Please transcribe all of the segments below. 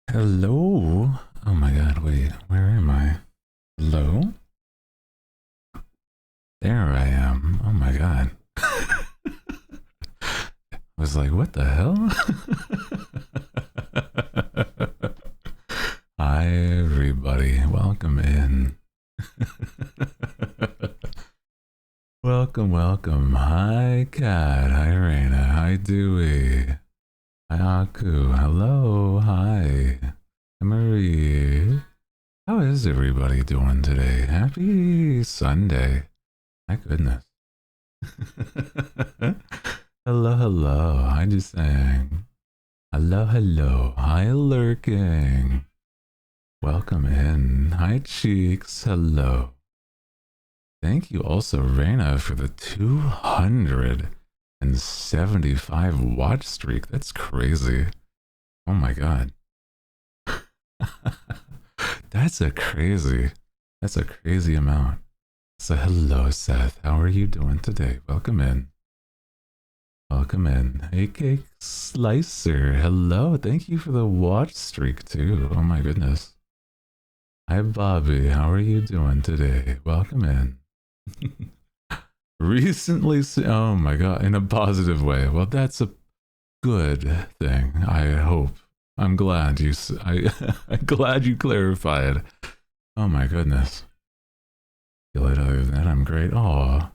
Hello? Oh my god, wait, where am I? Hello? There I am. Oh my god. I was like, what the hell? Hi, everybody. Welcome in. welcome. Hi, Kat. Hi, Raina. Hi, Dewey. Hi, Aku. Hello. Hi. Marie. How is everybody doing today? Happy Sunday. My goodness. hello. Hi, just saying. Hello. Hi, lurking. Welcome in. Hi, cheeks. Hello. Thank you also, Reina, for the 275 watch streak. That's crazy. Oh my god. That's a crazy amount. So hello, Seth. How are you doing today? Welcome in. Hey, Cake Slicer. Hello. Thank you for the watch streak too. Oh my goodness. Hi, Bobby. How are you doing today? Welcome in. Recently, oh my god, in a positive way. Well, that's a good thing. I hope. I'm glad you. I'm glad you clarified. Oh my goodness. Feel it other than that, I'm great. Oh,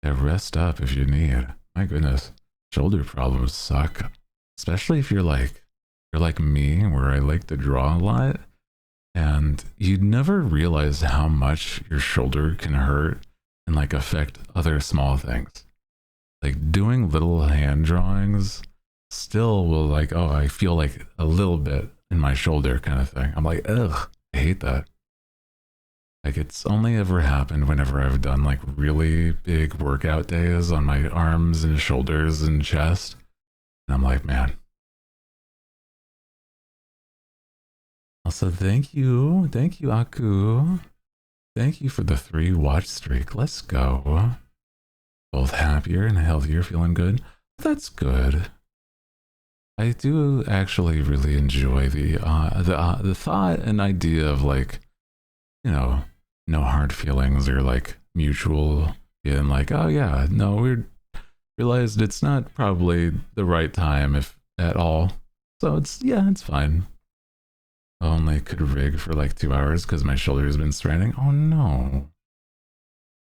yeah, rest up if you need. My goodness, shoulder problems suck, especially if you're like me, where I like to draw a lot, and you never realize how much your shoulder can hurt and like affect other small things. Like doing little hand drawings still will like, oh, I feel like a little bit in my shoulder kind of thing. I'm like, ugh, I hate that. Like it's only ever happened whenever I've done like really big workout days on my arms and shoulders and chest. And I'm like, man. Also, thank you, Aku. Thank you for the 3 watch streak. Let's go. Both happier and healthier, feeling good. That's good. I do actually really enjoy the thought and idea of like, you know, no hard feelings or like mutual being like, oh yeah, no, we realized it's not probably the right time if at all. So it's fine. I only could rig for like 2 hours because my shoulder has been straining. Oh no.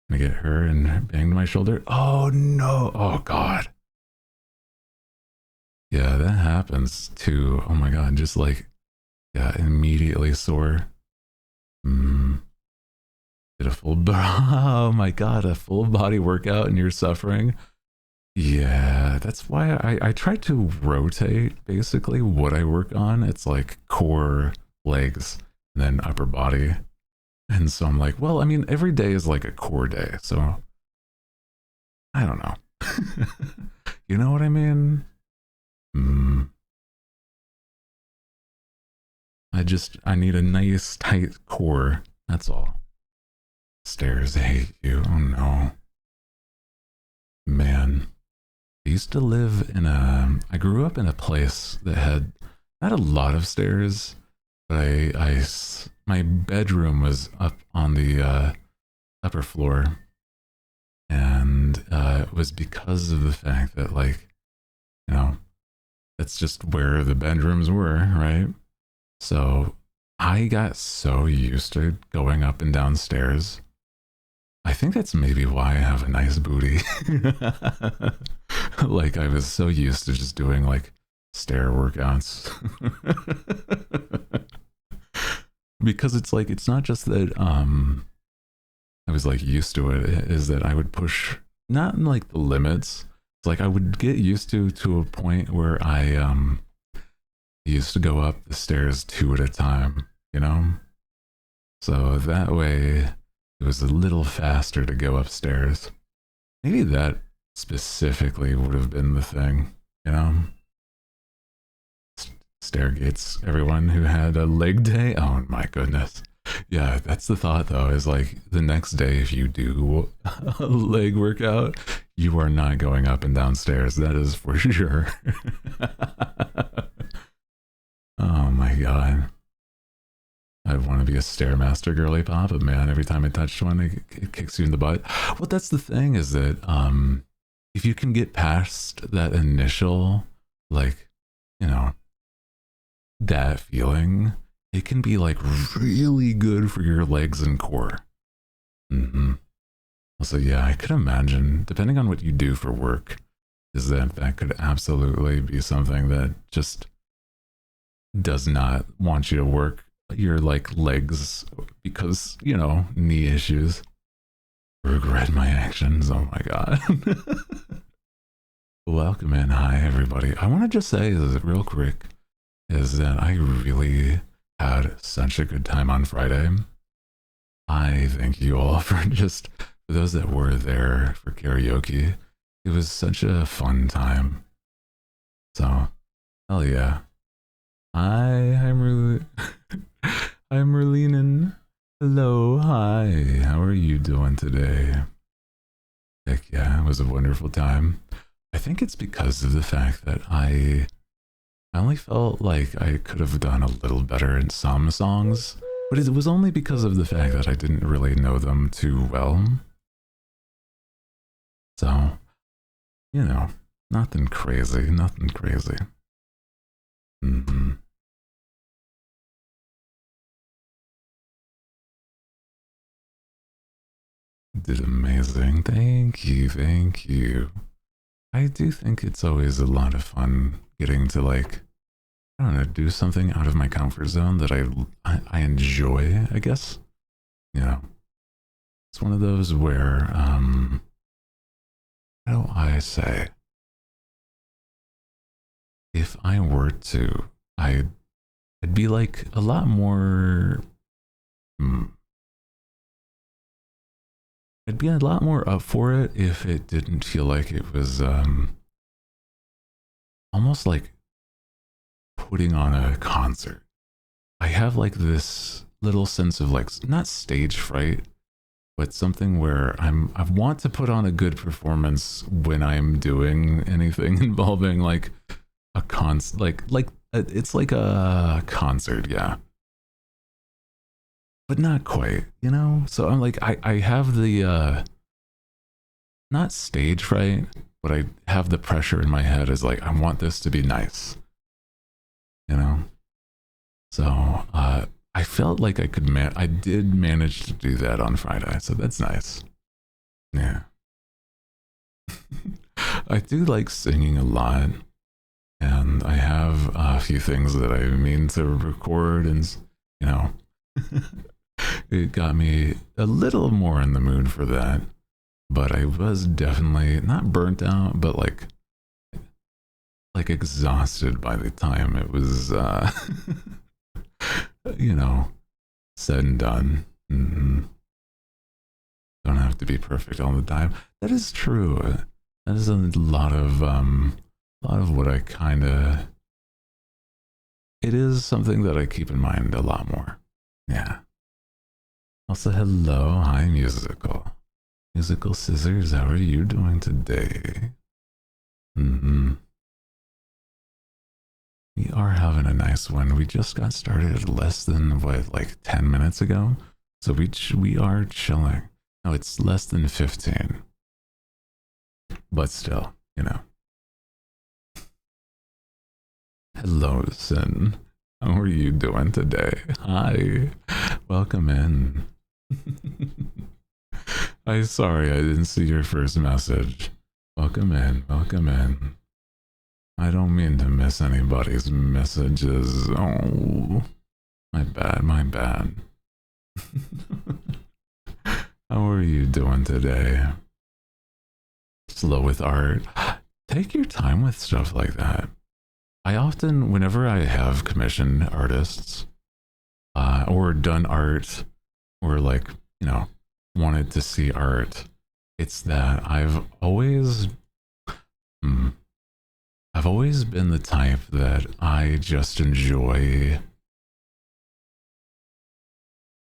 Gonna get her and banged my shoulder. Oh no. Oh god. Yeah, that happens too. Oh my god, just like, yeah, immediately sore. Did a full, oh my god, a full body workout and you're suffering. Yeah, that's why I try to rotate basically what I work on. It's like core, legs, and then upper body. And so I'm like, well, I mean, every day is like a core day. So I don't know. You know what I mean? I need a nice tight core. That's all. Stairs hate you. Oh no. Man. I grew up in a place that had not a lot of stairs, but my bedroom was up on the upper floor. And it was because of the fact that, like, you know, that's just where the bedrooms were, right? So I got so used to going up and down stairs. I think that's maybe why I have a nice booty. Like I was so used to just doing like stair workouts. Because it's like it's not just that I was like used to it, is that I would push not in like the limits. It's like I would get used to a point where I used to go up the stairs 2 at a time, you know? So that way it was a little faster to go upstairs. Maybe that specifically would have been the thing, you know? Stairgates, everyone who had a leg day. Oh my goodness. Yeah, that's the thought though, is like the next day, if you do a leg workout, you are not going up and down stairs. That is for sure. Oh my god. I want to be a Stairmaster girly pop, but man, every time I touch one, it kicks you in the butt. Well, that's the thing is that if you can get past that initial, like, you know, that feeling, it can be like really good for your legs and core. Also, yeah, I could imagine, depending on what you do for work, is that could absolutely be something that just does not want you to work your like legs because, you know, knee issues. Regret my actions. Oh my god. Welcome in. Hi everybody. I want to just say real quick is that I really had such a good time on Friday. I thank you all for for those that were there for karaoke. It was such a fun time. So, hell yeah. I'm really I'm Merlinen. Hello, hi. How are you doing today? Heck yeah, it was a wonderful time. I think it's because of the fact that I only felt like I could have done a little better in some songs, but it was only because of the fact that I didn't really know them too well. So, you know, nothing crazy, nothing crazy. Did amazing. Thank you, thank you. I do think it's always a lot of fun getting to like, I don't know, do something out of my comfort zone that I enjoy, I guess. You know, it's one of those where, how do I say? If I were to, I'd be like a lot more, I'd be a lot more up for it if it didn't feel like it was almost like putting on a concert. I have like this little sense of like, not stage fright, but something where I want to put on a good performance when I'm doing anything involving like a it's like a concert, yeah. But not quite, you know? So I'm like, I have the, not stage fright, but I have the pressure in my head is like, I want this to be nice, you know? So, I felt like I did manage to do that on Friday, so that's nice. Yeah. I do like singing a lot, and I have a few things that I mean to record, and, you know, it got me a little more in the mood for that, but I was definitely not burnt out, but like exhausted by the time it was, you know, said and done. Don't have to be perfect all the time. That is true. That is a lot of what I kind of. It is something that I keep in mind a lot more. Yeah. Also, hello, hi, musical scissors. How are you doing today? We are having a nice one. We just got started less than what, like 10 minutes ago. So we are chilling. No, it's less than 15. But still, you know. Hello, Sin. How are you doing today? Hi. Welcome in. I'm sorry I didn't see your first message. Welcome in, welcome in. I don't mean to miss anybody's messages. Oh, my bad, my bad. How are you doing today? Slow with art. Take your time with stuff like that. I often, whenever I have commissioned artists, or done art, or like, you know, wanted to see art, it's that I've always been the type that I just enjoy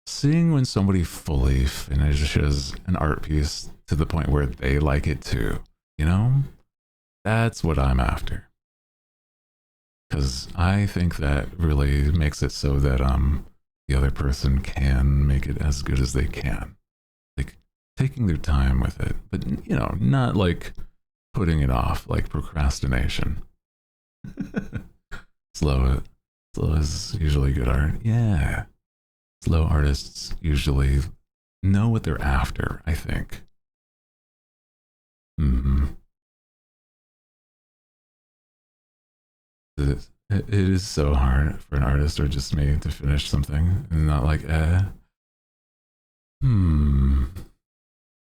seeing when somebody fully finishes an art piece to the point where they like it too, you know? That's what I'm after. Because I think that really makes it so that the other person can make it as good as they can. Like taking their time with it, but not like putting it off, like procrastination. slow, slow is usually good art. Yeah. Slow artists usually know what they're after, I think. Mm-hmm. It is so hard for an artist or just me to finish something and not like, I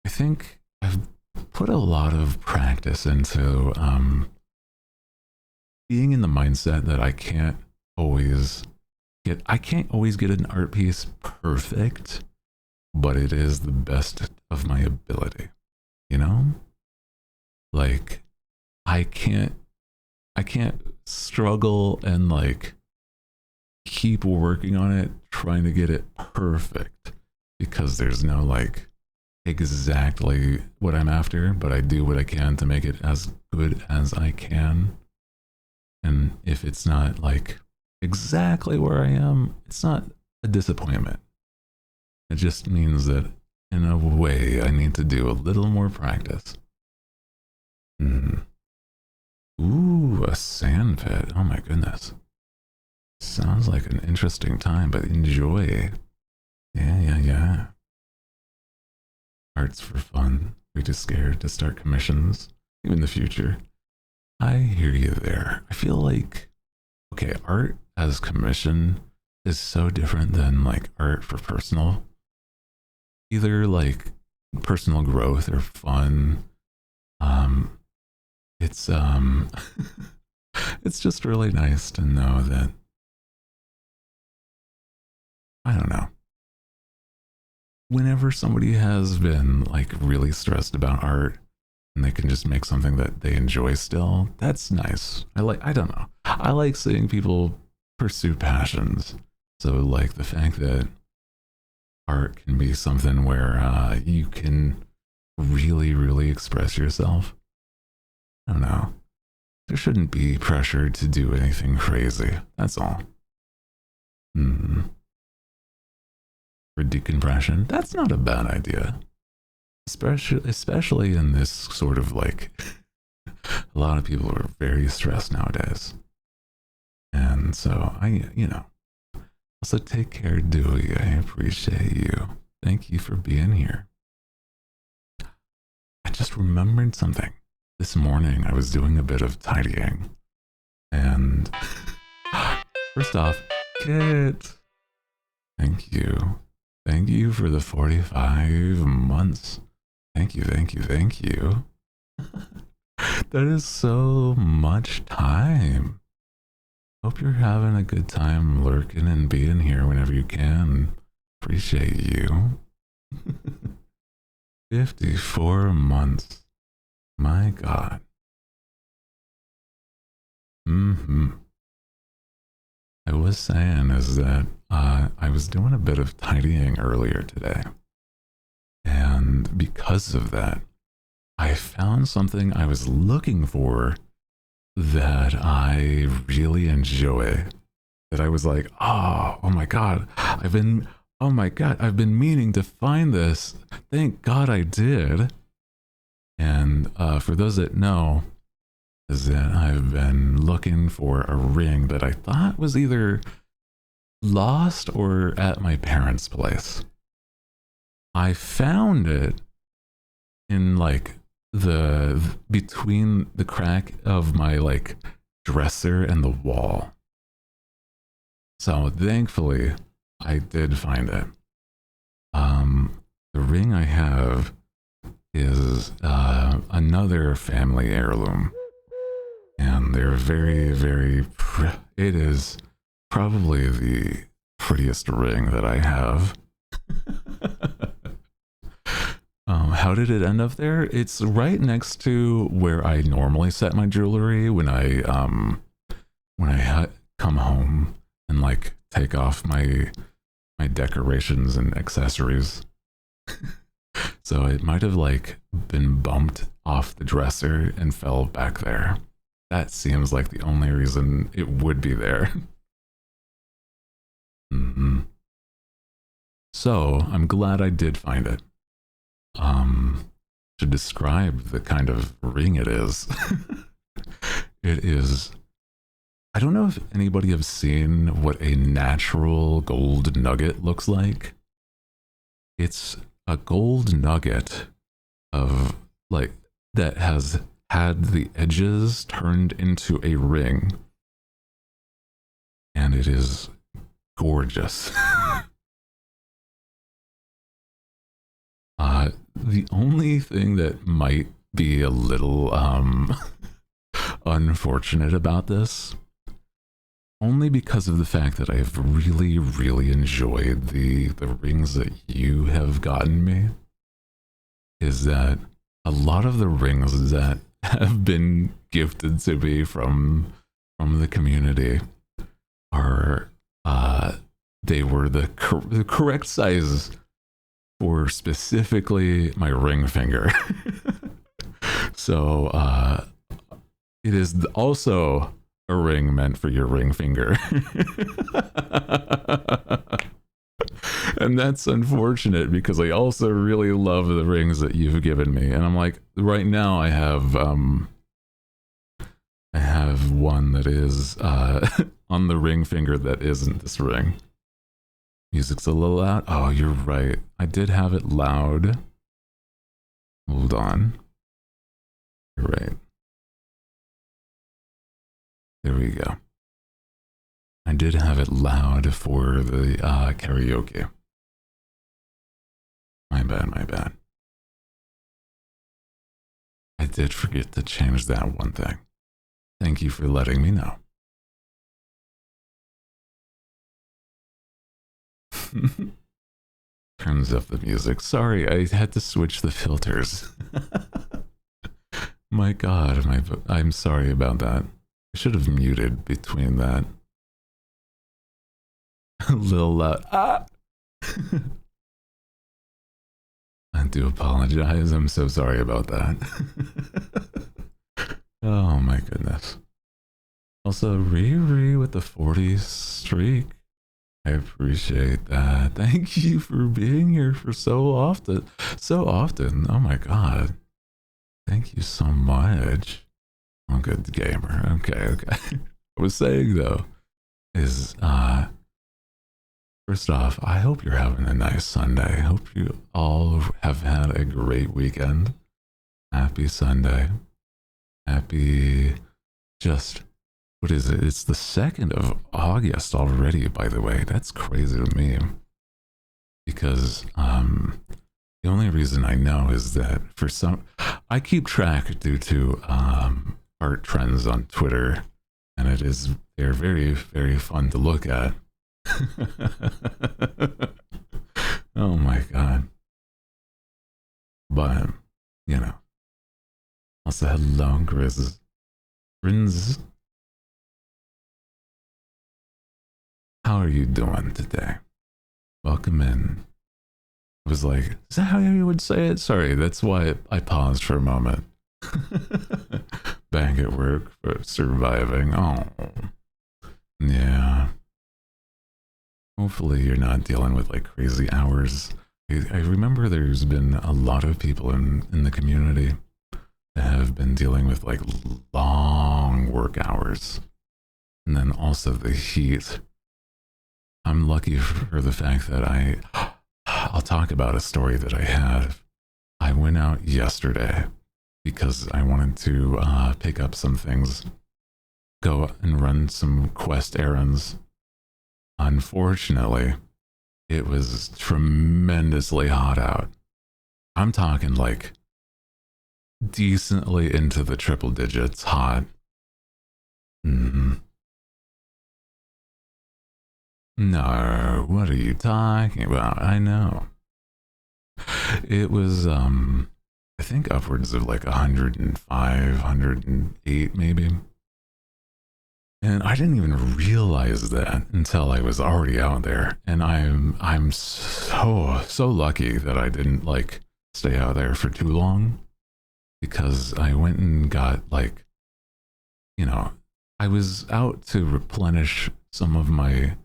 think I've put a lot of practice into being in the mindset that I can't always get an art piece perfect, but it is the best of my ability, you know? Like I can't struggle and like keep working on it trying to get it perfect because there's no like exactly what I'm after, but I do what I can to make it as good as I can. And if it's not like exactly where I am, it's not a disappointment. It just means that in a way I need to do a little more practice. Ooh, a sand pit. Oh my goodness. Sounds like an interesting time, but enjoy. Yeah. Art's for fun. We're just scared to start commissions, even in the future. I hear you there. I feel like, okay, art as commission is so different than like art for personal. Either like personal growth or fun. It's it's just really nice to know that, I don't know, whenever somebody has been like really stressed about art and they can just make something that they enjoy still, that's nice. I don't know. I like seeing people pursue passions. So like the fact that art can be something where you can really express yourself. I don't know. There shouldn't be pressure to do anything crazy. That's all. For decompression, that's not a bad idea. Especially in this sort of like, a lot of people are very stressed nowadays. And so also take care, Dewey. I appreciate you. Thank you for being here. I just remembered something. This morning I was doing a bit of tidying. And first off, Kit, thank you. Thank you for the 45 months. Thank you. That is so much time. Hope you're having a good time lurking and being here whenever you can. Appreciate you. 54 months. My God. I was saying is that I was doing a bit of tidying earlier today. And because of that, I found something I was looking for that I really enjoy. That I was like, oh my God, I've been meaning to find this. Thank God I did. And for those that know, is that I've been looking for a ring that I thought was either lost or at my parents' place. I found it in like between the crack of my like dresser and the wall. So thankfully I did find it. The ring I have is another family heirloom. And they're it is probably the prettiest ring that I have. How did it end up there? It's right next to where I normally set my jewelry when I come home and like take off my decorations and accessories. So it might have like been bumped off the dresser and fell back there. That seems like the only reason it would be there. So I'm glad I did find it. To describe the kind of ring it is, it is. I don't know if anybody have seen what a natural gold nugget looks like. It's a gold nugget of like that has had the edges turned into a ring, and it is gorgeous. The only thing that might be a little unfortunate about this, only because of the fact that I've really, really enjoyed the rings that you have gotten me, is that a lot of the rings that have been gifted to me from the community are they were the correct size for specifically my ring finger. So it is also a ring meant for your ring finger. And that's unfortunate because I also really love the rings that you've given me. And I'm like, right now I have one that is on the ring finger that isn't this ring. Music's a little loud. Oh, you're right. I did have it loud. Hold on. You're right. There we go. I did have it loud for the karaoke. My bad, my bad. I did forget to change that one thing. Thank you for letting me know. Turns up the music. Sorry, I had to switch the filters. My God, I'm sorry about that. I should have muted between that. A little loud. Ah! I do apologize. I'm so sorry about that. Oh my goodness. Also, Riri with the 40 streak. I appreciate that. Thank you for being here for so often. So often. Oh my God. Thank you so much. Oh, good gamer. Okay. I was saying though, is first off, I hope you're having a nice Sunday. I hope you all have had a great weekend. Happy Sunday. Happy just, what is it? It's the 2nd of August already, by the way. That's crazy to me. Because the only reason I know is that for some, I keep track due to art trends on Twitter, and they're very, very fun to look at. Oh my God. But, you know. Also, hello, Grizz. Grizz. How are you doing today? Welcome in. I was like, is that how you would say it? Sorry, that's why I paused for a moment. Back at work for surviving. Oh. Yeah. Hopefully you're not dealing with like crazy hours. I remember there's been a lot of people in the community that have been dealing with like long work hours. And then also the heat. I'm lucky for the fact that I'll talk about a story that I had. I went out yesterday because I wanted to pick up some things, go and run some quest errands. Unfortunately, it was tremendously hot out. I'm talking like decently into the triple digits hot. No, what are you talking about? I know. It was, I think upwards of like 105, 108 maybe. And I didn't even realize that until I was already out there. And I'm so lucky that I didn't like stay out there for too long, because I went and got like, you know, I was out to replenish some of my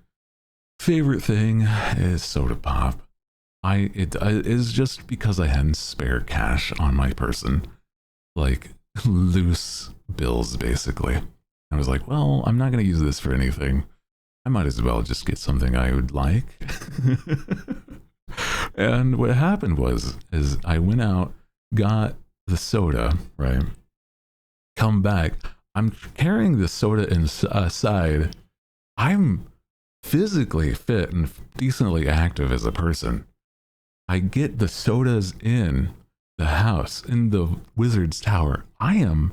favorite thing is soda pop. it is just because I hadn't spare cash on my person, like loose bills basically. I was like, well, I'm not going to use this for anything. I might as well just get something I would like. And what happened is I went out, got the soda, right? Come back. I'm carrying the soda inside. I'm physically fit and decently active as a person. I get the sodas in the house, in the wizard's tower. I am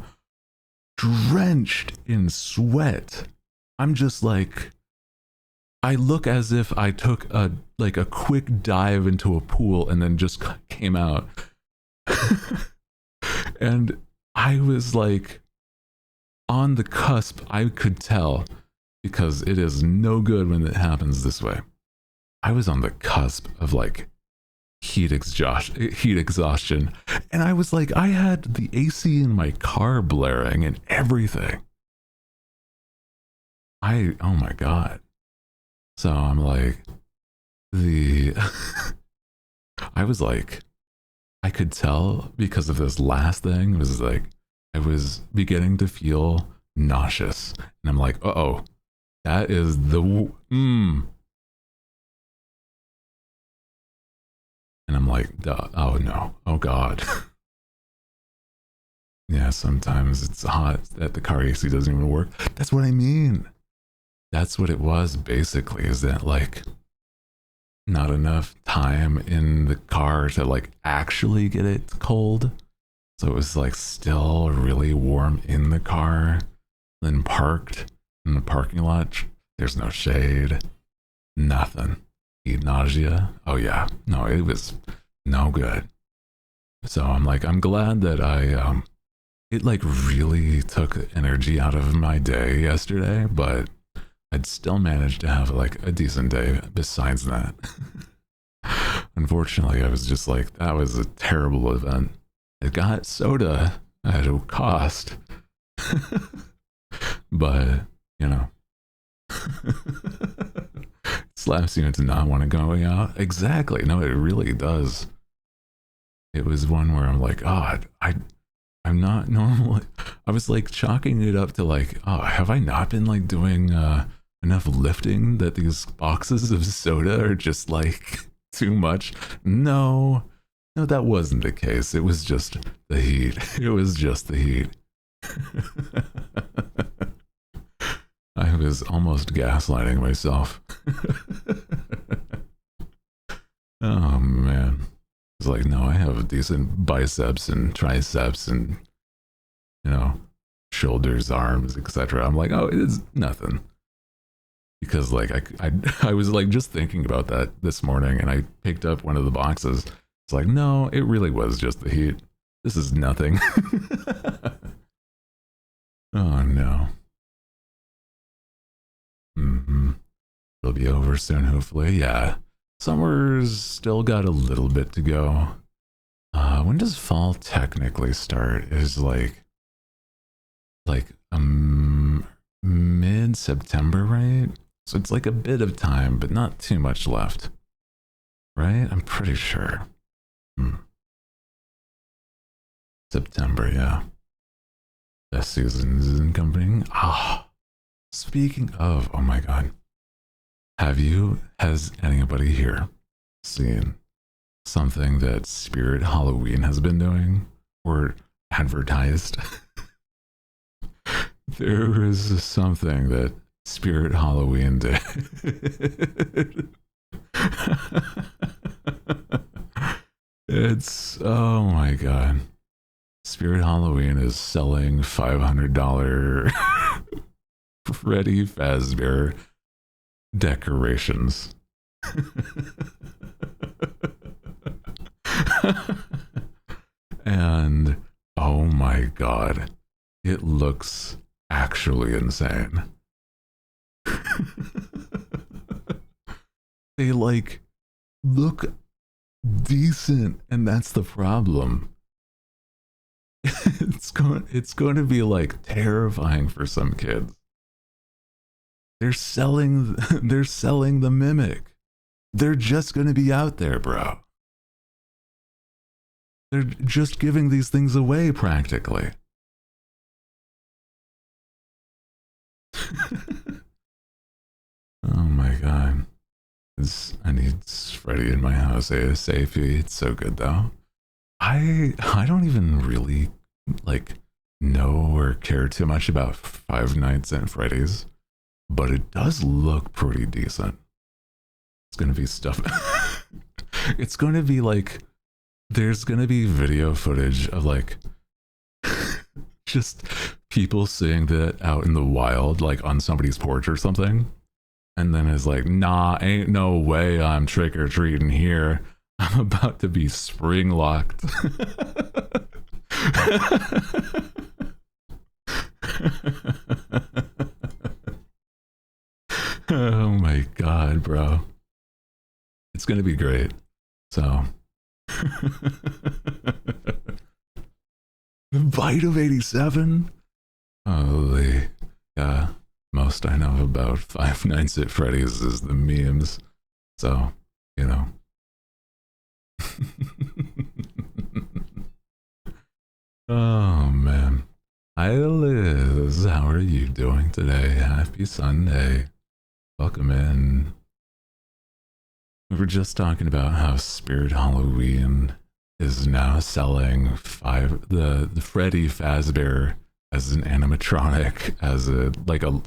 drenched in sweat. I'm just like, I look as if I took a quick dive into a pool and then just came out. And I was like on the cusp. I could tell, because it is no good when it happens this way. I was on the cusp of like heat exhaustion, and I was like, I had the AC in my car blaring and everything. Oh my god. So I'm like, I was like, I could tell because of this last thing. It was like, I was beginning to feel nauseous, and I'm like, uh-oh, that is the And I'm like, oh no, oh god. Yeah, sometimes it's hot that the car AC doesn't even work. That's what I mean. That's what it was basically, is that like not enough time in the car to like actually get it cold. So it was like still really warm in the car, then parked in the parking lot. There's no shade, nothing. Nausea. Oh yeah, no, it was no good. So I'm like, I'm glad that it like really took energy out of my day yesterday, but I'd still managed to have like a decent day besides that. Unfortunately, I was just like, that was a terrible event. It got soda at a cost. But, you know. Slaps you into not want to go out. Exactly. No, it really does. It was one where I'm like, oh, I'm not normal. I was like chalking it up to like, oh, have I not been like doing enough lifting that these boxes of soda are just like too much? No, that wasn't the case. It was just the heat. It was just the heat. I was almost gaslighting myself. Oh man. It's like, no, I have decent biceps and triceps and, you know, shoulders, arms, etc. I'm like, oh, it's nothing. Because like I was like just thinking about that this morning, and I picked up one of the boxes. It's like, no, it really was just the heat. This is nothing. Oh no. It'll be over soon, hopefully. Yeah. Summer's still got a little bit to go. When does fall technically start? Is like mid-September, right? So it's like a bit of time, but not too much left. Right? I'm pretty sure. September, yeah. Best season is incoming. Speaking of, oh my god. Has anybody here seen something that Spirit Halloween has been doing or advertised? There is something that Spirit Halloween did. It's, oh my god. Spirit Halloween is selling $500 Freddy Fazbear decorations. And oh my god, it looks actually insane. They like look decent, and that's the problem. It's going to be like terrifying for some kids. They're selling the mimic. They're just going to be out there, bro. They're just giving these things away practically. Oh my god. I need Freddy in my house ASAP. It's so good though. I don't even really like know or care too much about Five Nights at Freddy's, but it does look pretty decent. It's gonna be stuff. It's gonna be like there's gonna be video footage of like just people seeing that out in the wild, like on somebody's porch or something. And then it's like, nah, ain't no way I'm trick-or-treating here. I'm about to be spring locked. Oh my god, bro. It's gonna be great. So the bite of 87? Holy, yeah. Most I know about Five Nights at Freddy's is the memes. So, you know. Oh, man. Hi, Liz. How are you doing today? Happy Sunday. Welcome in. We were just talking about how Spirit Halloween is now selling the Freddy Fazbear as an animatronic, as a like a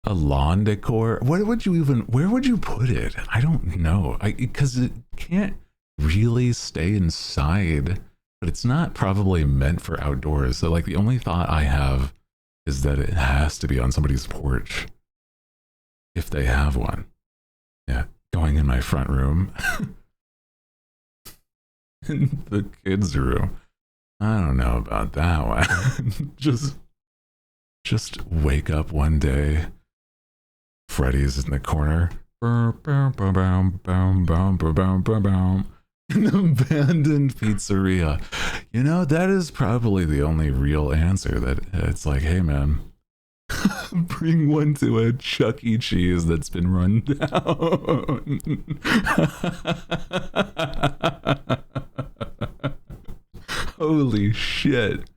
lawn decor. What would you even? Where would you put it? I don't know. Because it can't really stay inside, but it's not probably meant for outdoors. So like the only thought I have is that it has to be on somebody's porch if they have one. Yeah, going in my front room, in the kids' room. I don't know about that one. just wake up one day, Freddy's in the corner. An abandoned pizzeria. You know, that is probably the only real answer. That it's like, hey man, bring one to a Chuck E. Cheese that's been run down. Holy shit.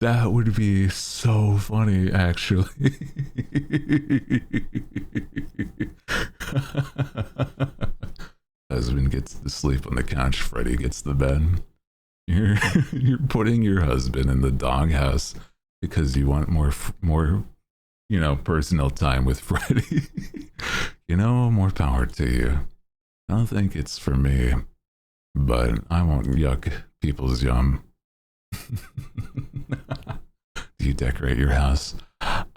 That would be so funny, actually. Husband gets to sleep on the couch, Freddy gets the bed. You're putting your husband in the doghouse because you want more, you know, personal time with Freddy. You know, more power to you. I don't think it's for me, but I won't yuck people's yum. Do you decorate your house?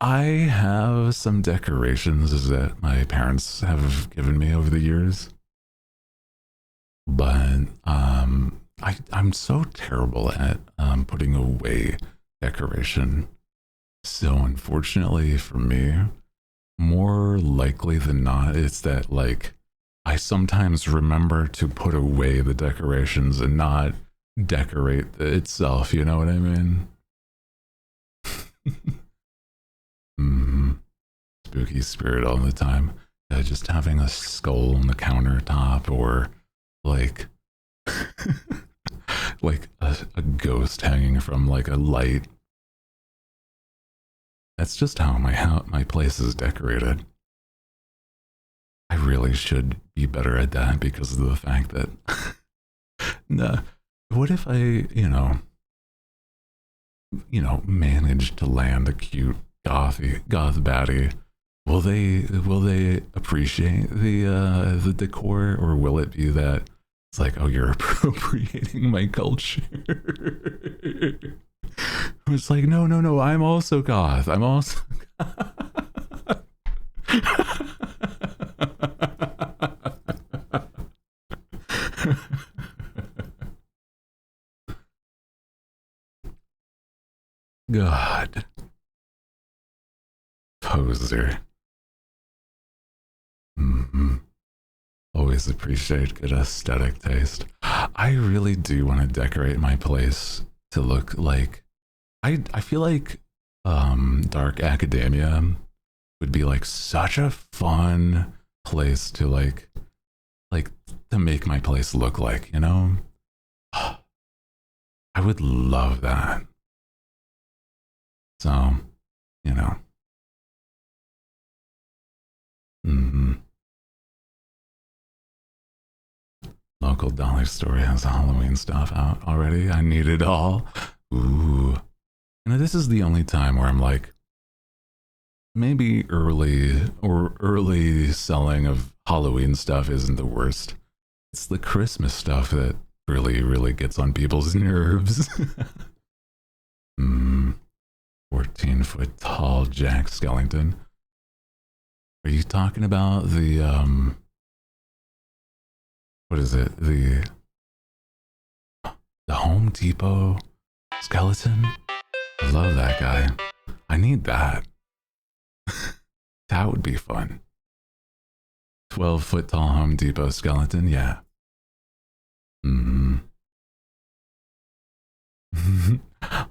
I have some decorations that my parents have given me over the years, but I'm so terrible at putting away decoration. So unfortunately for me, more likely than not, it's that like I sometimes remember to put away the decorations and not decorate itself, you know what I mean? Spooky spirit all the time. Just having a skull on the countertop, or like like a ghost hanging from like a light. That's just how my place is decorated. I really should be better at that because of the fact that nah, what if I, you know, manage to land a cute goth baddie? Will they appreciate the decor, or will it be that it's like, oh, you're appropriating my culture? It's like, no, I'm also goth. I'm also God. Poser. Always appreciate good aesthetic taste. I really do want to decorate my place to look like I feel like Dark Academia would be like such a fun place to like to make my place look like, you know? I would love that. So, you know. Mm-hmm. Local dollar store has Halloween stuff out already. I need it all. Ooh. You know, this is the only time where I'm like, maybe early selling of Halloween stuff isn't the worst. It's the Christmas stuff that really gets on people's nerves. 14-foot tall Jack Skellington. Are you talking about the what is it? The Home Depot skeleton? I love that guy. I need that. That would be fun. 12-foot tall Home Depot skeleton, yeah.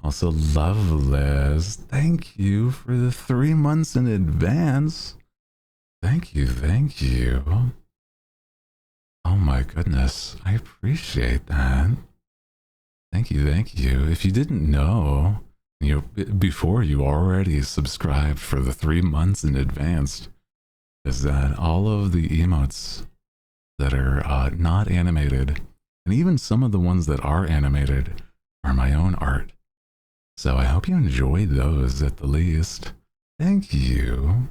Also, Loveless, thank you for the 3 months in advance. Thank you, thank you. Oh my goodness, I appreciate that. Thank you, thank you. If you didn't know, before you already subscribed for the 3 months in advance, is that all of the emotes that are not animated, and even some of the ones that are animated, are my own art. So I hope you enjoy those at the least. Thank you.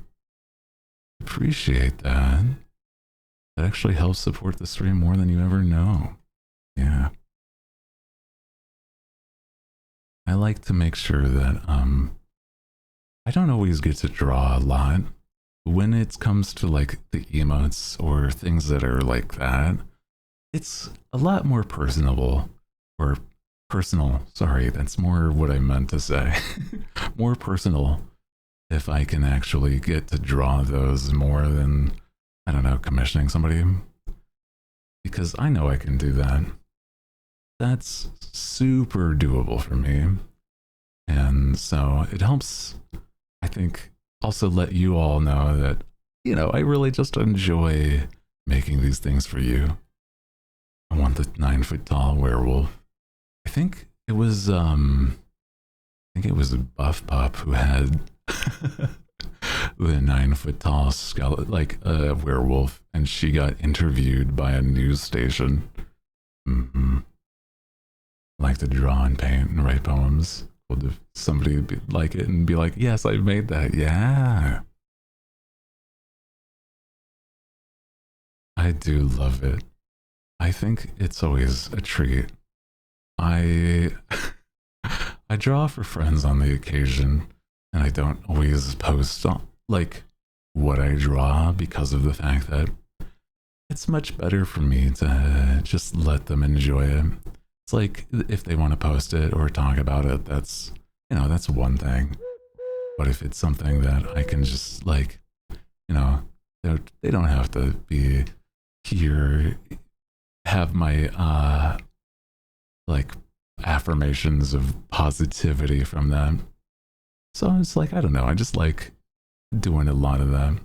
Appreciate that. That actually helps support the stream more than you ever know. Yeah. I like to make sure that I don't always get to draw a lot. When it comes to like the emotes or things that are like that, it's a lot more personable, or personal, sorry, that's more what I meant to say. More personal if I can actually get to draw those more than, I don't know, commissioning somebody. Because I know I can do that. That's super doable for me. And so it helps, I think, also let you all know that, you know, I really just enjoy making these things for you. I want the 9-foot tall werewolf. I think it was a Buff Pup who had the 9-foot tall skeleton, like a werewolf, and she got interviewed by a news station. Like to draw and paint and write poems. Well, if somebody would like it and be like, yes, I made that. Yeah. I do love it. I think it's always a treat. I draw for friends on the occasion, and I don't always post like what I draw because of the fact that it's much better for me to just let them enjoy it. It's like if they want to post it or talk about it, that's, you know, that's one thing. But if it's something that I can just like, you know, they don't have to be here, have my like affirmations of positivity from them. So it's like, I don't know, I just like doing a lot of that.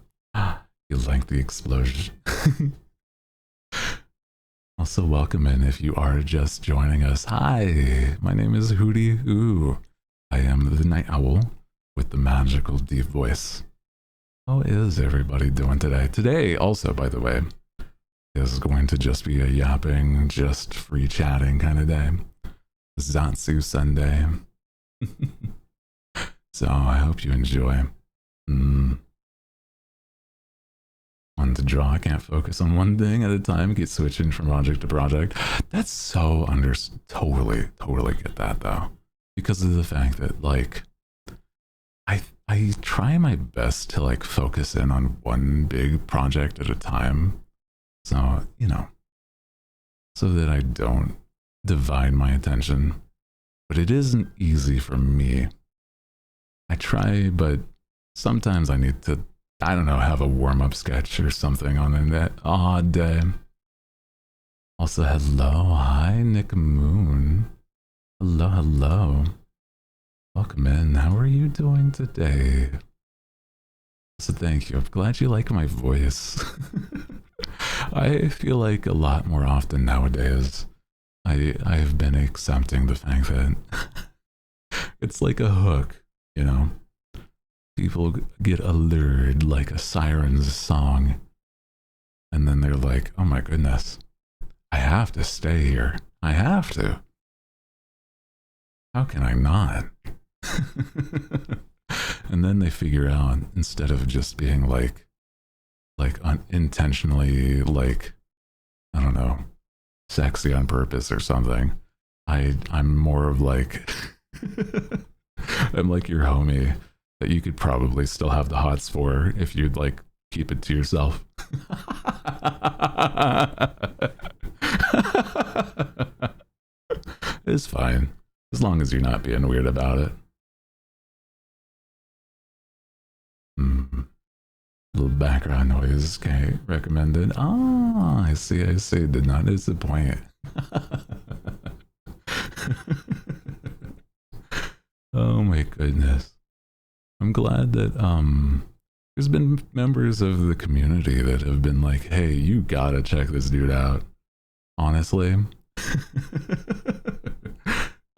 You like the explosion. Also, welcome in if you are just joining us. Hi, my name is Hooty. Ooh, I am the night owl with the magical deep voice. How is everybody doing today? Today, also, by the way, is going to just be a yapping, just free chatting kind of day. Zatsu Sunday. So I hope you enjoy. Fun to draw. I can't focus on one thing at a time. Keep switching from project to project. That's so totally get that though, because of the fact that like I try my best to like focus in on one big project at a time. So, you know, so that I don't divide my attention. But it isn't easy for me. I try, but sometimes I need to, I don't know, have a warm-up sketch or something on an odd day. Also, hello, hi, Nick Moon. Hello. Welcome in. How are you doing today? So thank you. I'm glad you like my voice. I feel like a lot more often nowadays, I've been accepting the fact that it's like a hook, you know? People get allured like a siren's song, and then they're like, oh my goodness, I have to stay here. I have to. How can I not? And then they figure out, instead of just being like unintentionally, like, I don't know, sexy on purpose or something, I'm more of like I'm like your homie that you could probably still have the hots for if you'd like keep it to yourself. It's fine as long as you're not being weird about it. Little background noise, okay, recommended. Ah, I see, did not disappoint. Oh my goodness. I'm glad that there's been members of the community that have been like, hey, you gotta check this dude out. Honestly.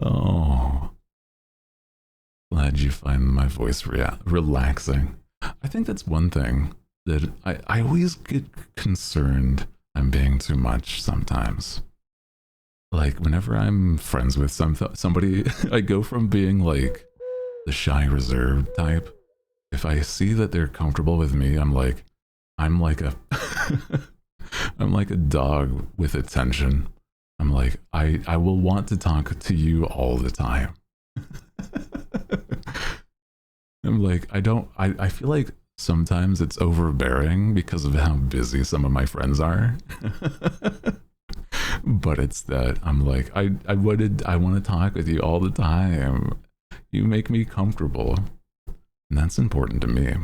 Oh. Glad you find my voice relaxing. I think that's one thing that I always get concerned I'm being too much sometimes. Like whenever I'm friends with somebody, I go from being like the shy, reserved type. If I see that they're comfortable with me, I'm like a I'm like a dog with attention. I'm like, I will want to talk to you all the time. I'm like, I feel like sometimes it's overbearing because of how busy some of my friends are. But it's that I'm like, I want to talk with you all the time. You make me comfortable. And that's important to me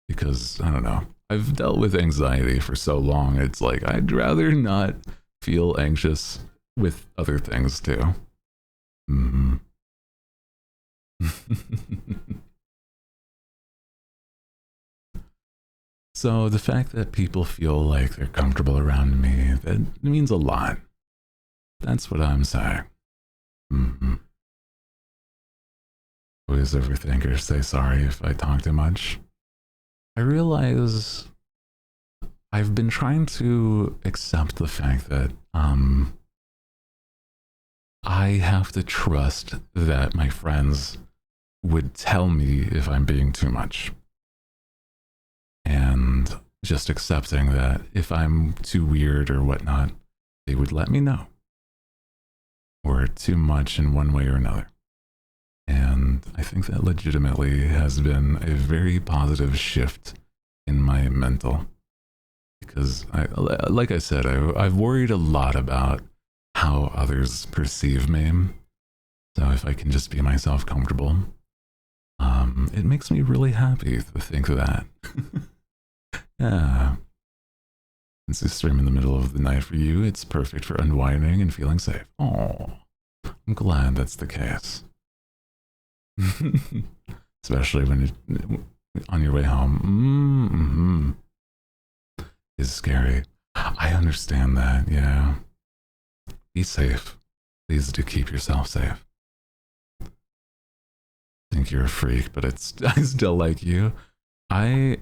because, I don't know, I've dealt with anxiety for so long. It's like, I'd rather not feel anxious with other things too. Mm-hmm. So the fact that people feel like they're comfortable around me, that means a lot. That's what I'm saying. Mm-hmm. Always overthink or say sorry if I talk too much. I realize I've been trying to accept the fact that I have to trust that my friends would tell me if I'm being too much. And just accepting that if I'm too weird or whatnot, they would let me know. Or too much in one way or another. And I think that legitimately has been a very positive shift in my mental. Because, like I said, I've worried a lot about how others perceive me. So if I can just be myself comfortable, it makes me really happy to think of that. Yeah. It's a stream in the middle of the night for you. It's perfect for unwinding and feeling safe. Oh, I'm glad that's the case. Especially when you're on your way home. Is scary. I understand that, yeah. Be safe. Please do keep yourself safe. I think you're a freak, but I still like you. I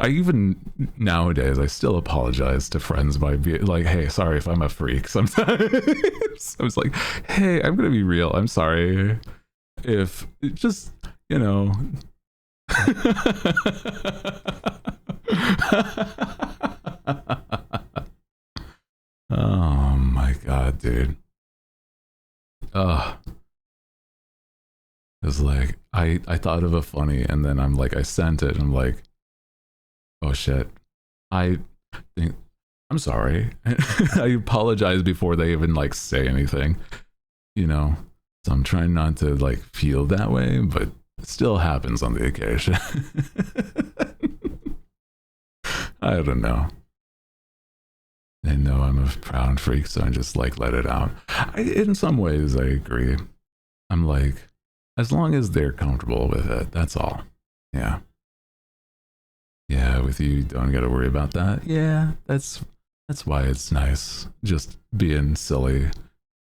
even nowadays I still apologize to friends by being like, hey, sorry if I'm a freak sometimes. I was like, hey, I'm gonna be real. I'm sorry if it just, you know. Oh my god, dude. It was like I thought of a funny and then I'm like I sent it and I'm like, oh shit. I think I'm sorry. I apologize before they even like say anything. You know. So I'm trying not to like feel that way, but it still happens on the occasion. I don't know. They know I'm a proud freak, so I just like let it out. In some ways, I agree. I'm like, as long as they're comfortable with it, that's all. Yeah. Yeah, with you, don't gotta worry about that. Yeah, that's why it's nice. Just being silly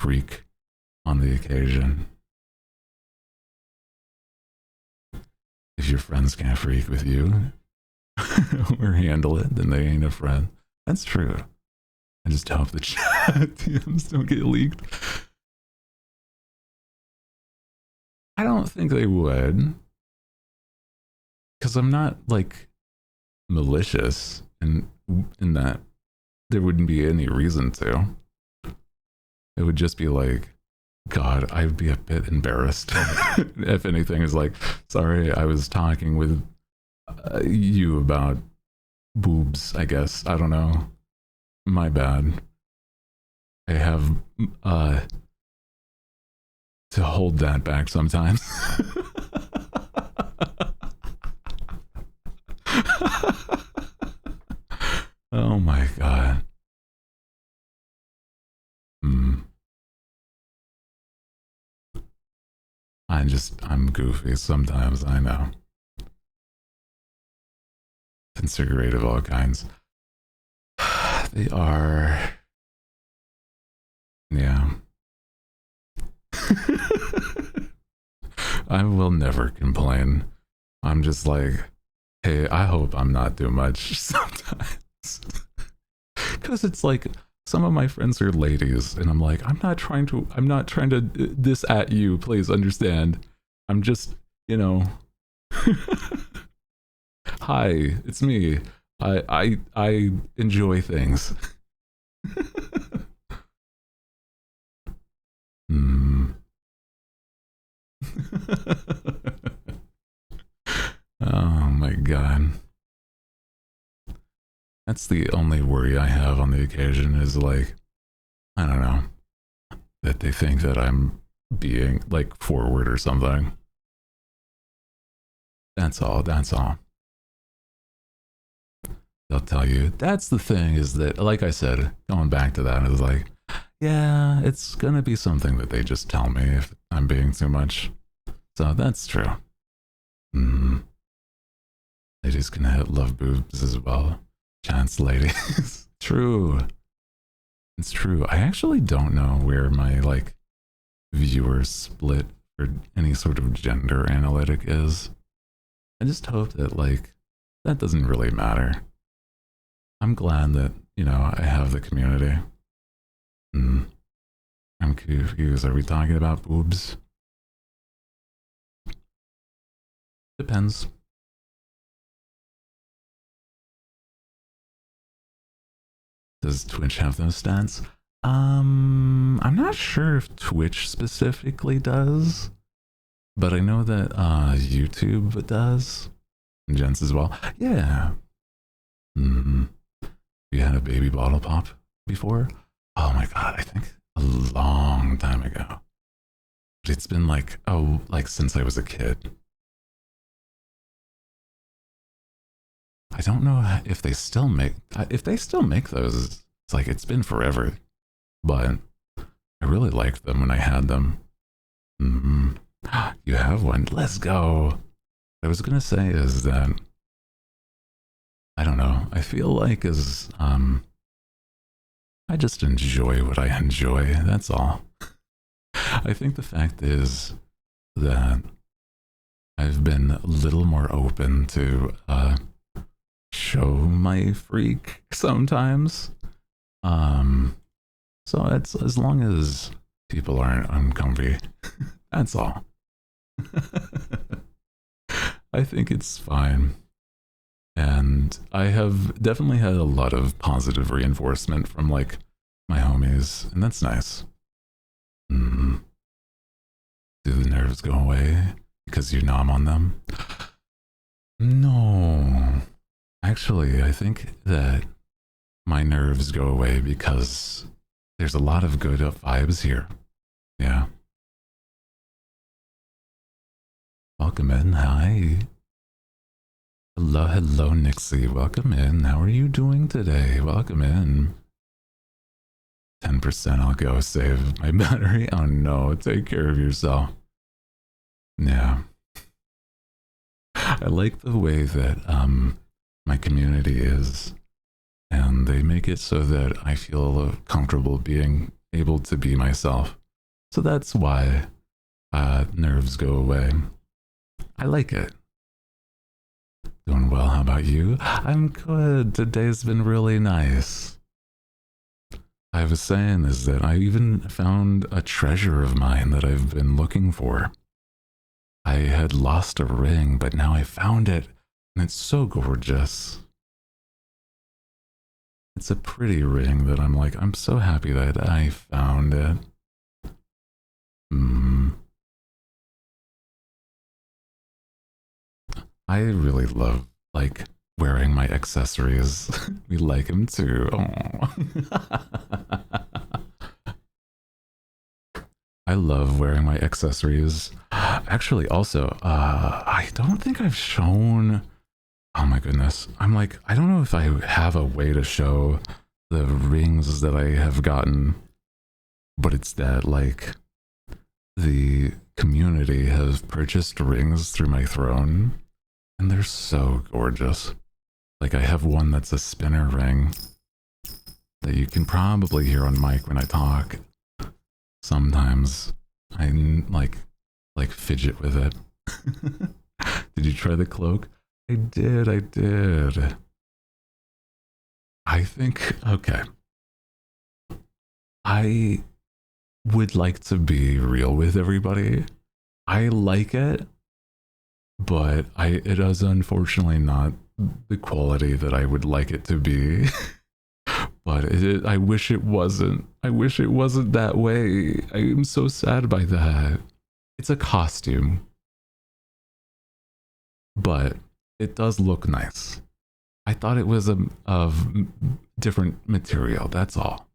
freak on the occasion. If your friends can't freak with you or handle it, then they ain't a friend. That's true. I just hope the chat DMs don't get leaked. I don't think they would. Because I'm not like malicious in that there wouldn't be any reason to. It would just be like, God, I'd be a bit embarrassed if anything is like, sorry, I was talking with you about boobs, I guess. I don't know. My bad. I have to hold that back sometimes. Oh my God. I'm goofy sometimes, I know. Considerate of all kinds. They are. Yeah. I will never complain. I'm just like, hey, I hope I'm not too much sometimes. Because it's like, some of my friends are ladies, and I'm like, I'm not trying to this at you, please understand. I'm just, hi, it's me. I enjoy things. Oh my God. That's the only worry I have on the occasion is like, I don't know, that they think that I'm being like forward or something. That's all. They'll tell you. That's the thing is that, like I said, going back to that, is like, yeah, it's gonna be something that they just tell me if I'm being too much. So that's true. Ladies can love boobs as well. Chance ladies. True. It's true. I actually don't know where my like viewer split for any sort of gender analytic is. I just hope that like that doesn't really matter. I'm glad that, I have the community. I'm confused. Are we talking about boobs? Depends. Does Twitch have those stats? I'm not sure if Twitch specifically does, but I know that YouTube does. And Jens as well. Yeah. You had a baby bottle pop before? Oh my God, I think a long time ago. But it's been like, since I was a kid. I don't know if they still make those. It's like it's been forever, but I really liked them when I had them. You have one. Let's go. What I was gonna say is that I don't know. I feel like I just enjoy what I enjoy. That's all. I think the fact is that I've been a little more open to show my freak sometimes. So it's as long as people aren't uncomfy, that's all. I think it's fine. And I have definitely had a lot of positive reinforcement from like my homies, and that's nice. Do the nerves go away because you nom on them? No. Actually, I think that my nerves go away because there's a lot of good vibes here. Yeah. Welcome in. Hi. Hello, Nixie. Welcome in. How are you doing today? Welcome in. 10% I'll go save my battery. Oh no, take care of yourself. Yeah. I like the way that my community is. And they make it so that I feel comfortable being able to be myself. So that's why nerves go away. I like it. Doing well, how about you? I'm good. Today's been really nice. I was saying is that I even found a treasure of mine that I've been looking for. I had lost a ring, but now I found it, and it's so gorgeous. It's a pretty ring that I'm like, I'm so happy that I found it. I really love, like, wearing my accessories. We like them too. I love wearing my accessories. Actually, also, I don't think I've shown... Oh my goodness. I'm like, I don't know if I have a way to show the rings that I have gotten, but it's that, like, the community has purchased rings through my throne, and they're so gorgeous. Like, I have one that's a spinner ring that you can probably hear on mic when I talk. Sometimes I like fidget with it. Did you try the cloak? I did. I think, okay. I would like to be real with everybody. I like it, but it is unfortunately not the quality that I would like it to be. But I wish it wasn't. I wish it wasn't that way. I am so sad by that. It's a costume, but it does look nice. I thought it was of different material, that's all.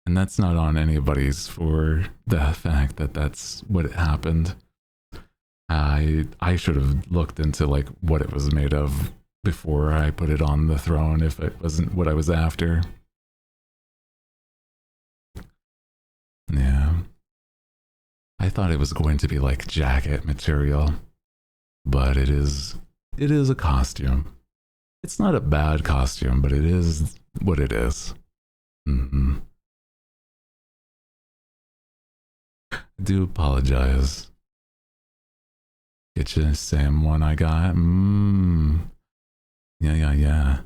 And that's not on anybody's for the fact that that's what happened. I should have looked into like what it was made of before I put it on the throne if it wasn't what I was after. Yeah. I thought it was going to be like jacket material, but it is a costume. It's not a bad costume, but it is what it is. I do apologize. Get you the same one I got. Yeah.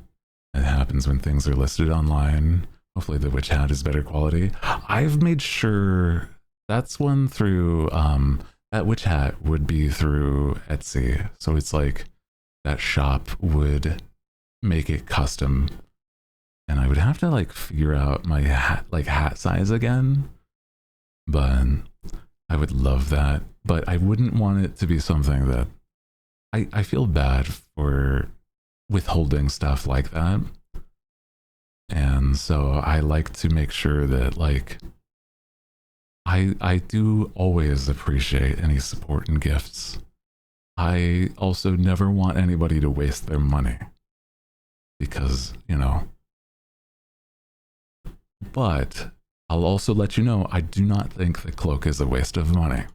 It happens when things are listed online. Hopefully the witch hat is better quality. I've made sure that's one through, that witch hat would be through Etsy. So it's like that shop would make it custom. And I would have to like figure out my hat size again. But I would love that. But I wouldn't want it to be something that I feel bad for withholding stuff like that. And so I like to make sure that like I do always appreciate any support and gifts. I also never want anybody to waste their money because, you know. But I'll also let you know, I do not think the cloak is a waste of money.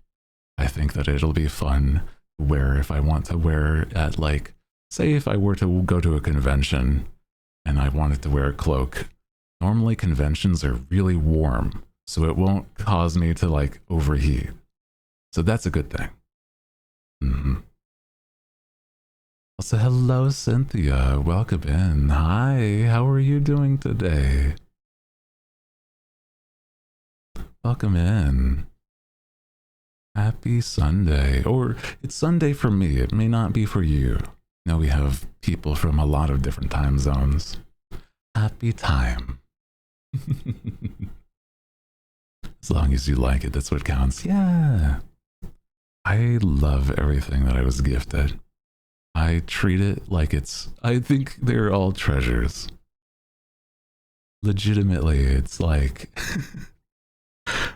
I think that it'll be fun to wear if I want to wear at like, say if I were to go to a convention and I wanted to wear a cloak. Normally conventions are really warm, so it won't cause me to like overheat. So that's a good thing. Also, hello Cynthia, welcome in. Hi, how are you doing today? Welcome in. Happy Sunday. Or it's Sunday for me, it may not be for you. Now we have people from a lot of different time zones. Happy time. As long as you like it, that's what counts. Yeah. I love everything that I was gifted. I treat it like I think they're all treasures. Legitimately, it's like,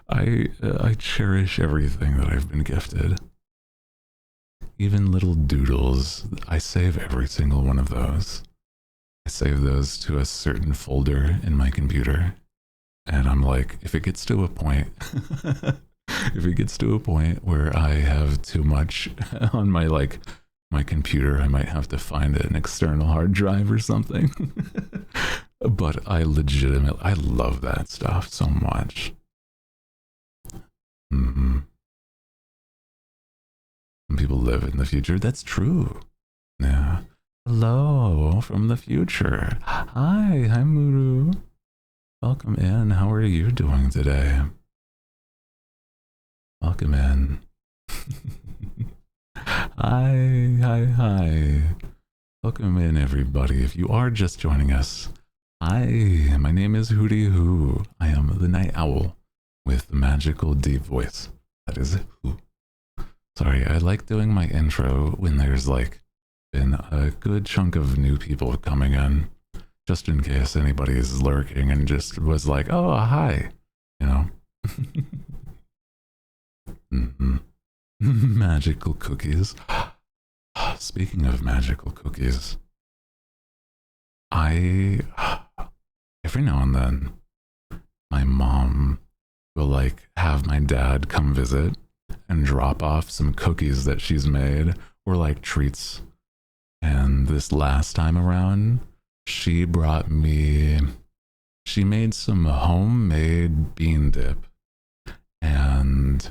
I cherish everything that I've been gifted. Even little doodles, I save every single one of those. I save those to a certain folder in my computer. And I'm like, if it gets to a point, if it gets to a point where I have too much on my like my computer. I might have to find an external hard drive or something. But I love that stuff so much. Some people live in the future. That's true. Yeah. Hello from the future. Hi Muru. Welcome in. How are you doing today? Welcome in. Hi. Welcome in, everybody. If you are just joining us, hi, my name is Hooty Who. I am the Night Owl with the magical deep voice. That is Who. Sorry, I like doing my intro when there's like been a good chunk of new people coming in, just in case anybody's lurking and just was like, oh, hi, you know. Magical cookies. Speaking of magical cookies, every now and then, my mom will like have my dad come visit and drop off some cookies that she's made or like treats. And this last time around, she made some homemade bean dip. And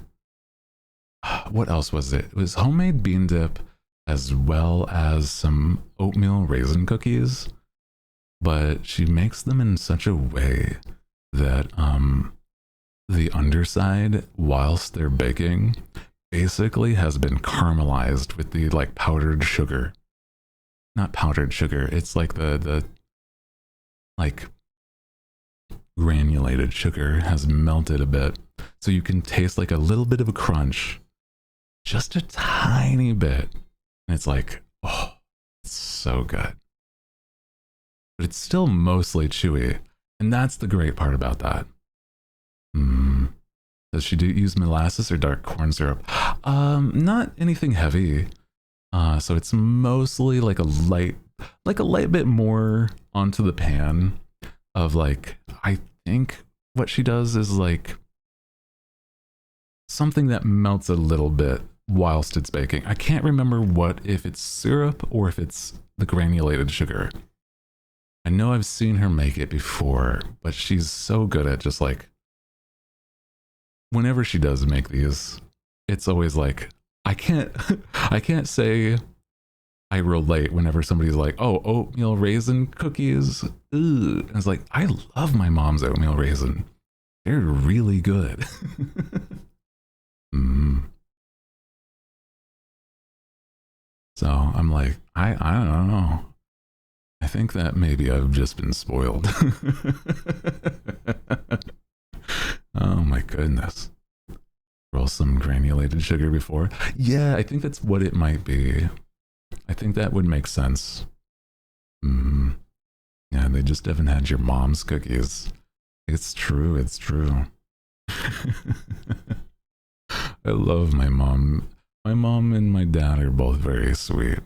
what else was it? It was homemade bean dip as well as some oatmeal raisin cookies. But she makes them in such a way that the underside, whilst they're baking, basically has been caramelized with the like powdered sugar. Not powdered sugar, it's like the like granulated sugar has melted a bit. So you can taste like a little bit of a crunch, just a tiny bit. And it's like, oh, it's so good. But it's still mostly chewy. And that's the great part about that. Does she use molasses or dark corn syrup? Not anything heavy. So it's mostly like a light bit more onto the pan of like, I think what she does is like something that melts a little bit whilst it's baking. I can't remember if it's syrup or if it's the granulated sugar. I know I've seen her make it before, but she's so good at just like, whenever she does make these, it's always like, I can't say I relate whenever somebody's like, oh, oatmeal raisin cookies. Ugh. And it's like, I love my mom's oatmeal raisin. They're really good. So I'm like, I don't know. I think that maybe I've just been spoiled. Oh my goodness. Roll some granulated sugar before. Yeah, I think that's what it might be. I think that would make sense. Yeah, they just haven't had your mom's cookies. It's true. I love my mom. My mom and my dad are both very sweet.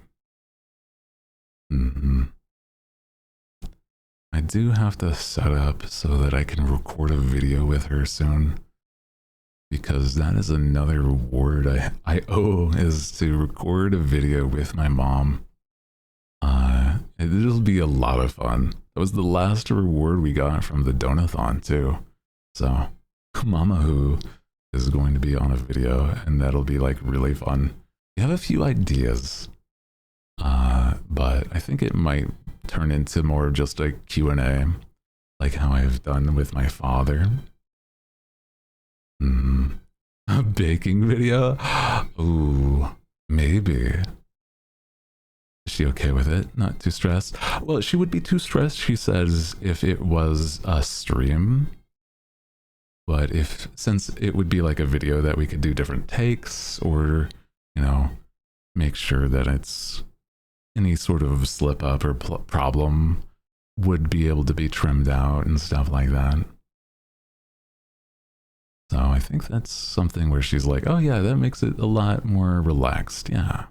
I do have to set up so that I can record a video with her soon. Because that is another reward I owe, is to record a video with my mom. It'll be a lot of fun. That was the last reward we got from the Donathon too. So Mama Who is going to be on a video, and that'll be like really fun. We have a few ideas, but I think it might turn into more of just a Q&A, like how I've done with my father. A baking video? Ooh, maybe. Is she okay with it? Not too stressed? Well, she would be too stressed, she says, if it was a stream. But since it would be like a video that we could do different takes, or, you know, make sure that it's any sort of slip up or problem would be able to be trimmed out and stuff like that. So I think that's something where she's like, oh yeah, that makes it a lot more relaxed. Yeah.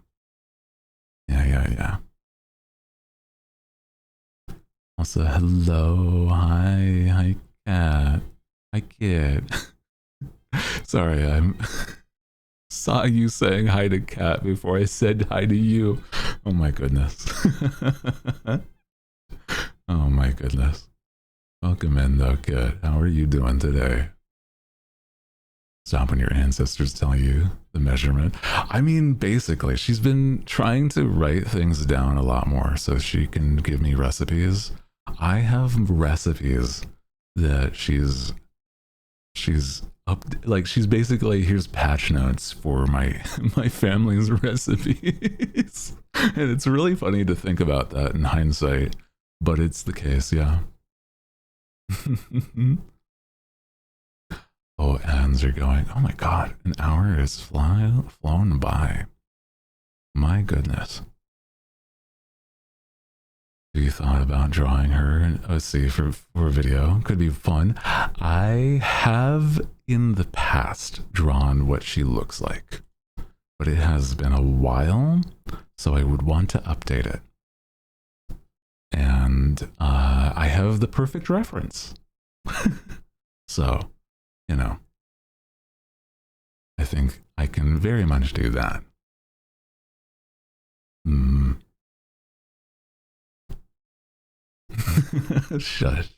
Also, hello, hi, cat. Hi, kid. Sorry, saw you saying hi to Kat before I said hi to you. Oh my goodness. Oh my goodness. Welcome in though, kid. How are you doing today? Stop when your ancestors tell you the measurement. I mean, basically, she's been trying to write things down a lot more so she can give me recipes. I have recipes that she's up, like she's basically, here's patch notes for my my family's recipes. And it's really funny to think about that in hindsight, but it's the case, yeah. Oh, ads are going. Oh my god, an hour is flown by. My goodness. Have you thought about drawing her? Let's see, for a video. Could be fun. I have in the past drawn what she looks like, but it has been a while, so I would want to update it. And I have the perfect reference. So, you know, I think I can very much do that. Shush.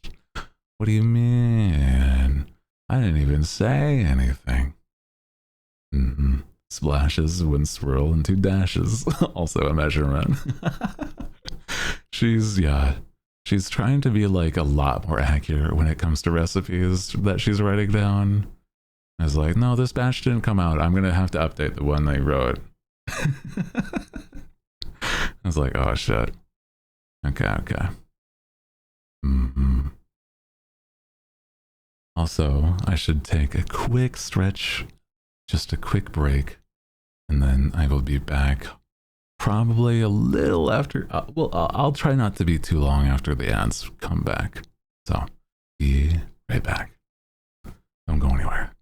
What do you mean? I didn't even say anything. Splashes when swirl into dashes. Also a measurement. She's trying to be like a lot more accurate when it comes to recipes that she's writing down. I was like, no, this batch didn't come out. I'm gonna have to update the one they wrote. I was like, oh shit. Okay. Also, I should take a quick stretch, just a quick break, and then I will be back probably a little after. Well, I'll try not to be too long after the ads come back. So, be right back. Don't go anywhere.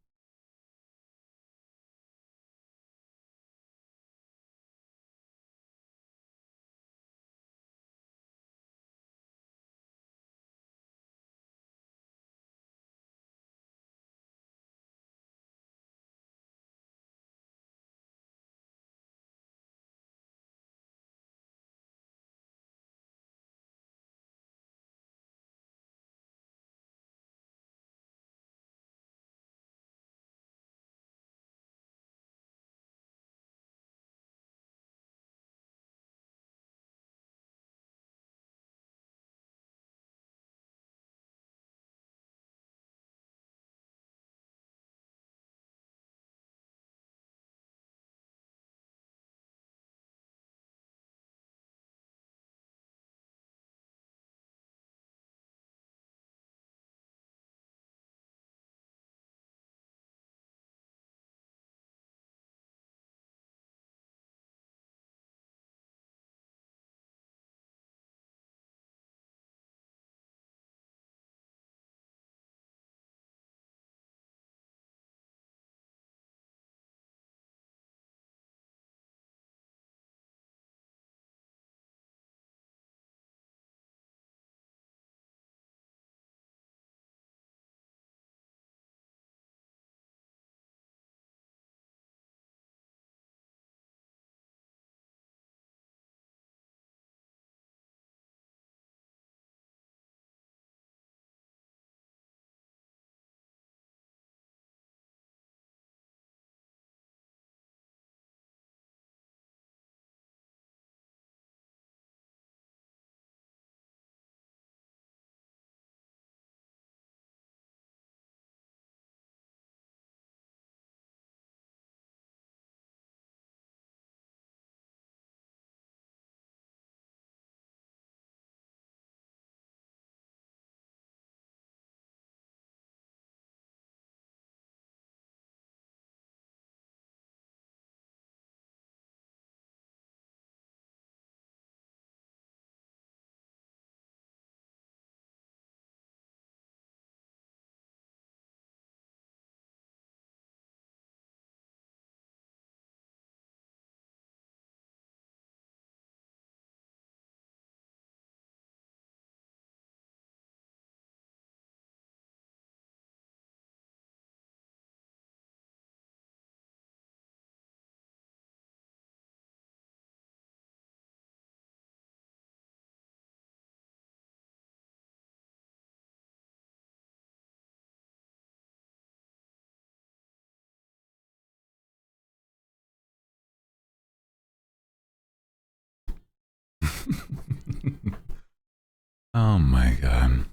Oh my god.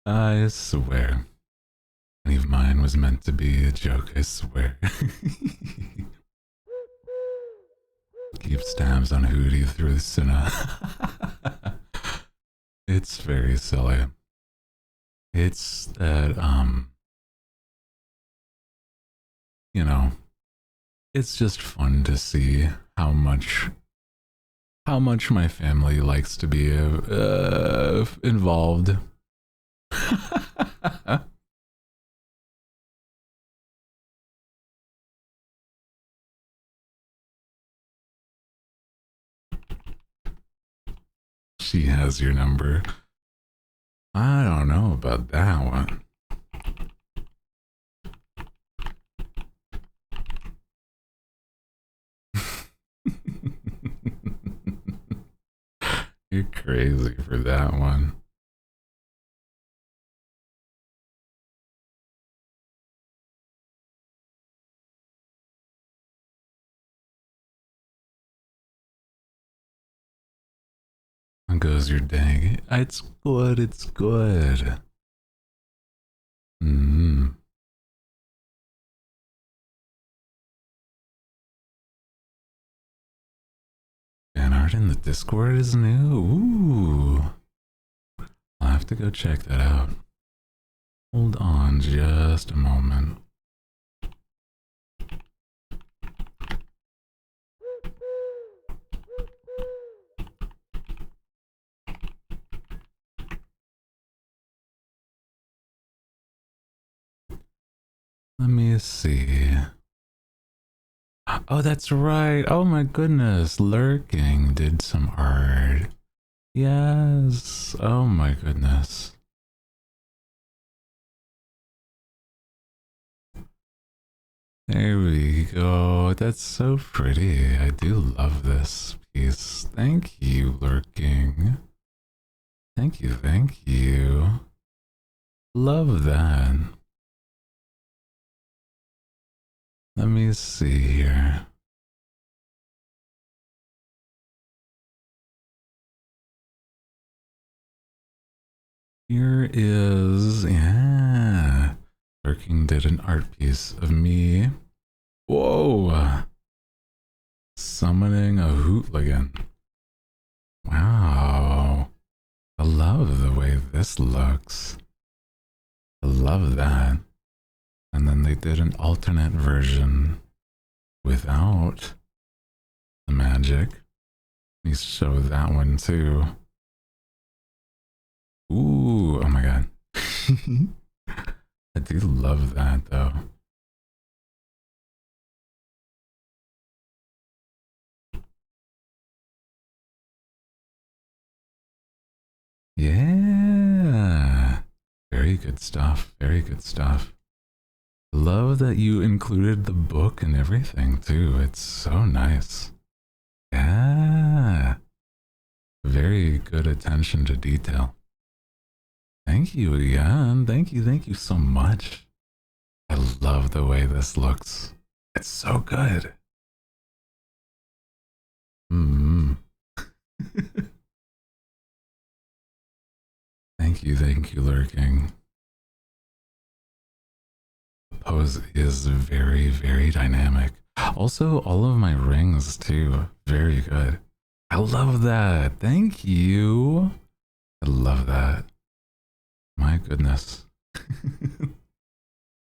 I swear. Any of mine was meant to be a joke, I swear. Keeps tabs on Hooty through the cinema. It's very silly. It's that, you know, it's just fun to see how much my family likes to be involved. She has your number. I don't know about that one. You're crazy for that one. How goes your day? It's good, it's good. Mm. Fan art in the Discord is new. Ooh. I'll have to go check that out. Hold on just a moment. Let me see. Oh, that's right. Oh my goodness. Lurking did some art. Yes. Oh my goodness. There we go. That's so pretty. I do love this piece. Thank you, Lurking. Thank you, thank you. Love that. Let me see here. Here is, yeah. Lurking did an art piece of me. Whoa. Summoning a hootligan. Wow. I love the way this looks. I love that. And then they did an alternate version without the magic. Let me show that one too. Ooh, oh my god. I do love that though. Yeah. Very good stuff. Very good stuff. Love that you included the book and everything too. It's so nice. Yeah. Very good attention to detail. Thank you again. Thank you so much. I love the way this looks. It's so good. Mm. Thank you, Lurking. The pose is very, very dynamic. Also, all of my rings too. Very good. I love that. Thank you. I love that. My goodness.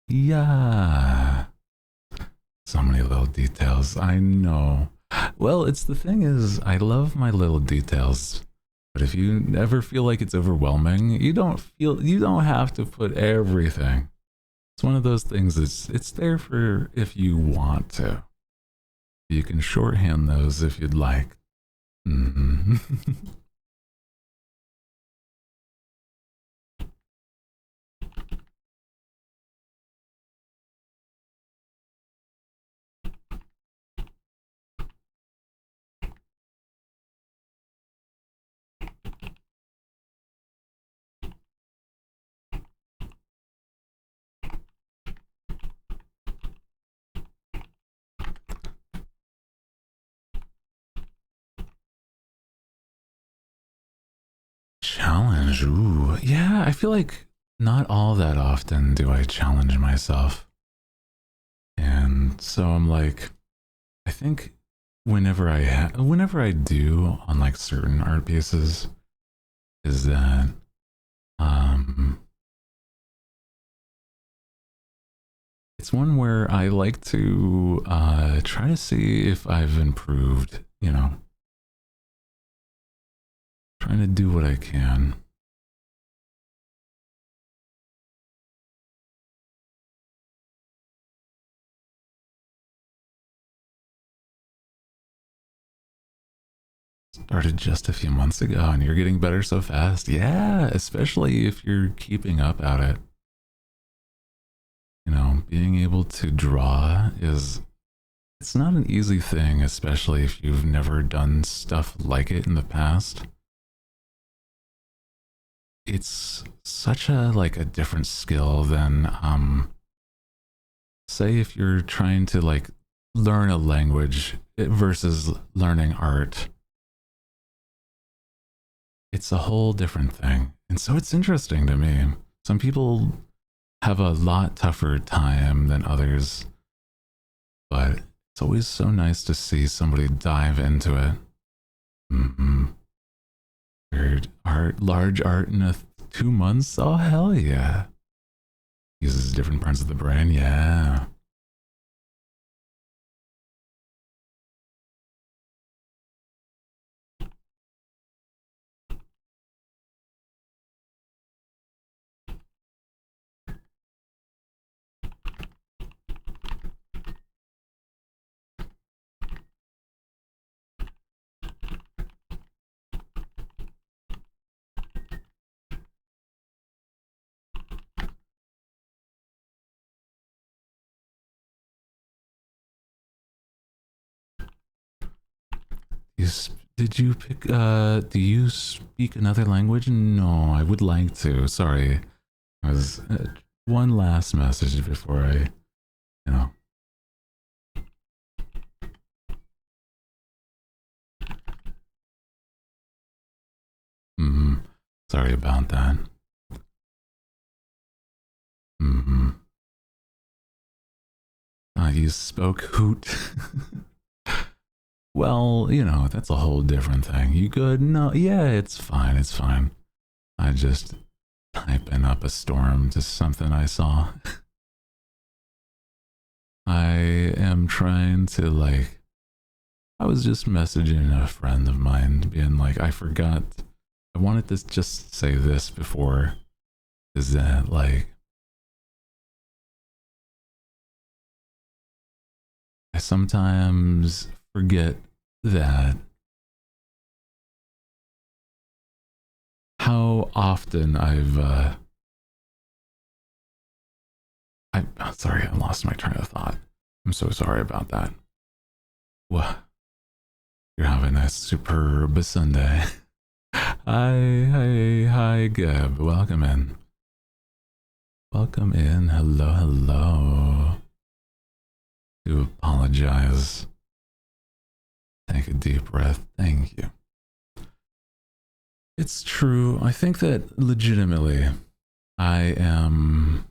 Yeah. So many little details. I know. Well, it's the thing is, I love my little details. But if you ever feel like it's overwhelming, you don't have to put everything. It's one of those things it's there for if you want to. You can shorthand those if you'd like. Mm-hmm. Challenge. Ooh. Yeah, I feel like not all that often do I challenge myself. And so I'm like, I think whenever I do on like certain art pieces is that um it's one where I like to try to see if I've improved, you know, trying to do what I can. Started just a few months ago and you're getting better so fast. Yeah, especially if you're keeping up at it. You know, being able to draw is it's not an easy thing, especially if you've never done stuff like it in the past. It's such a like a different skill than say if you're trying to like learn a language versus learning art. It's a whole different thing. And so it's interesting to me. Some people have a lot tougher time than others, but it's always so nice to see somebody dive into it. Mm-hmm. Weird art, large art in 2 months. Oh hell yeah! Uses different parts of the brain. Yeah. Did you pick? Do you speak another language? No, I would like to. Sorry, I was one last message before I, you know. Mm-hmm. Sorry about that. Mm-hmm. You spoke hoot. Well, you know, that's a whole different thing. You good? No, yeah, it's fine. It's fine. I just typing up a storm to something I saw. I am trying to like. I was just messaging a friend of mine, being like, I forgot. I wanted to just say this before. Is that like I sometimes forget that how often sorry, I lost my train of thought. I'm so sorry about that. Well, you're having a superb Sunday. Hi, Gab. Welcome in. Welcome in. Hello, hello. Do apologize. Take a deep breath. Thank you. It's true. I think that legitimately, I'm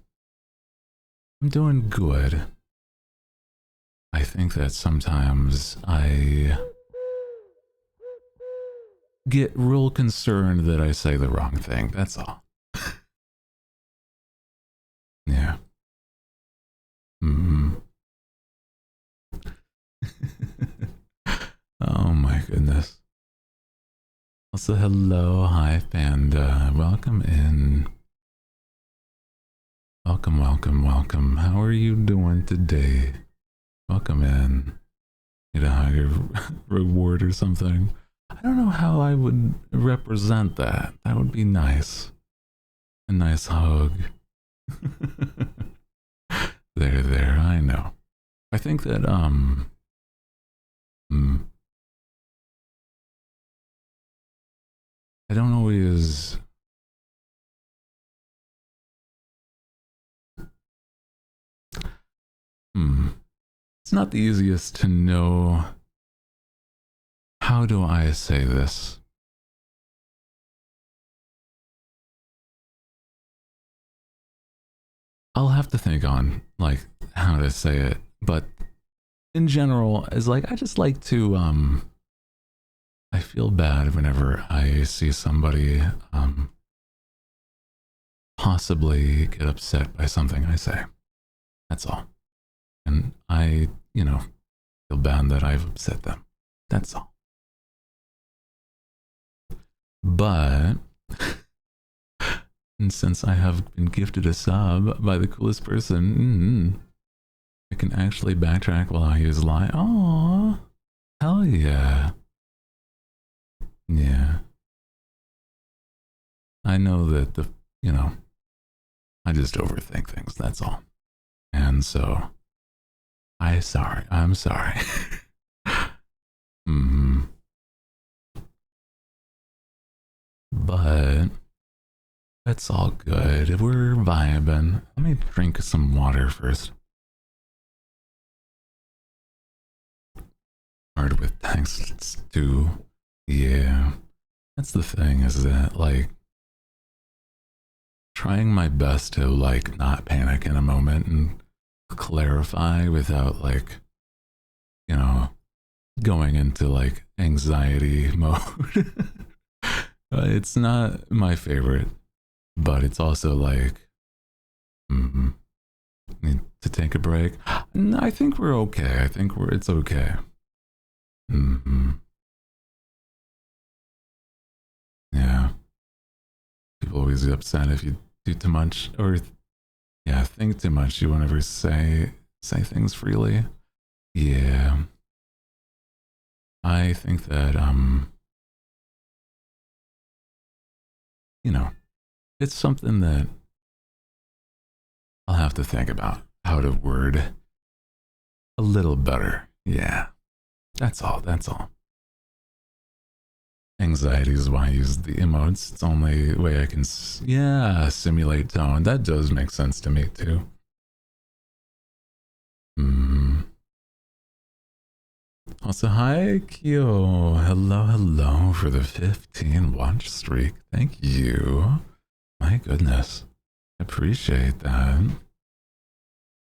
doing good. I think that sometimes I get real concerned that I say the wrong thing. That's all. Yeah. Mm-hmm. Oh my goodness. Also, hello, hi, Panda. Welcome in. Welcome, welcome, welcome. How are you doing today? Welcome in. Need a higher reward or something. I don't know how I would represent that. That would be nice. A nice hug. There, I know. I think that, I don't always. It's not the easiest to know. How do I say this? I'll have to think on like how to say it, but in general, is like I just like to I feel bad whenever I see somebody possibly get upset by something I say. That's all. And I, feel bad that I've upset them. That's all. But and since I have been gifted a sub by the coolest person, I can actually backtrack while he was lying. Aww. Hell yeah. Yeah. I know that I just overthink things, that's all. And so, I'm sorry. But, it's all good. We're vibing. Let me drink some water first. Hard with texts too. Yeah. That's the thing, is that, like, trying my best to, like, not panic in a moment and clarify without, like, going into, like, anxiety mode. It's not my favorite, but it's also, like, need to take a break. I think we're okay. It's okay. Yeah. People always get upset if you do too much or think too much. You won't ever say things freely. Yeah. I think that it's something that I'll have to think about how to word a little better. Yeah. That's all. Anxiety is why I use the emotes. It's the only way I can, simulate tone. That does make sense to me too. Also, hi, Kyo. Hello for the 15 watch streak. Thank you. My goodness. I appreciate that.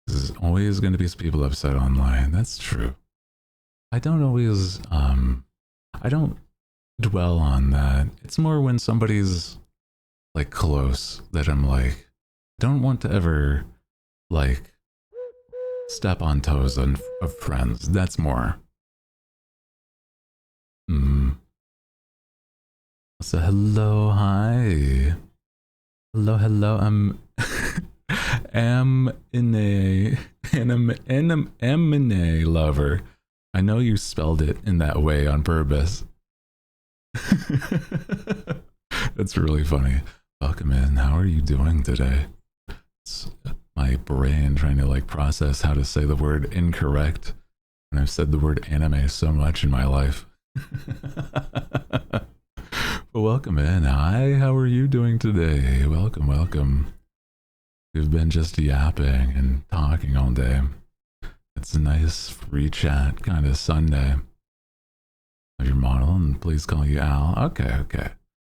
There's always going to be people upset online. That's true. I don't always, I don't dwell on that. It's more when somebody's like close that I'm like, don't want to ever like step on toes of friends. That's more. So hello, hi. Hello. I'm Amine lover. I know you spelled it in that way on purpose. That's really funny. Welcome in. How are you doing today? It's my brain trying to like process how to say the word incorrect. And I've said the word anime so much in my life. But welcome in. Hi, how are you doing today? Welcome. We've been just yapping and talking all day. It's a nice free chat kind of Sunday. Of your model, and please call you Al. Okay.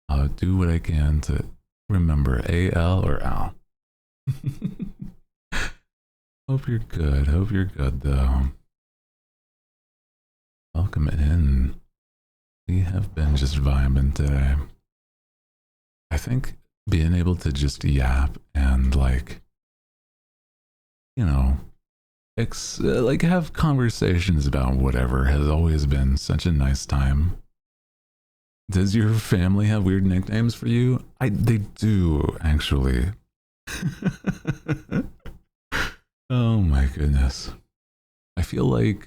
I'll do what I can to remember AL or Al. Hope you're good though. Welcome in. We have been just vibing today. I think being able to just yap and like, like have conversations about whatever has always been such a nice time. Does your family have weird nicknames for you? They do, actually. Oh my goodness. I feel like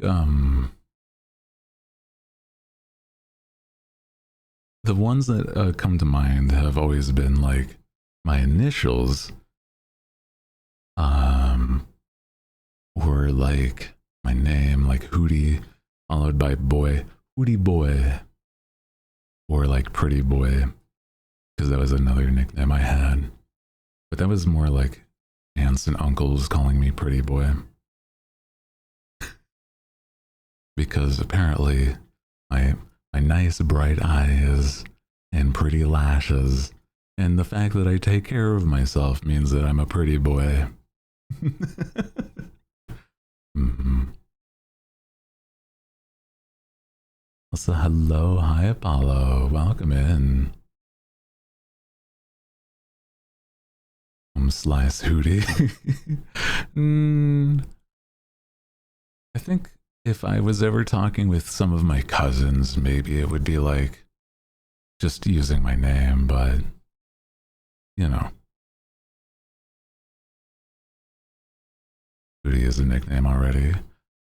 the ones that come to mind have always been like my initials were like my name, like Hooty, followed by boy, Hooty boy, or like pretty boy, because that was another nickname I had. But that was more like aunts and uncles calling me pretty boy. Because apparently my nice bright eyes and pretty lashes and the fact that I take care of myself means that I'm a pretty boy. Mm-hmm. Also, hello, hi Apollo, welcome in. Slice Hooty. I think if I was ever talking with some of my cousins, maybe it would be like just using my name, but you know, Hooty is a nickname already.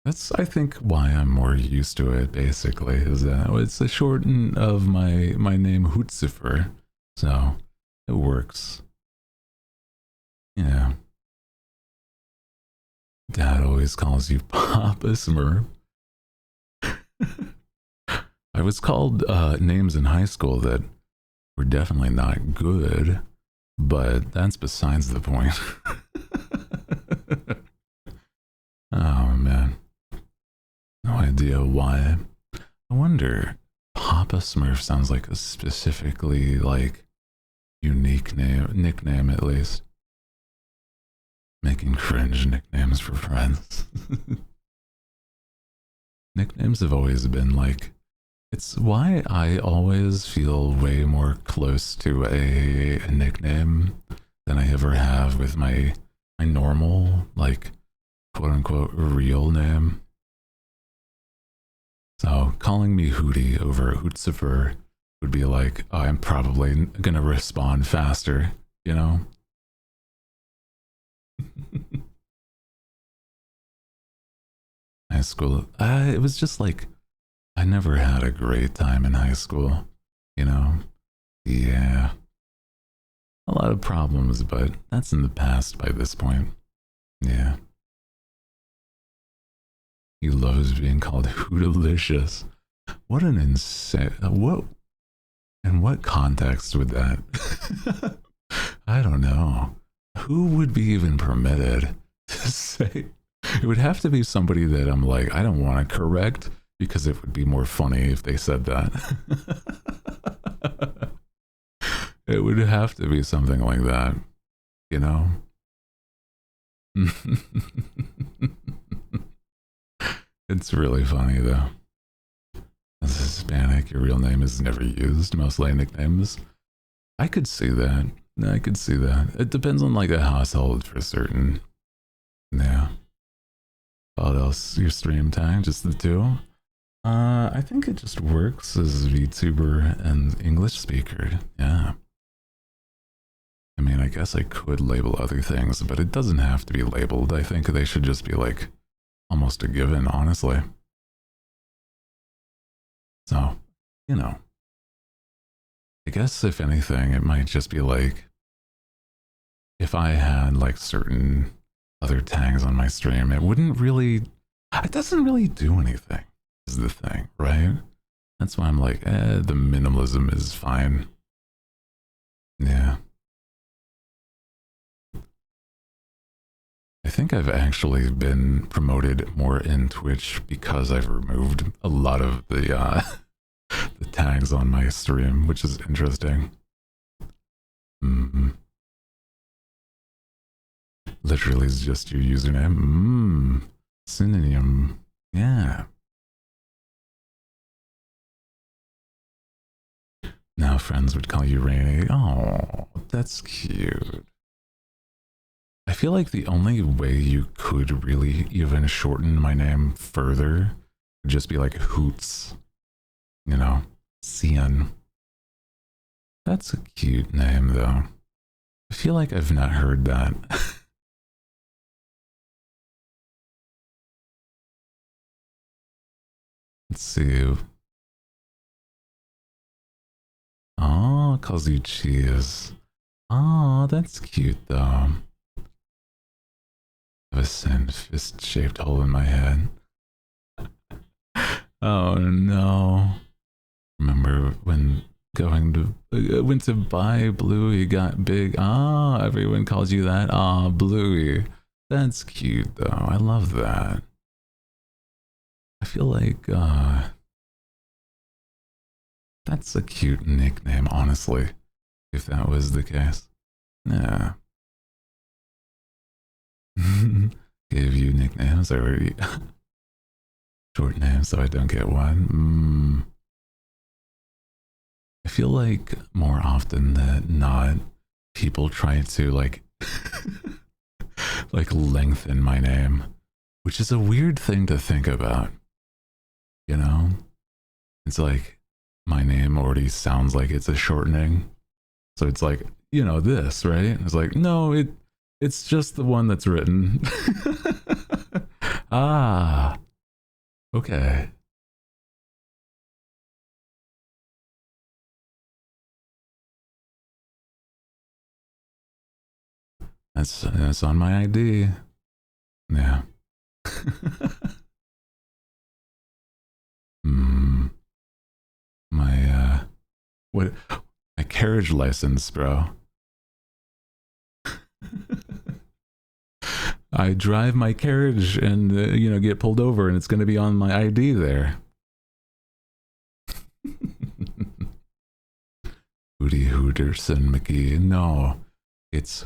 That's, I think, why I'm more used to it. Basically, is that it's a shorten of my name Hootzifer, so it works. Yeah, Dad always calls you Papa Smurf. I was called names in high school that were definitely not good, but that's besides the point. Oh man, no idea why. I wonder. Papa Smurf sounds like a specifically like unique nickname at least. Making cringe nicknames for friends. Nicknames have always been like, it's why I always feel way more close to a nickname than I ever have with my normal, like, quote unquote, real name. So calling me Hooty over Hootzifer would be like, oh, I'm probably gonna respond faster, you know? High school, it was just like, I never had a great time in high school, you know? Yeah, a lot of problems, but that's in the past by this point. Yeah. He loves being called Hootalicious. What an insane, what, in what context would that? I don't know. Who would be even permitted to say? It would have to be somebody that I'm like, I don't want to correct because it would be more funny if they said that. It would have to be something like that, you know? It's really funny though. As Hispanic, your real name is never used, mostly nicknames. I could see that. I could see that. It depends on like the household for certain. Yeah. What else? Your stream tag? Just the two? I think it just works as VTuber and English speaker. Yeah. I mean, I guess I could label other things, but it doesn't have to be labeled. I think they should just be like almost a given, honestly. So, you know, I guess if anything, it might just be like if I had like certain other tags on my stream, it wouldn't really, it doesn't really do anything, is the thing, right? That's why I'm like, the minimalism is fine. Yeah. I think I've actually been promoted more in Twitch because I've removed a lot of the tags on my stream, which is interesting. Mm-hmm. Literally is just your username. Synonym. Yeah. Now friends would call you Rainy. Oh, that's cute. I feel like the only way you could really even shorten my name further would just be like Hoots. You know? Cian. That's a cute name though. I feel like I've not heard that. Let's see. Oh, calls you Cheese. Oh, that's cute though. I have a sand fist shaped hole in my head. Oh no. Remember when going to went to buy Bluey got big. Ah, everyone calls you that. Ah, Bluey. That's cute though. I love that. I feel like that's a cute nickname, honestly, if that was the case. Yeah. Gave you nicknames or short names so I don't get one. I feel like more often than not, people try to like like lengthen my name, which is a weird thing to think about. You know, it's like my name already sounds like it's a shortening, so it's like, you know, this, right? It's like, no, it's just the one that's written. Ah, okay. That's on my ID. Yeah. My what? My carriage license, bro. I drive my carriage and you know, get pulled over, and it's going to be on my ID there. Hooty Hooterson McGee. No, it's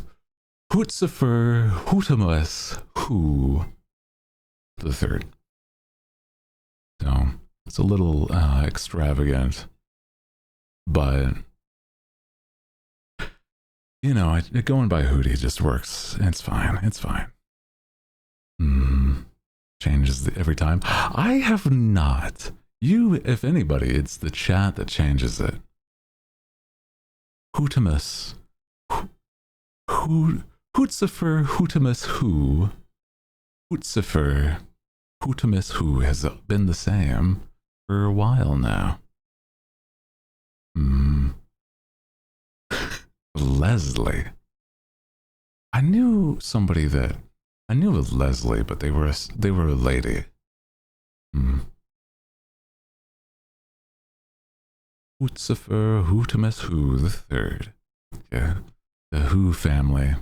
Hootzifer Hootamus Who the third. So it's a little extravagant, but you know, going by Hooty just works. It's fine. It's fine. Changes every time. I have not. You, if anybody, it's the chat that changes it. Hootamus. Hootzifer Hootamus Who. Hootzifer Hootamus Who has been the same for a while now. Leslie. I knew somebody that I knew it was Leslie, but they were a lady. Hootzifer Hootamus Who the third. Yeah, the Who family.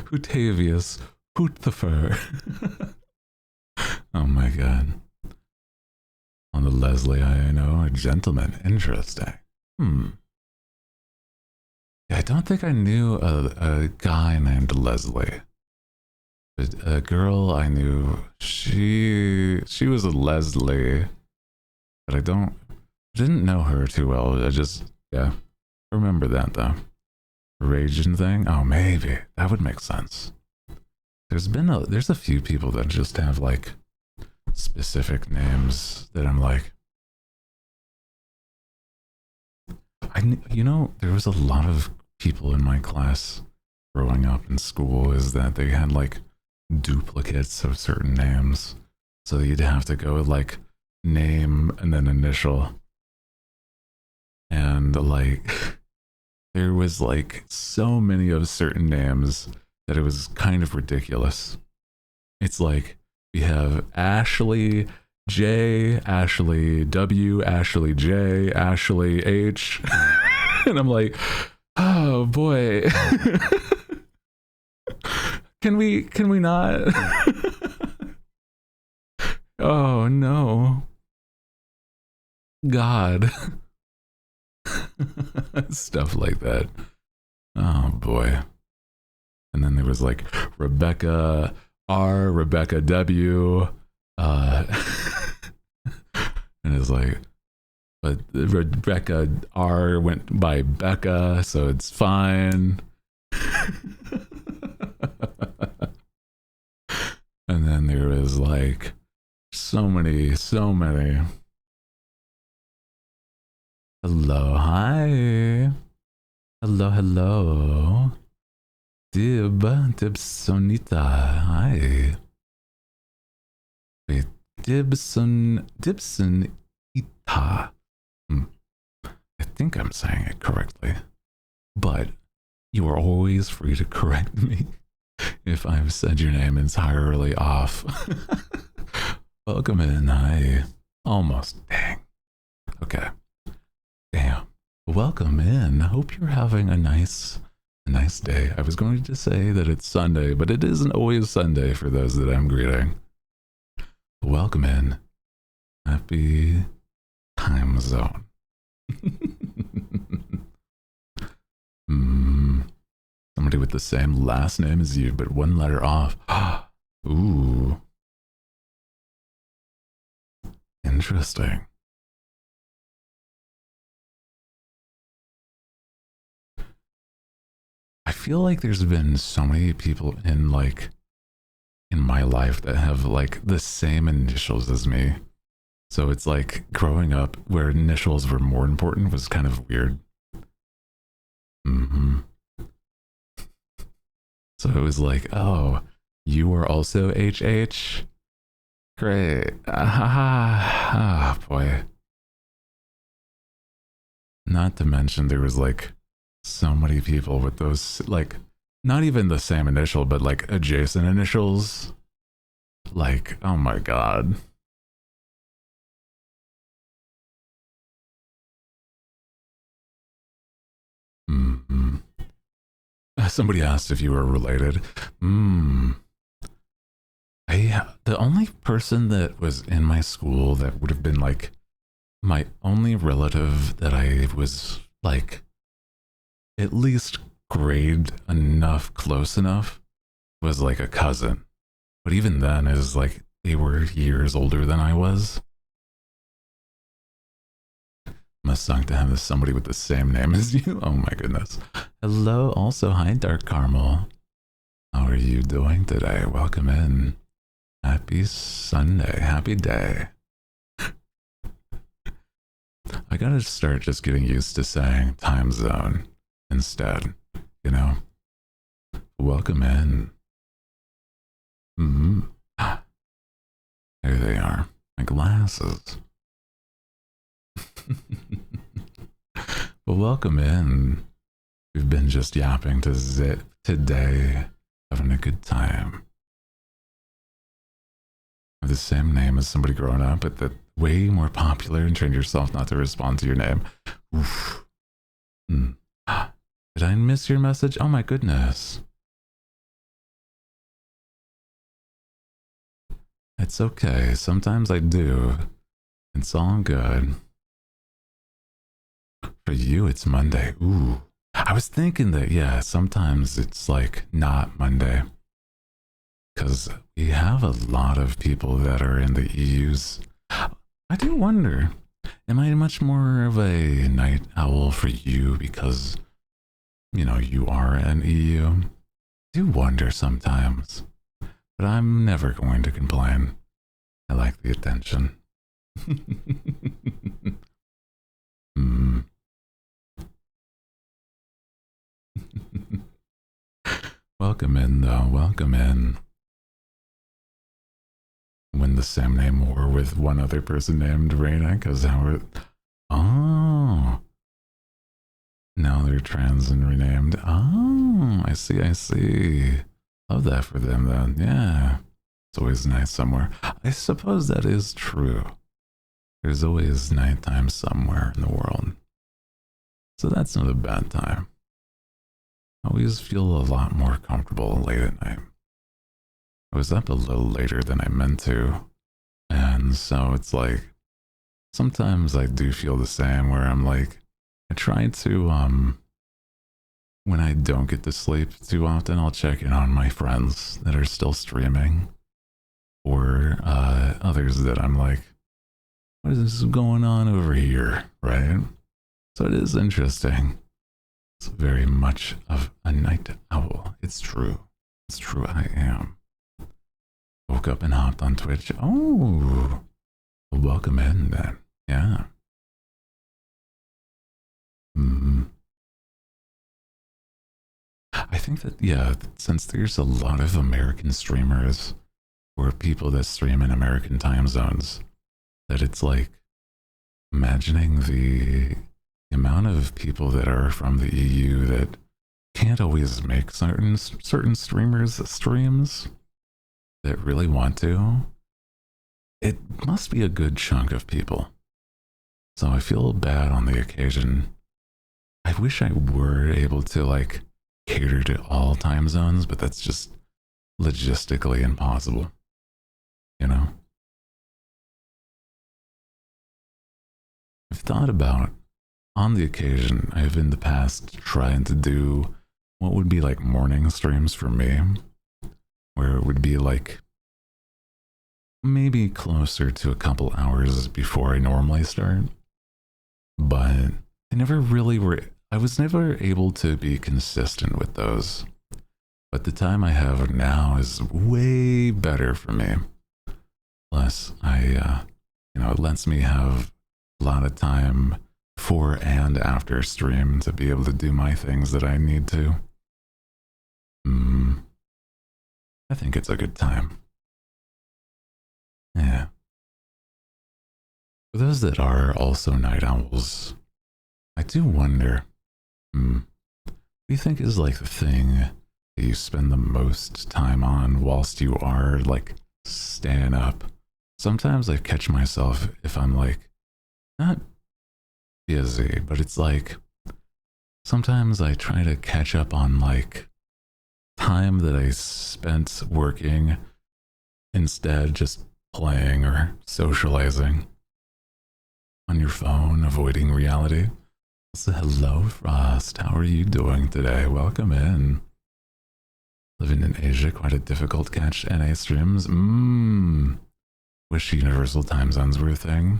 Hootavius Hootzifer. Oh my god. On the Leslie, I know a gentleman. Interesting. Yeah, I don't think I knew a guy named Leslie. But a girl I knew, she was a Leslie, but I didn't know her too well. I just, yeah, remember that though. Raging thing? Oh, maybe that would make sense. There's a few people that just have like specific names that I'm like, you know, there was a lot of people in my class growing up in school is that they had like duplicates of certain names, so you'd have to go with like name and then initial, and like there was like so many of certain names that it was kind of ridiculous. It's like we have Ashley J, Ashley W, Ashley J, Ashley H. And I'm like, oh boy. Can we not? Oh no. God. Stuff like that. Oh boy. And then there was like Rebecca R, Rebecca W, and it's like, but Rebecca R went by Becca, so it's fine. And then there was like so many. Hello, hi. Hello. Dibsonita, hi. Wait, Dibson Ita. I think I'm saying it correctly, but you are always free to correct me if I've said your name entirely off. Welcome in, hi. Almost, dang. Okay. Damn. Welcome in. Hope you're having a nice day. I was going to say that it's Sunday, but it isn't always Sunday for those that I'm greeting. Welcome in. Happy time zone. Somebody with the same last name as you, but one letter off. Ooh. Interesting. I feel like there's been so many people in my life that have like the same initials as me. So it's like growing up where initials were more important was kind of weird. So it was like, oh, you are also HH? Great. Ah, boy. Not to mention there was like so many people with those, like, not even the same initial, but like adjacent initials. Like, oh my god. Somebody asked if you were related. The only person that was in my school that would have been like my only relative that I was like at least grade enough, close enough, was like a cousin. But even then, it was like they were years older than I was. Must suck to have somebody with the same name as you. Oh my goodness. Hello, also, hi, Dark Caramel. How are you doing today? Welcome in. Happy Sunday. Happy day. I gotta start just getting used to saying time zone instead, you know? Welcome in. There they are. My glasses. Well, welcome in. We've been just yapping to zip today, having a good time. Have the same name as somebody growing up, but that way more popular and train yourself not to respond to your name. Oof. Did I miss your message? Oh my goodness. It's okay. Sometimes I do. It's all good. For you, it's Monday. Ooh. I was thinking that, yeah, sometimes it's like not Monday. Because we have a lot of people that are in the EUs. I do wonder, am I much more of a night owl for you because, you know, you are an EU? I do wonder sometimes. But I'm never going to complain. I like the attention. Welcome in, though. Welcome in. When the same name war with one other person named Reina, because how it. Oh. Now they're trans and renamed. Oh, I see, I see. Love that for them, then. Yeah. It's always nice somewhere. I suppose that is true. There's always nighttime somewhere in the world. So that's not a bad time. I always feel a lot more comfortable late at night. I was up a little later than I meant to. And so it's like, sometimes I do feel the same where I'm like, I try to, when I don't get to sleep too often, I'll check in on my friends that are still streaming. Or others that I'm like, what is going on over here, right? So it is interesting. It's very much of a night owl. It's true. It's true, I am. Woke up and hopped on Twitch. Oh, well, welcome in then. Yeah. I think that, yeah, since there's a lot of American streamers or people that stream in American time zones, that it's like imagining the amount of people that are from the EU that can't always make certain streamers streams that really want to. It must be a good chunk of people. So I feel bad on the occasion. I wish I were able to like cater to all time zones, but that's just logistically impossible. You know? I've thought about, on the occasion, I've in the past tried to do what would be like morning streams for me, where it would be like maybe closer to a couple hours before I normally start. But I never really were, I was never able to be consistent with those. But the time I have now is way better for me. Plus, it lets me have a lot of time before and after stream to be able to do my things that I need to. I think it's a good time. Yeah. For those that are also night owls, I do wonder, what do you think is like the thing that you spend the most time on whilst you are like staying up? Sometimes I catch myself if I'm like, not busy, but it's like, sometimes I try to catch up on like time that I spent working, instead just playing or socializing on your phone, avoiding reality. So hello, Frost. How are you doing today? Welcome in. Living in Asia, quite a difficult catch NA streams. Wish universal time zones were a thing.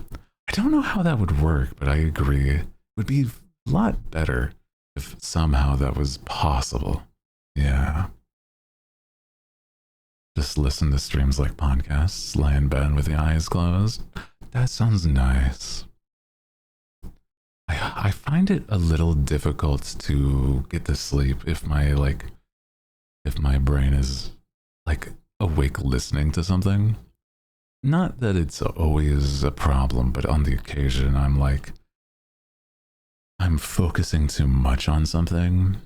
I don't know how that would work, but I agree. It would be a lot better if somehow that was possible. Yeah. Just listen to streams like podcasts, lie in bed with the eyes closed. That sounds nice. I find it a little difficult to get to sleep if my brain is like awake listening to something. Not that it's always a problem, but on the occasion I'm focusing too much on something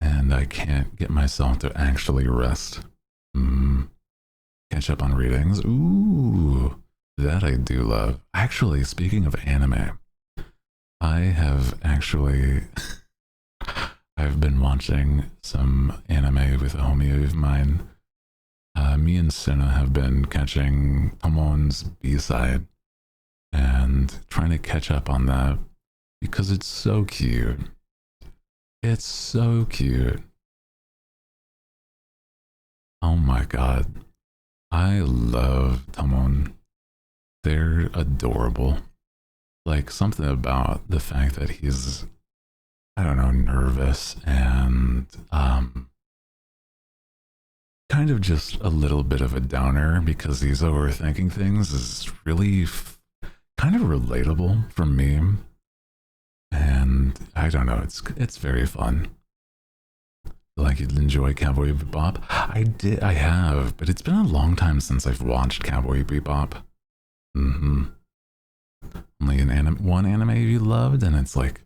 and I can't get myself to actually rest. Catch up on readings. Ooh, that I do love. Actually, speaking of anime, I have actually I've been watching some anime with a homie of mine. Me and Suna have been catching Tomon's B-side and trying to catch up on that because it's so cute. It's so cute. Oh my god. I love Tomon. They're adorable. Like something about the fact that he's, I don't know, nervous and kind of just a little bit of a downer because he's overthinking things is really kind of relatable for me. And I don't know, it's very fun. Like you'd enjoy Cowboy Bebop? I have, but it's been a long time since I've watched Cowboy Bebop. Only one anime you loved, and it's like,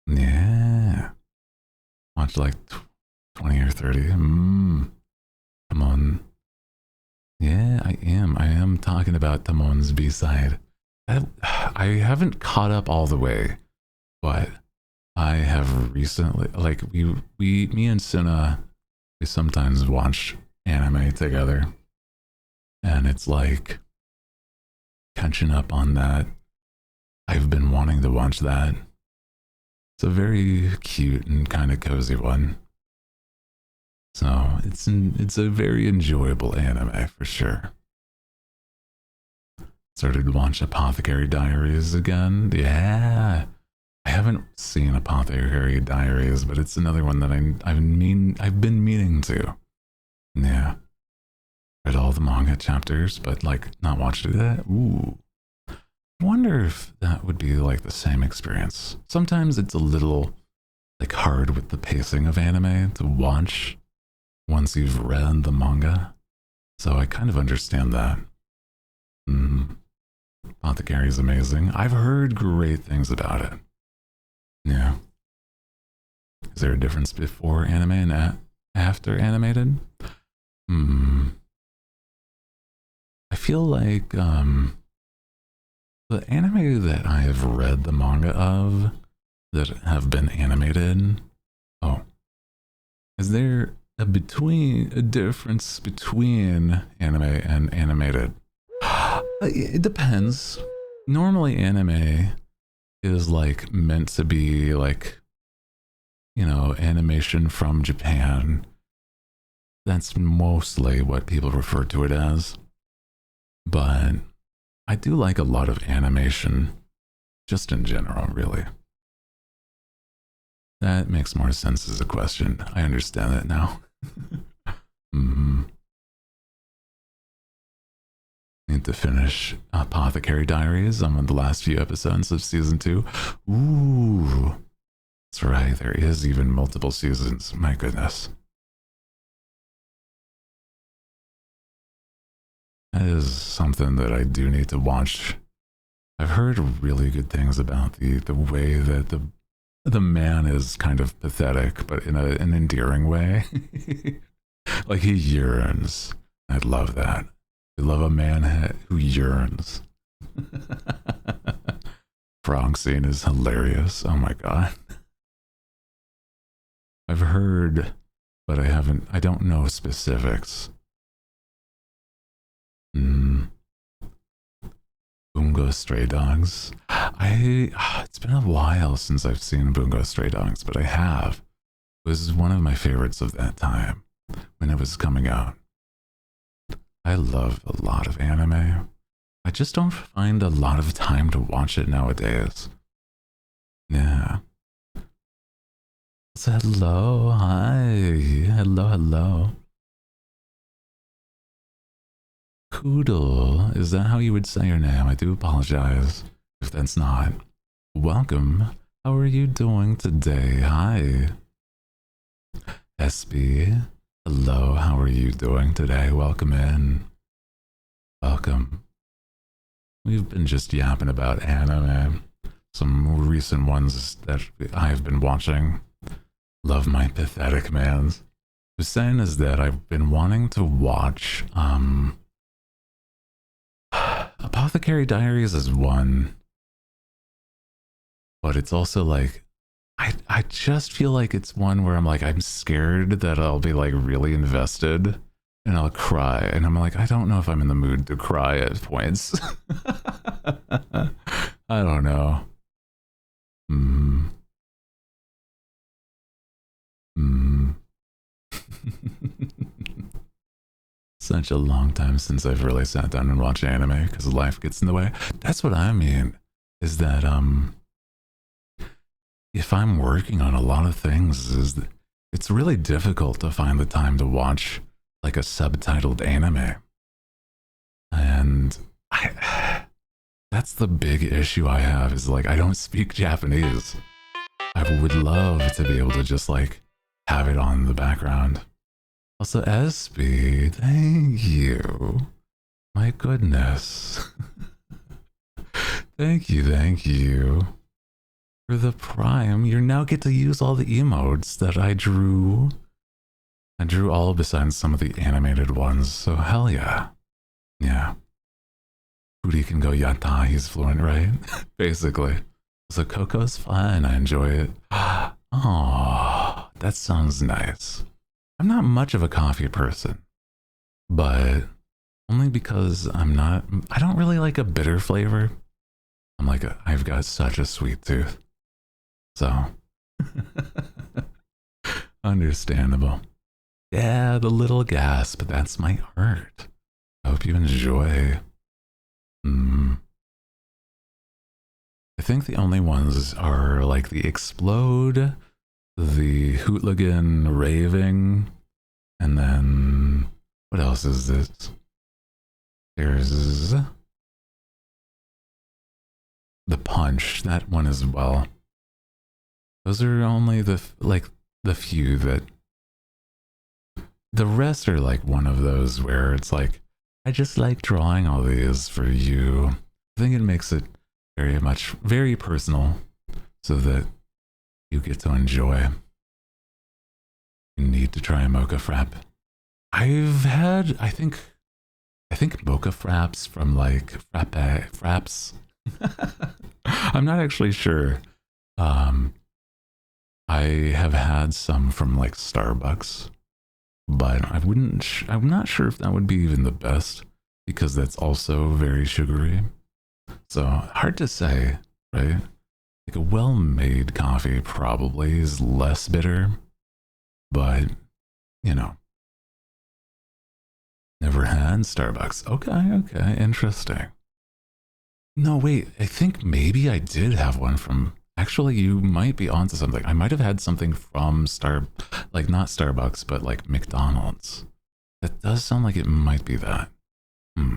yeah. Watched like 20 or 30. Come on. Yeah, I am talking about Tamon's B-side. I haven't caught up all the way, but I have recently, like me and Suna, we sometimes watch anime together, and it's like catching up on that. I've been wanting to watch that. It's a very cute and kind of cozy one. So it's a very enjoyable anime for sure. Started to watch Apothecary Diaries again. Yeah. I haven't seen Apothecary Diaries, but it's another one that I've been meaning to. Yeah. Read all the manga chapters, but like not watched it yet. Ooh. I wonder if that would be like the same experience. Sometimes it's a little like hard with the pacing of anime to watch once you've read the manga. So I kind of understand that. Apothecary is amazing. I've heard great things about it. Yeah. Is there a difference before anime and after animated? I feel like the anime that I have read the manga of that have been animated. Oh. Is there a difference between anime and animated? It depends. Normally anime is like meant to be like, you know, animation from Japan. That's mostly what people refer to it as. But I do like a lot of animation, just in general, really. That makes more sense as a question. I understand it now. Need to finish Apothecary Diaries. I'm on the last few episodes of season 2. Ooh, that's right. There is even multiple seasons. My goodness. That is something that I do need to watch. I've heard really good things about the way that the man is kind of pathetic, but in an endearing way. Like he yearns. I love that. I love a man who yearns. Frog scene is hilarious. Oh my god. I've heard, but I don't know specifics. Bungo Stray Dogs. It's been a while since I've seen Bungo Stray Dogs, but I have. It was one of my favorites of that time when it was coming out. I love a lot of anime. I just don't find a lot of time to watch it nowadays. Yeah. So hello, hi, hello. Koodle, is that how you would say your name? I do apologize if that's not. Welcome. How are you doing today? Hi. SB. Hello, how are you doing today? Welcome in. Welcome. We've been just yapping about anime. Some recent ones that I've been watching. Love my pathetic mans. What I'm saying is that I've been wanting to watch Apothecary Diaries is one, but it's also like I just feel like it's one where I'm like I'm scared that I'll be like really invested and I'll cry, and I'm like I don't know if I'm in the mood to cry at points. I don't know. Such a long time since I've really sat down and watched anime because life gets in the way. That's what I mean, is that if I'm working on a lot of things, it's really difficult to find the time to watch like a subtitled anime. And that's the big issue I have, is like I don't speak Japanese. I would love to be able to just like have it on the background. Also, SB, thank you. My goodness. Thank you. For the Prime, you now get to use all the emotes that I drew. I drew all besides some of the animated ones, so hell yeah. Yeah. Hooty can go yatta, he's fluent, right? Basically. So Coco's fun, I enjoy it. Oh, that sounds nice. I'm not much of a coffee person, but only because I don't really like a bitter flavor. I've got such a sweet tooth. So, understandable. Yeah, the little gasp, that's my art. I hope you enjoy. I think the only ones are like the explode, the hooligan raving, and then what else is this? There's the punch, that one as well. Those are only the few that, the rest are like one of those where it's like I just like drawing all these for you. I think it makes it very personal, so that you get to enjoy. You need to try a mocha frap. I've had, I think mocha fraps from like fraps. I'm not actually sure. I have had some from like Starbucks, but I'm not sure if that would be even the best, because that's also very sugary. So hard to say, right? Like a well-made coffee probably is less bitter, but you know, never had Starbucks. Okay, interesting. No, wait, I think maybe I did have one from. Actually, you might be onto something. I might have had something from like not Starbucks, but like McDonald's. That does sound like it might be that. Hmm.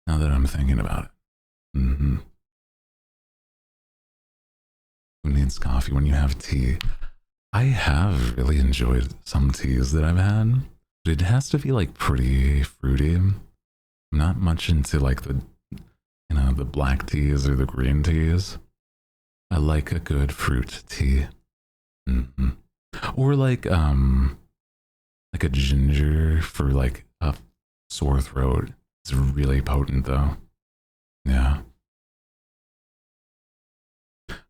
Now that I'm thinking about it. Mm-hmm. Who needs coffee when you have tea? I have really enjoyed some teas that I've had. But it has to be like pretty fruity. I'm not much into like the black teas or the green teas. I like a good fruit tea. Mm-hmm. Or like a ginger for like a sore throat. It's really potent though. Yeah.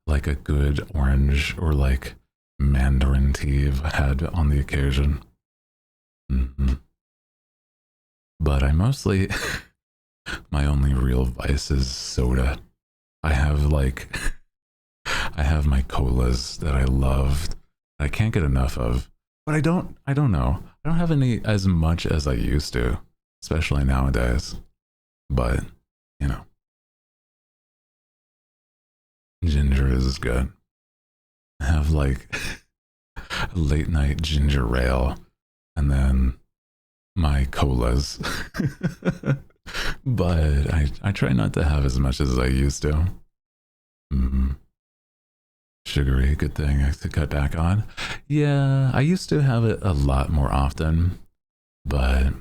Like a good orange or like mandarin tea I've had on the occasion. Mm-hmm. But I mostly, my only real vice is soda. I have like, I have my colas that I loved. I can't get enough of. But I don't know. I don't have any as much as I used to, especially nowadays. But, you know, ginger is good. I have like a late night ginger ale and then my colas. But I try not to have as much as I used to. Mm-hmm. Sugary, good thing to cut back on. Yeah, I used to have it a lot more often, but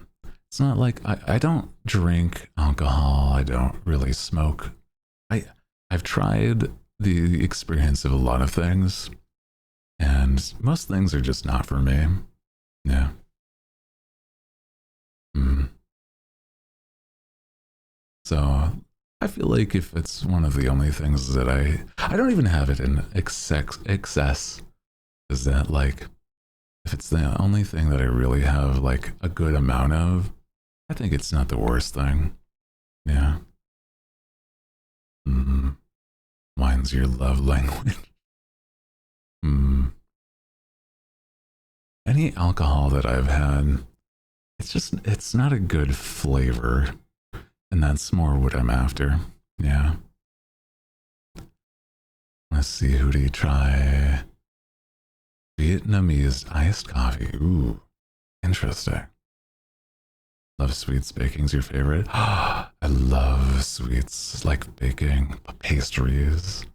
it's not like I don't drink alcohol. I don't really smoke. I I've tried the experience of a lot of things, and most things are just not for me. Yeah. Mm. So I feel like if it's one of the only things that I don't even have it in excess, is that like if it's the only thing that I really have like a good amount of, I think it's not the worst thing. Yeah. Mm. Wine's your love language. Mm. Any alcohol that I've had, it's not a good flavor, and that's more what I'm after. Yeah. Let's see, who do you try? Vietnamese iced coffee. Ooh, interesting. Love sweets. Baking's your favorite. I love sweets like baking, pastries,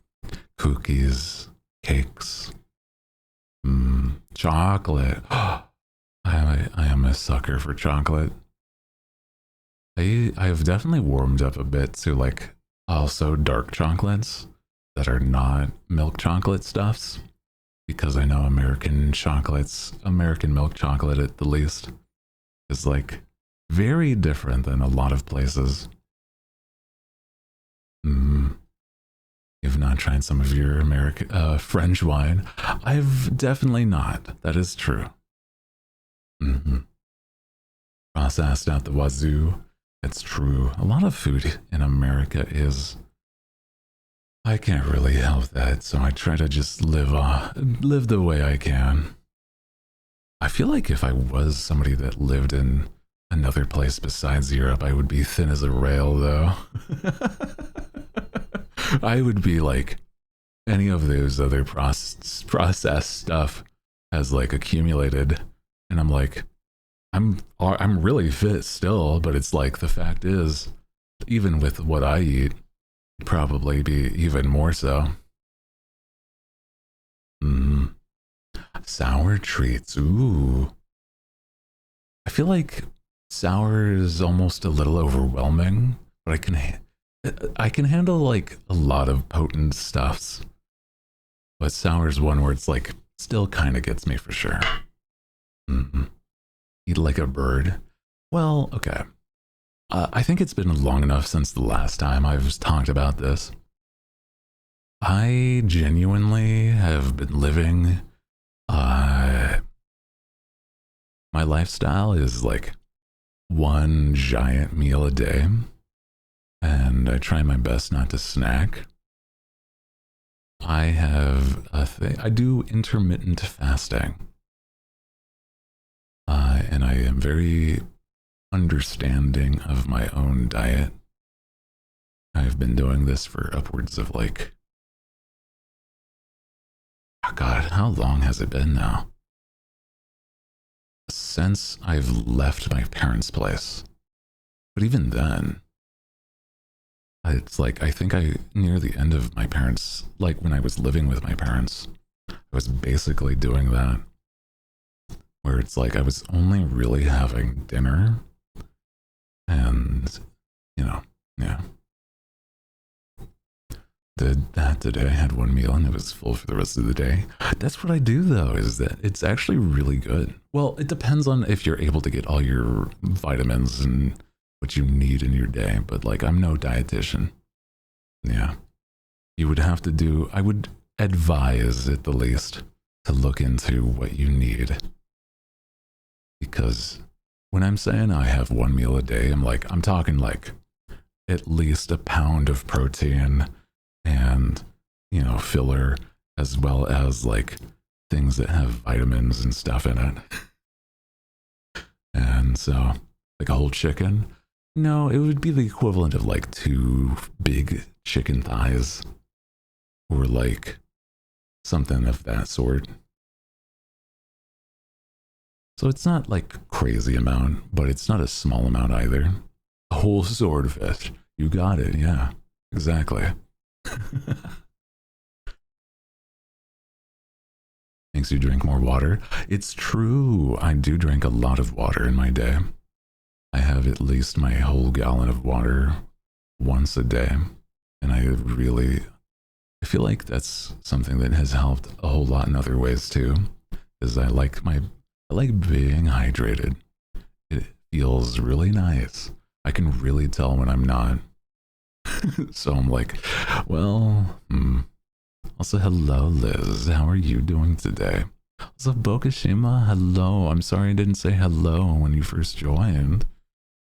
cookies, cakes, chocolate. I am a sucker for chocolate. I've definitely warmed up a bit to like also dark chocolates that are not milk chocolate stuffs because I know American milk chocolate at the least, is like very different than a lot of places. Mm, you've not tried some of your American French wine. I've definitely not. That is true. Mm-hmm. Processed out the wazoo. It's true. A lot of food in America is. I can't really help that, so I try to just live the way I can. I feel like if I was somebody that lived in another place besides Europe, I would be thin as a rail, though. I would be like any of those other processed stuff has like accumulated, and I'm like, I'm really fit still, but it's like the fact is, even with what I eat, probably be even more so. Mm. Sour treats. Ooh. I feel like sour is almost a little overwhelming, but I can handle like a lot of potent stuffs. But sour is one where it's like still kind of gets me for sure. Mm-hmm. Eat like a bird. Well, okay. I think it's been long enough since the last time I've talked about this. I genuinely have been living. My lifestyle is like one giant meal a day, and I try my best not to snack. I have a thing. I do intermittent fasting. And I am very understanding of my own diet. I've been doing this for upwards of like, oh God, how long has it been now? Since I've left my parents' place. But even then, it's like, I think near the end of my parents, like when I was living with my parents, I was basically doing that. Where it's like I was only really having dinner and, you know, yeah. Did that today. I had one meal and it was full for the rest of the day. That's what I do though, is that it's actually really good. Well, it depends on if you're able to get all your vitamins and what you need in your day, but like I'm no dietitian. Yeah. You would have to do, I would advise at the least to look into what you need. Because when I'm saying I have one meal a day, I'm talking like at least a pound of protein and, you know, filler, as well as like things that have vitamins and stuff in it. And so, like a whole chicken, no, it would be the equivalent of like 2 big chicken thighs or like something of that sort. So it's not like crazy amount, but it's not a small amount either. A whole swordfish. You got it. Yeah, exactly. Makes you drink more water. It's true. I do drink a lot of water in my day. I have at least my whole gallon of water once a day. And I feel like that's something that has helped a whole lot in other ways too. Is I like being hydrated. It feels really nice. I can really tell when I'm not. So I'm like, well, Also, hello, Liz. How are you doing today? Also, Bokashima, hello. I'm sorry I didn't say hello when you first joined.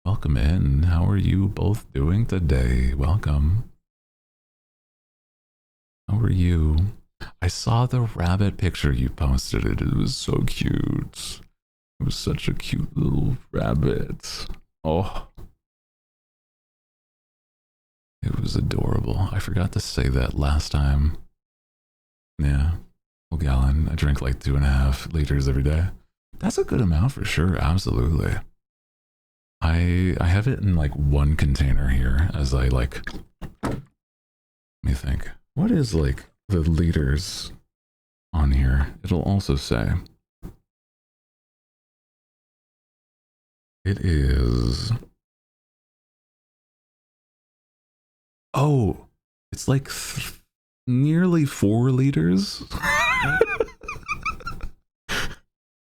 Welcome in. How are you both doing today? Welcome. How are you? I saw the rabbit picture you posted. It was so cute. It was such a cute little rabbit. Oh. It was adorable. I forgot to say that last time. Yeah. Well, gallon. I drink like 2.5 liters every day. That's a good amount for sure. Absolutely. I have it in like one container here as I like, let me think. What is like the liters on here? It'll also say it is, oh, it's like nearly 4 liters.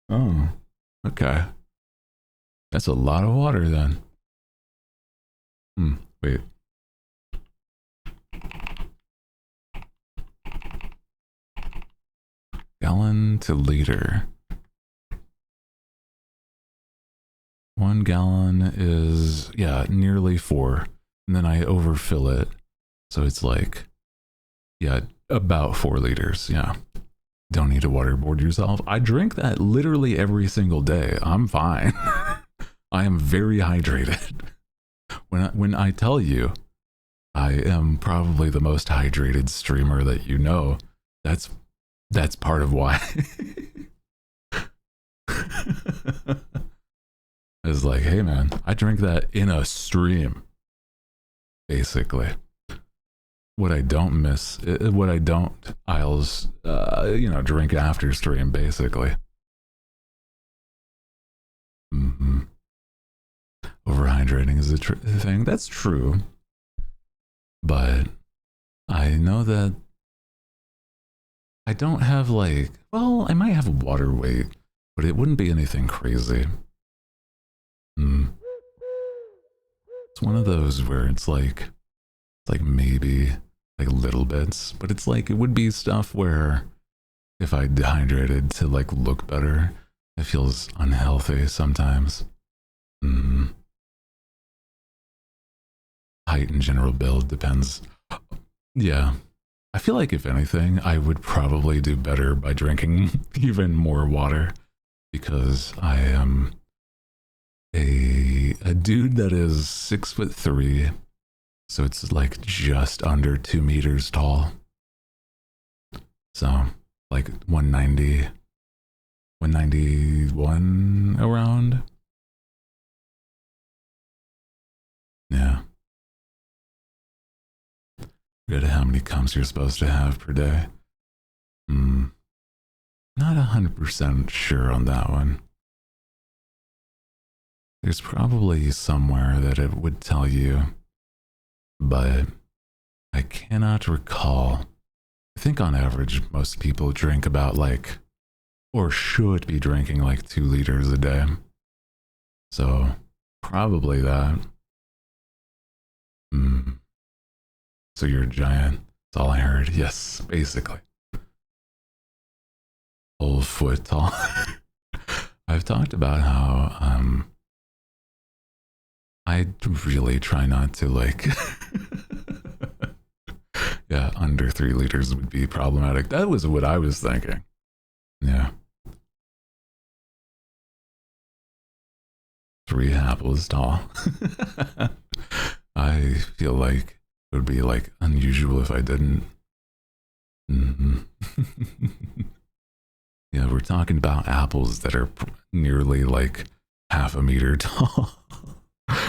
Oh, okay. That's a lot of water then. Wait. Gallon to liter. 1 gallon is, yeah, nearly 4. And then I overfill it. So it's like, yeah, about 4 liters. Yeah. Don't need to waterboard yourself. I drink that literally every single day. I'm fine. I am very hydrated. When I tell you I am probably the most hydrated streamer that you know, that's part of why. It's like, hey man, I drink that in a stream. Basically. What I don't miss, I'll drink after stream, basically. Overhydrating is a thing. That's true. But I know that I don't have like, well, I might have a water weight, but it wouldn't be anything crazy. It's one of those where it's like maybe like little bits, but it's like, it would be stuff where if I dehydrated to like look better, it feels unhealthy sometimes. Height and general build depends. Yeah, I feel like if anything, I would probably do better by drinking even more water because I am a dude that is 6'3", so it's like just under 2 meters tall. So like 190, 191 around. Yeah. Good at how many comps you're supposed to have per day. Not 100% sure on that one. There's probably somewhere that it would tell you, but I cannot recall. I think on average, most people drink about like, or should be drinking like 2 liters a day. So probably that. So you're a giant. That's all I heard. Yes, basically. Whole foot tall. I've talked about how I really try not to like yeah, under 3 liters would be problematic. That was what I was thinking. Yeah. 3 apples tall. I feel like it would be like unusual if I didn't. Yeah, we're talking about apples that are nearly like half a meter tall.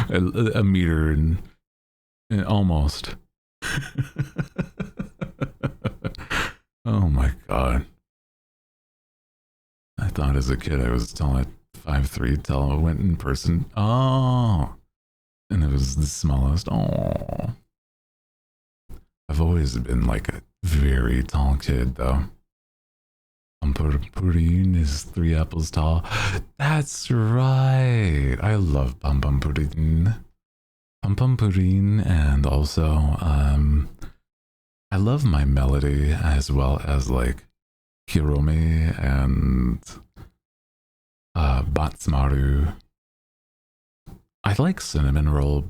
a meter and almost. Oh my god. I thought as a kid I was tall at 5'3" till I went in person. Oh. And it was the smallest. Oh. I've always been like a very tall kid though. Pudding is 3 apples tall. That's right. I love pudding. Pudding, and also I love my melody as well as like Hiromi and Batsmaru. I like cinnamon roll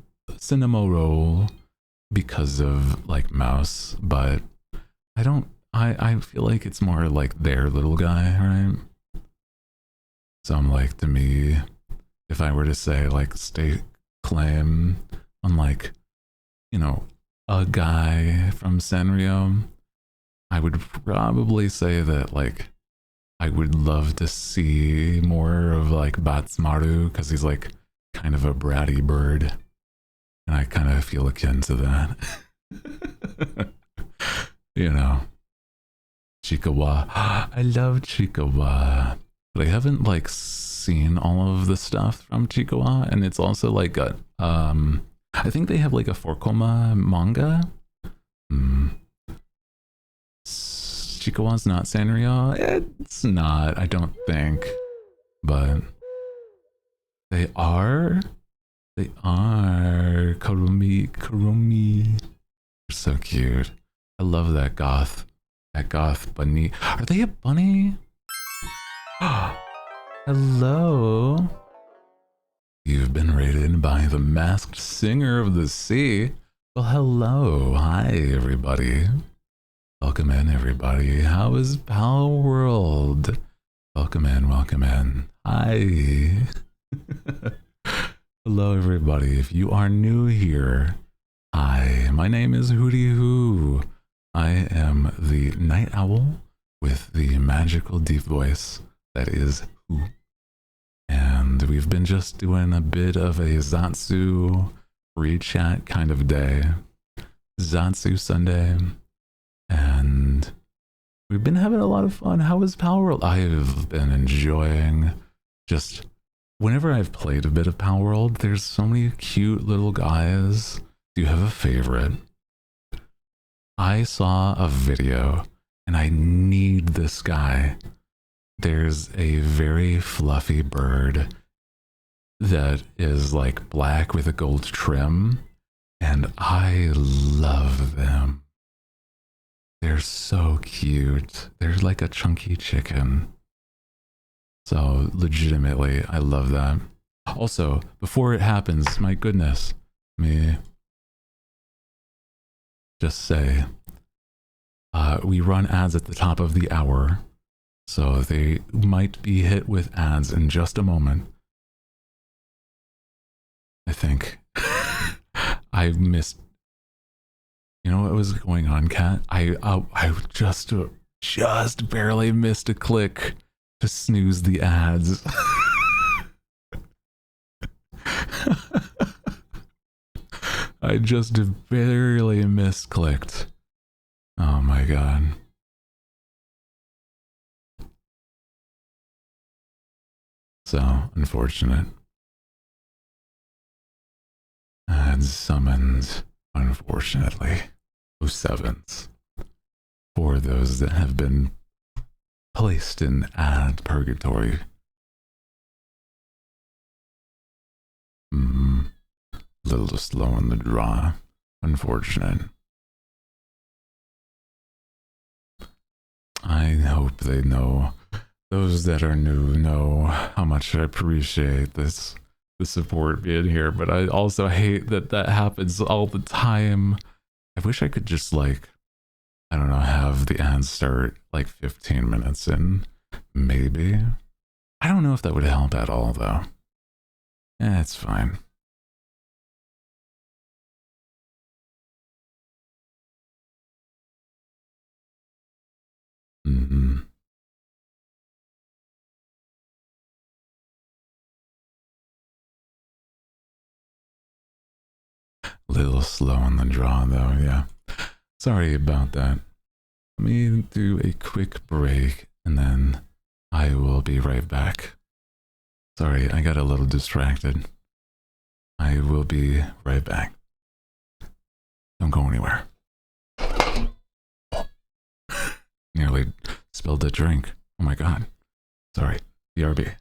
because of like mouse, but I feel like it's more like their little guy, right? So I'm like, to me, if I were to say like state claim on like, you know, a guy from Sanrio, I would probably say that like I would love to see more of like Batsmaru because he's like kind of a bratty bird, and I kind of feel akin to that. You know, Chikawa. I love Chikawa, but I haven't like seen all of the stuff from Chikawa, and it's also like a I think they have like a 4-koma manga. Chikawa's not Sanrio. It's not, I don't think, but they are. They are Kurumi. So cute. I love that goth bunny. Are they a bunny? Hello. You've been rated by the masked singer of the sea. Well, hello. Hi, everybody. Welcome in, everybody. How is Power World? Welcome in, welcome in. Hi. Hello, everybody. If you are new here, hi. My name is Hooty Hoo. I am the night owl with the magical deep voice that is Hoo. And we've been just doing a bit of a Zatsu free chat kind of day. Zatsu Sunday. And we've been having a lot of fun. How is Power World? I've been enjoying just whenever I've played a bit of Power World, there's so many cute little guys. Do you have a favorite? I saw a video and I need this guy. There's a very fluffy bird that is like black with a gold trim, and I love them. They're so cute. They're like a chunky chicken. So legitimately, I love that. Also, before it happens, my goodness, let me just say, We run ads at the top of the hour, so they might be hit with ads in just a moment. I think. I missed. You know what was going on, Kat? I just barely missed a click to snooze the ads. I just barely misclicked. Oh my god. So unfortunate. And summoned, unfortunately. 07s. For those that have been placed in ad purgatory. A little slow in the draw. Unfortunate. I hope they know. Those that are new know how much I appreciate this, the support being here, but I also hate that that happens all the time. I wish I could just like, I don't know, have the ads start like 15 minutes in, maybe. I don't know if that would help at all though. It's fine. Mm-hmm. Little slow on the draw though, yeah. Sorry about that. Let me do a quick break and then I will be right back. Sorry, I got a little distracted. I will be right back. Don't go anywhere. Nearly spilled a drink. Oh my god. Sorry. BRB.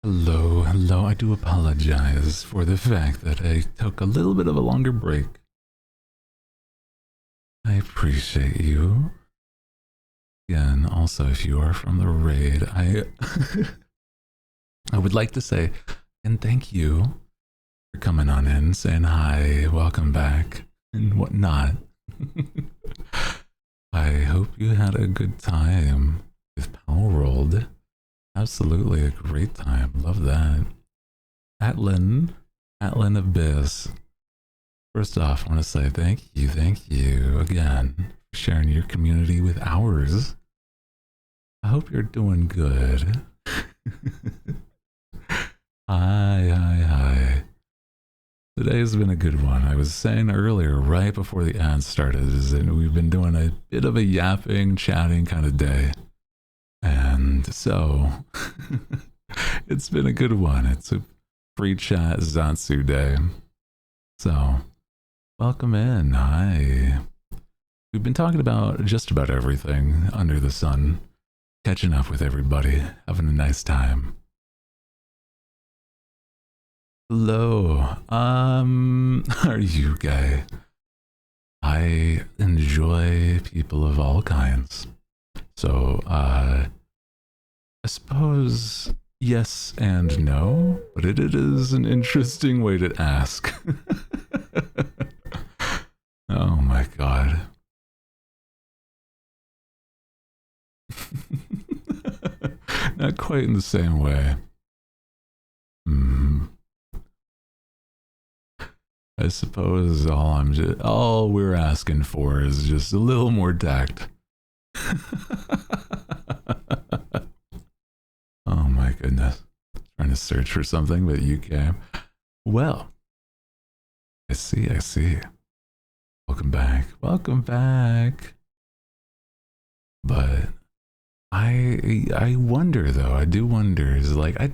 Hello, hello. I do apologize for the fact that I took a little bit of a longer break. I appreciate you. Again, also, if you are from the raid, I would like to say, and thank you for coming on in, saying hi, welcome back, and whatnot. I hope you had a good time with Power Rolled. Absolutely a great time. Love that. Atlin Abyss. First off, I want to say thank you again for sharing your community with ours. I hope you're doing good. Hi. Today's been a good one. I was saying earlier, right before the ad started, is that we've been doing a bit of a yapping, chatting kind of day. And so, it's been a good one. It's a free chat Zansu day. So, welcome in. Hi. We've been talking about just about everything under the sun, catching up with everybody, having a nice time. Hello. How are you, guy? I enjoy people of all kinds. So, I suppose yes and no, but it is an interesting way to ask. Oh my god. Not quite in the same way. I suppose all we're asking for is just a little more tact. Oh my goodness. Trying to search for something, but you can. Well, I see. Welcome back. But I wonder though. I do wonder. Is like I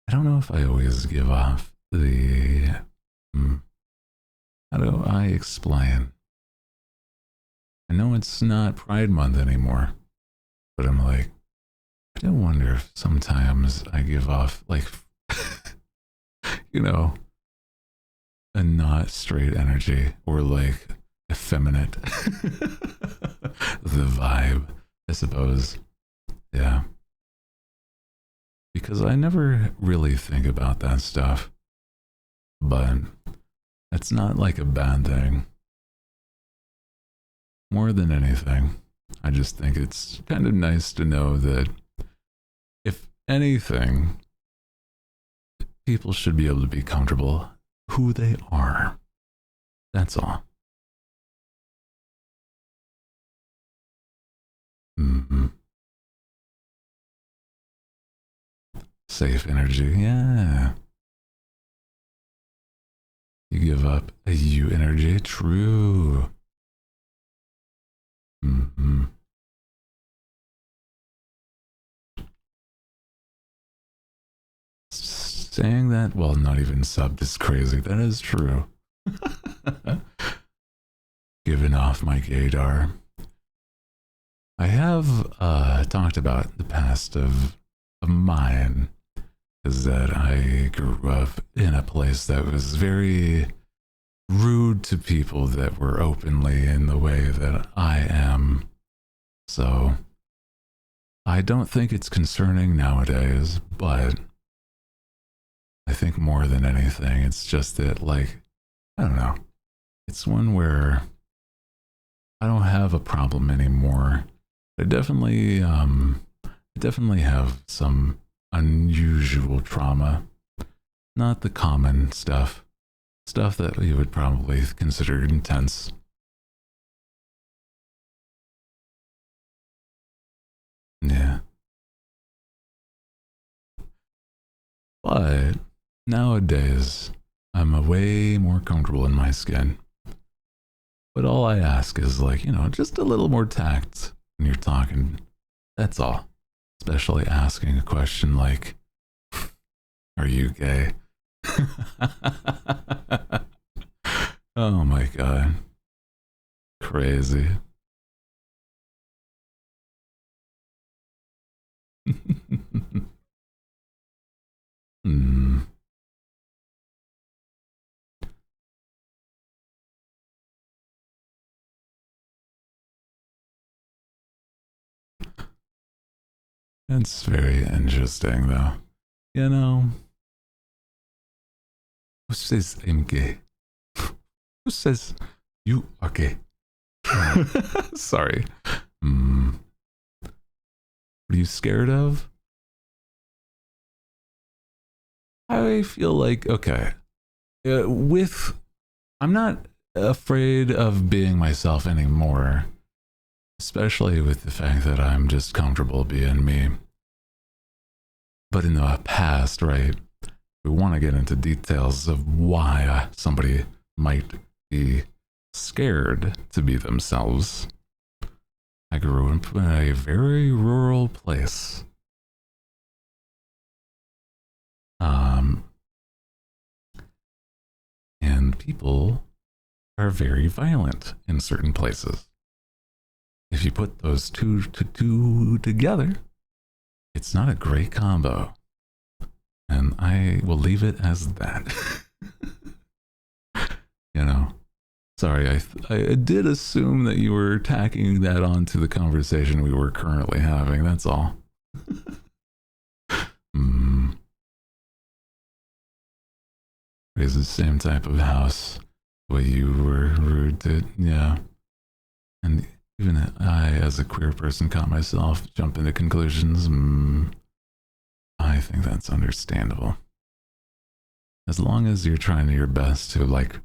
don't know if I always give off the. How do I explain? I know it's not Pride Month anymore, but I'm like, I do wonder if sometimes I give off like, you know, a not straight energy or like effeminate. The vibe, I suppose. Yeah. Because I never really think about that stuff. But it's not like a bad thing. More than anything, I just think it's kind of nice to know that if anything, people should be able to be comfortable who they are. That's all. Mm-hmm. Safe energy, yeah. You give up a you energy, true. Mm-hmm. Saying that while not even subbed is crazy. That is true. Giving off my gaydar. I have talked about the past of mine is that I grew up in a place that was very rude to people that were openly in the way that I am. So I don't think it's concerning nowadays, but I think more than anything, it's just that, like, I don't know. It's one where I don't have a problem anymore. I definitely have some unusual trauma. Not the common stuff. Stuff that you would probably consider intense. Yeah. But nowadays, I'm way more comfortable in my skin. But all I ask is, like, just a little more tact when you're talking. That's all. Especially asking a question like, are you gay? Oh my god. Crazy. It's very interesting, though. You know, who says I'm gay? Who says you are gay? Sorry. What are you scared of? I feel like, okay. I'm not afraid of being myself anymore, especially with the fact that I'm just comfortable being me. But in the past, right, we want to get into details of why somebody might be scared to be themselves. I grew up in a very rural place. And people are very violent in certain places. If you put those two together, it's not a great combo. And I will leave it as that. You know, sorry, I did assume that you were tacking that onto the conversation we were currently having. That's all. It's the same type of house. The way you were rude to, yeah. And even I, as a queer person, caught myself jumping to conclusions. I think that's understandable. As long as you're trying your best to, like,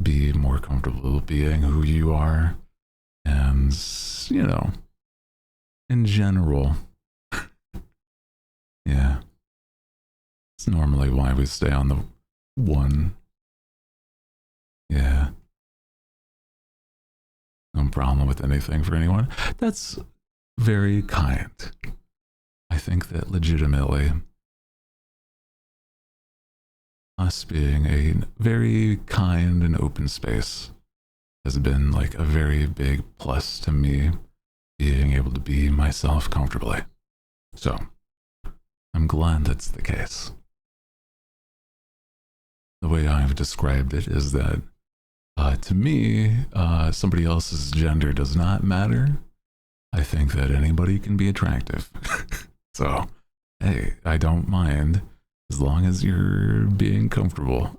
be more comfortable being who you are, and, you know, in general, yeah. It's normally why we stay on the one. Yeah. No problem with anything for anyone. That's very kind. I think that legitimately, us being a very kind and open space has been like a very big plus to me being able to be myself comfortably. So, I'm glad that's the case. The way I've described it is that to me, somebody else's gender does not matter. I think that anybody can be attractive. So, hey, I don't mind as long as you're being comfortable.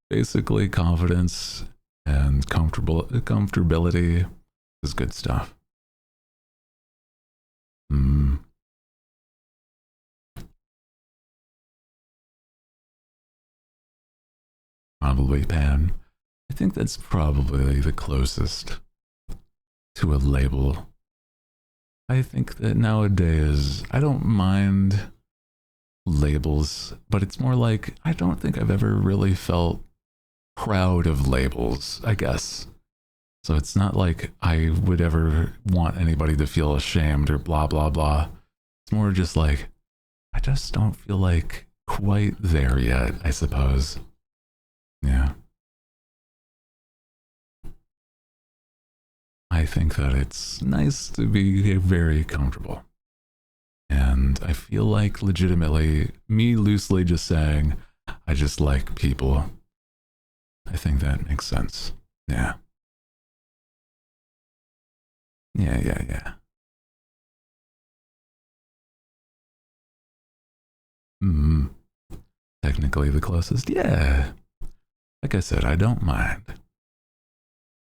Basically, confidence and comfortability is good stuff. Probably pan. I think that's probably the closest to a label. I think that nowadays I don't mind labels, but it's more like I don't think I've ever really felt proud of labels, I guess. So it's not like I would ever want anybody to feel ashamed or blah, blah, blah. It's more just like I just don't feel like quite there yet, I suppose. Yeah. I think that it's nice to be very comfortable. And I feel like legitimately, me loosely just saying, I just like people. I think that makes sense. Yeah. Yeah. Technically the closest. Yeah. Like I said, I don't mind.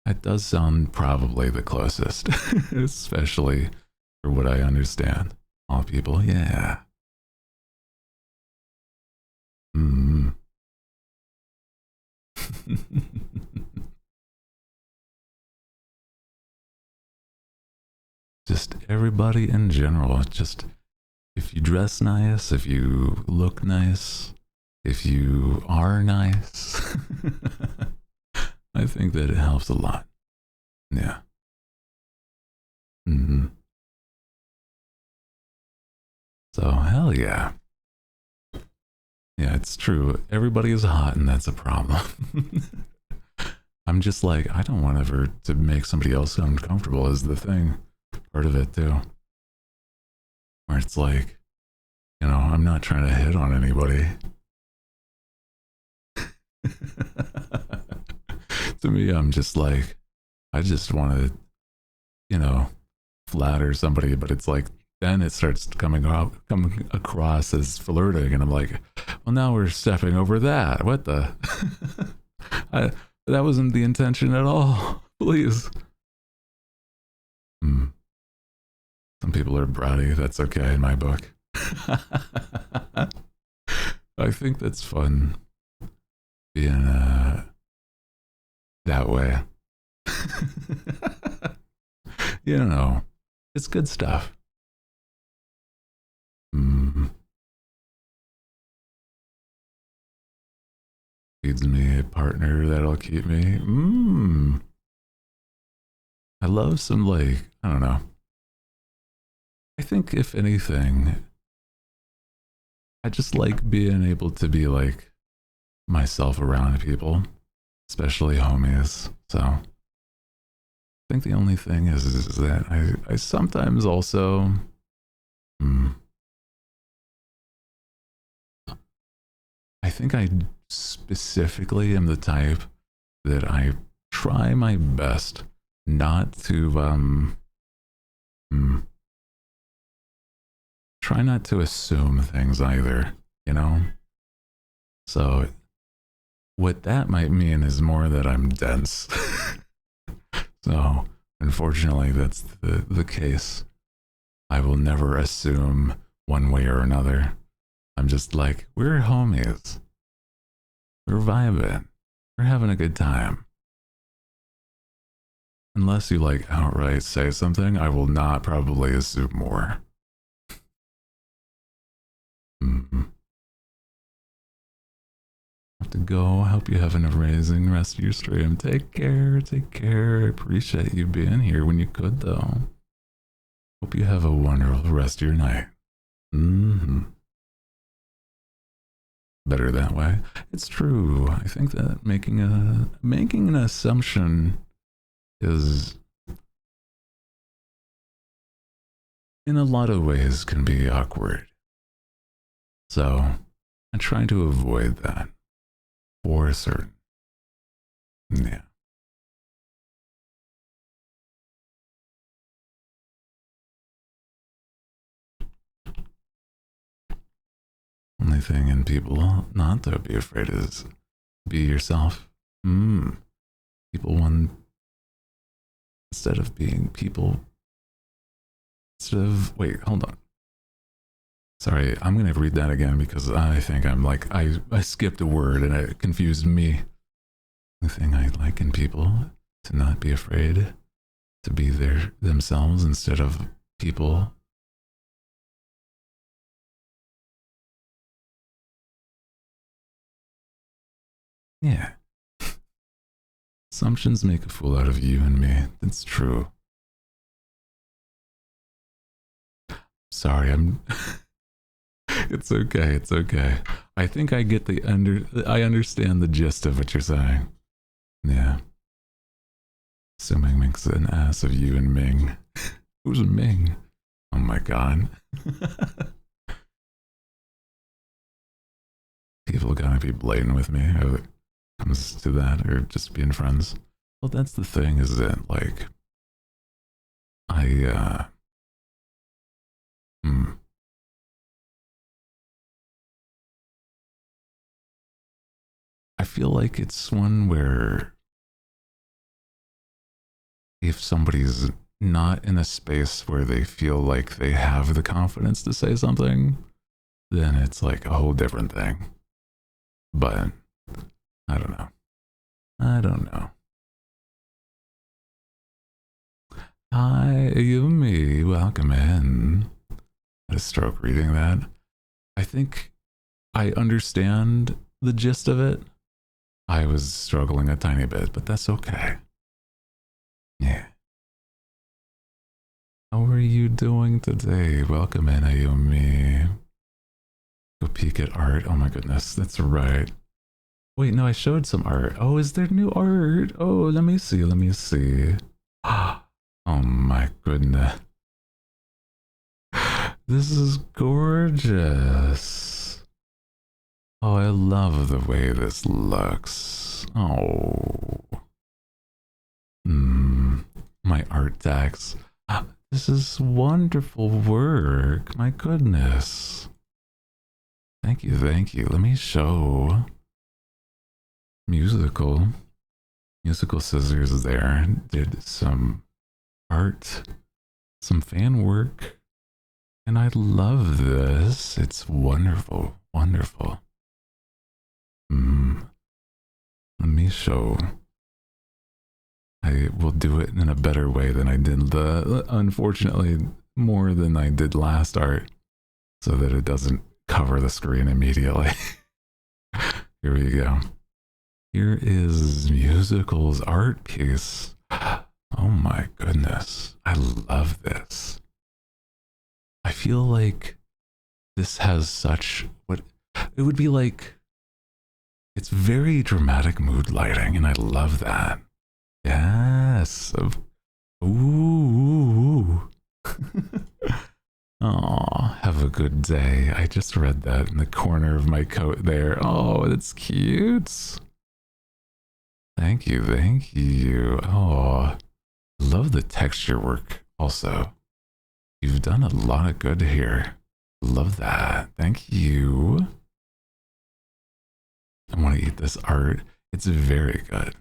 It does sound probably the closest, especially for what I understand. All people, yeah. Just everybody in general. Just if you dress nice, if you look nice, if you are nice, I think that it helps a lot. Yeah. So, hell yeah. Yeah, it's true. Everybody is hot, and that's a problem. I'm just like, I don't want ever to make somebody else uncomfortable, is the thing. Part of it, too. Where it's like, you know, I'm not trying to hit on anybody. To me, I'm just like, I just want to, you know, flatter somebody, but it's like, then it starts coming across as flirting, and I'm like, well, now we're stepping over that. What the? That wasn't the intention at all. Please. Hmm. Some people are bratty. That's okay in my book. I think that's fun being that way. You know, it's good stuff. Feeds me a partner that'll keep me. I love some, like, I don't know. I think if anything, I just like being able to be like myself around people, especially homies. So I think the only thing is that I sometimes also I think I specifically am the type that I try my best not to try not to assume things either, you know? So what that might mean is more that I'm dense. So unfortunately that's the case. I will never assume one way or another. I'm just like, we're homies. We're vibing. We're having a good time. Unless you like outright say something, I will not probably assume more. Have to go. Hope you have an amazing rest of your stream. Take care. Take care. I appreciate you being here when you could, though. Hope you have a wonderful rest of your night. Better that way. It's true. I think that making an assumption is, in a lot of ways, can be awkward. So I try to avoid that for certain. Yeah. Only thing in people not to be afraid is be yourself. People want, instead of being people, instead of, wait, hold on. Sorry, I'm going to read that again because I think I'm like, I skipped a word and it confused me. The thing I like in people, to not be afraid to be themselves instead of people. Yeah. Assumptions make a fool out of you and me. That's true. Sorry, I'm... It's okay, it's okay. I think I get I understand the gist of what you're saying. Yeah. Assuming makes an ass of you and Ming. Who's Ming? Oh my god. People gotta be blatant with me when it comes to that, or just being friends. Well, that's the thing, is that, like, I feel like it's one where if somebody's not in a space where they feel like they have the confidence to say something, then it's like a whole different thing. But I don't know. I don't know. Hi, Yumi. Welcome in. I had a stroke reading that. I think I understand the gist of it. I was struggling a tiny bit, but that's okay. Yeah. How are you doing today? Welcome in, Ayumi. Go peek at art. Oh my goodness, that's right. Wait, no, I showed some art. Oh, is there new art? Oh, let me see, let me see. Oh my goodness. This is gorgeous. Oh, I love the way this looks. Oh. My art tags. This is wonderful work. My goodness. Thank you, thank you. Let me show musical scissors there. Did some art, some fan work, and I love this. It's wonderful, wonderful. Let me show. I will do it in a better way than I did unfortunately, more than I did last art, so that it doesn't cover the screen immediately. Here we go. Here is Musical's art piece. Oh my goodness. I love this. I feel like this has such what it would be like. It's very dramatic mood lighting, and I love that. Yes. Ooh. Oh, have a good day. I just read that in the corner of my coat there. Oh, that's cute. Thank you, thank you. Oh, love the texture work also. You've done a lot of good here. Love that. Thank you. I want to eat this art. It's very good.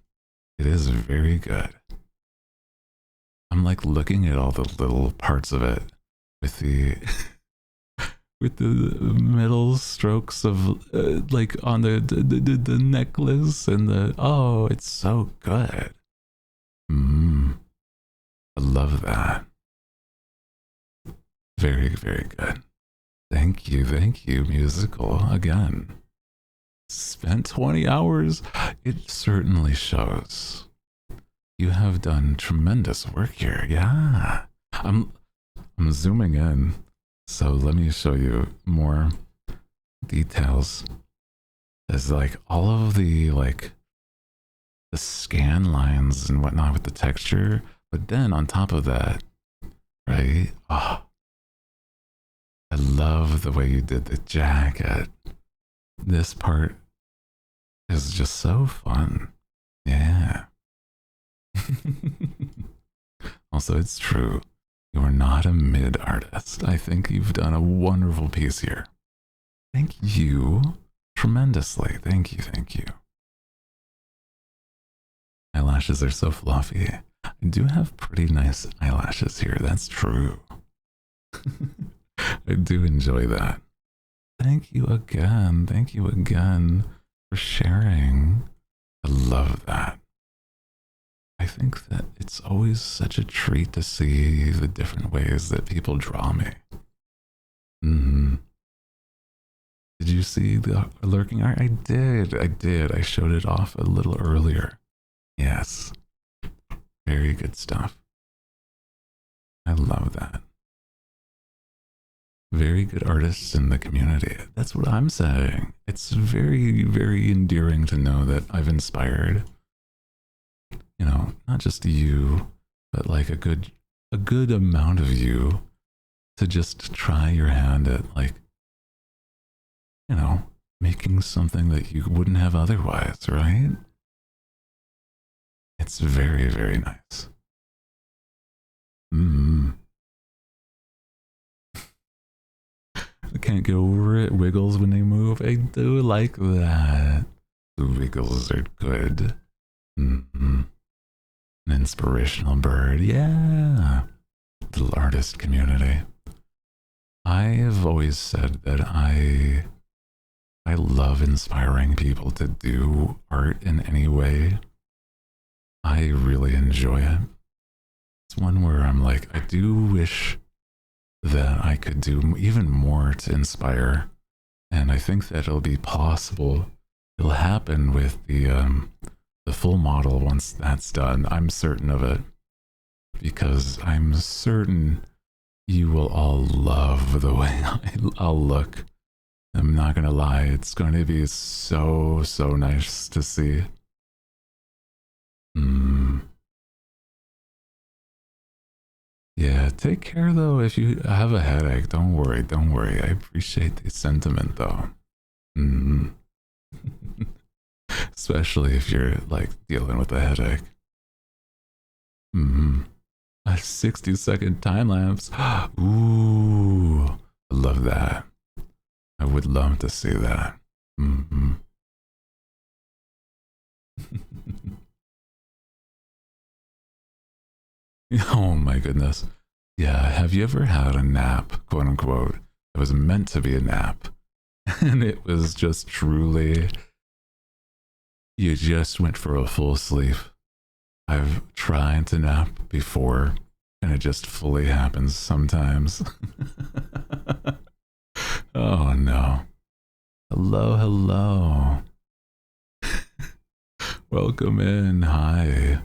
It is very good. I'm like looking at all the little parts of it with the with the middle strokes of like on the necklace and the oh, it's so good. I love that. Very, very good. Thank you, Musical again. Spent 20 hours. It certainly shows. You have done tremendous work here. Yeah. I'm zooming in. So let me show you more details. There's like all of the like the scan lines and whatnot with the texture, but then on top of that, right? Oh, I love the way you did the jacket. This part is just so fun. Yeah. Also, it's true. You are not a mid artist. I think you've done a wonderful piece here. Thank you tremendously. Thank you, thank you. Eyelashes are so fluffy. I do have pretty nice eyelashes here. That's true. I do enjoy that. Thank you again. Thank you again for sharing. I love that. I think that it's always such a treat to see the different ways that people draw me. Did you see the lurking art? I did. I showed it off a little earlier. Yes. Very good stuff. I love that. Very good artists in the community. That's what I'm saying. It's very, very endearing to know that I've inspired, you know, not just you, but like a good amount of you to just try your hand at like, you know, making something that you wouldn't have otherwise, right? It's very, very nice. I can't get over it. Wiggles when they move. I do like that. The wiggles are good. An inspirational bird. Yeah. Little artist community. I have always said that I love inspiring people to do art in any way. I really enjoy it. It's one where I'm like, I do wish that I could do even more to inspire, and I think that it'll be possible. It'll happen with the full model once that's done. I'm certain of it, because I'm certain you will all love the way I'll look. I'm not gonna lie, it's going to be so nice to see. Yeah, take care though. If you have a headache, don't worry. I appreciate the sentiment though. Especially if you're like dealing with a headache. A 60-second time lapse. Ooh, I love that. I would love to see that. Mm-hmm. Oh my goodness. Yeah, have you ever had a nap, quote unquote, that was meant to be a nap? And it was just truly, you just went for a full sleep. I've tried to nap before, and it just fully happens sometimes. Oh no. Hello, hello. Welcome in. Hi.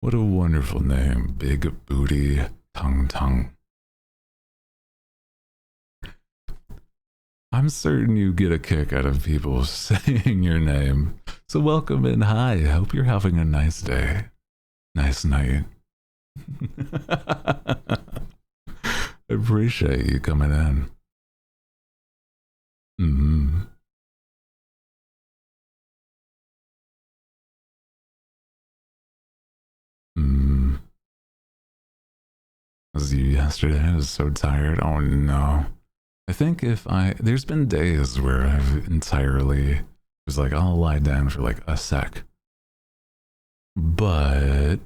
What a wonderful name. Big Booty Tongue Tongue. I'm certain you get a kick out of people saying your name. So welcome in. Hi. I hope you're having a nice day. Nice night. I appreciate you coming in. Mm-hmm. Mm. Was you yesterday? I was so tired. Oh no. I think there's been days where I've entirely was like, I'll lie down for like a sec. But it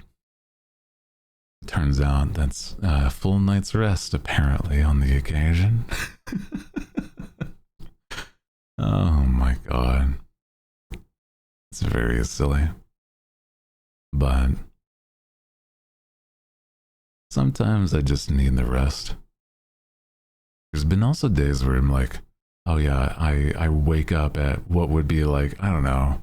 turns out that's a full night's rest apparently on the occasion. Oh my god. It's very silly. But sometimes I just need the rest. There's been also days where I'm like, oh yeah, I wake up at what would be like, I don't know,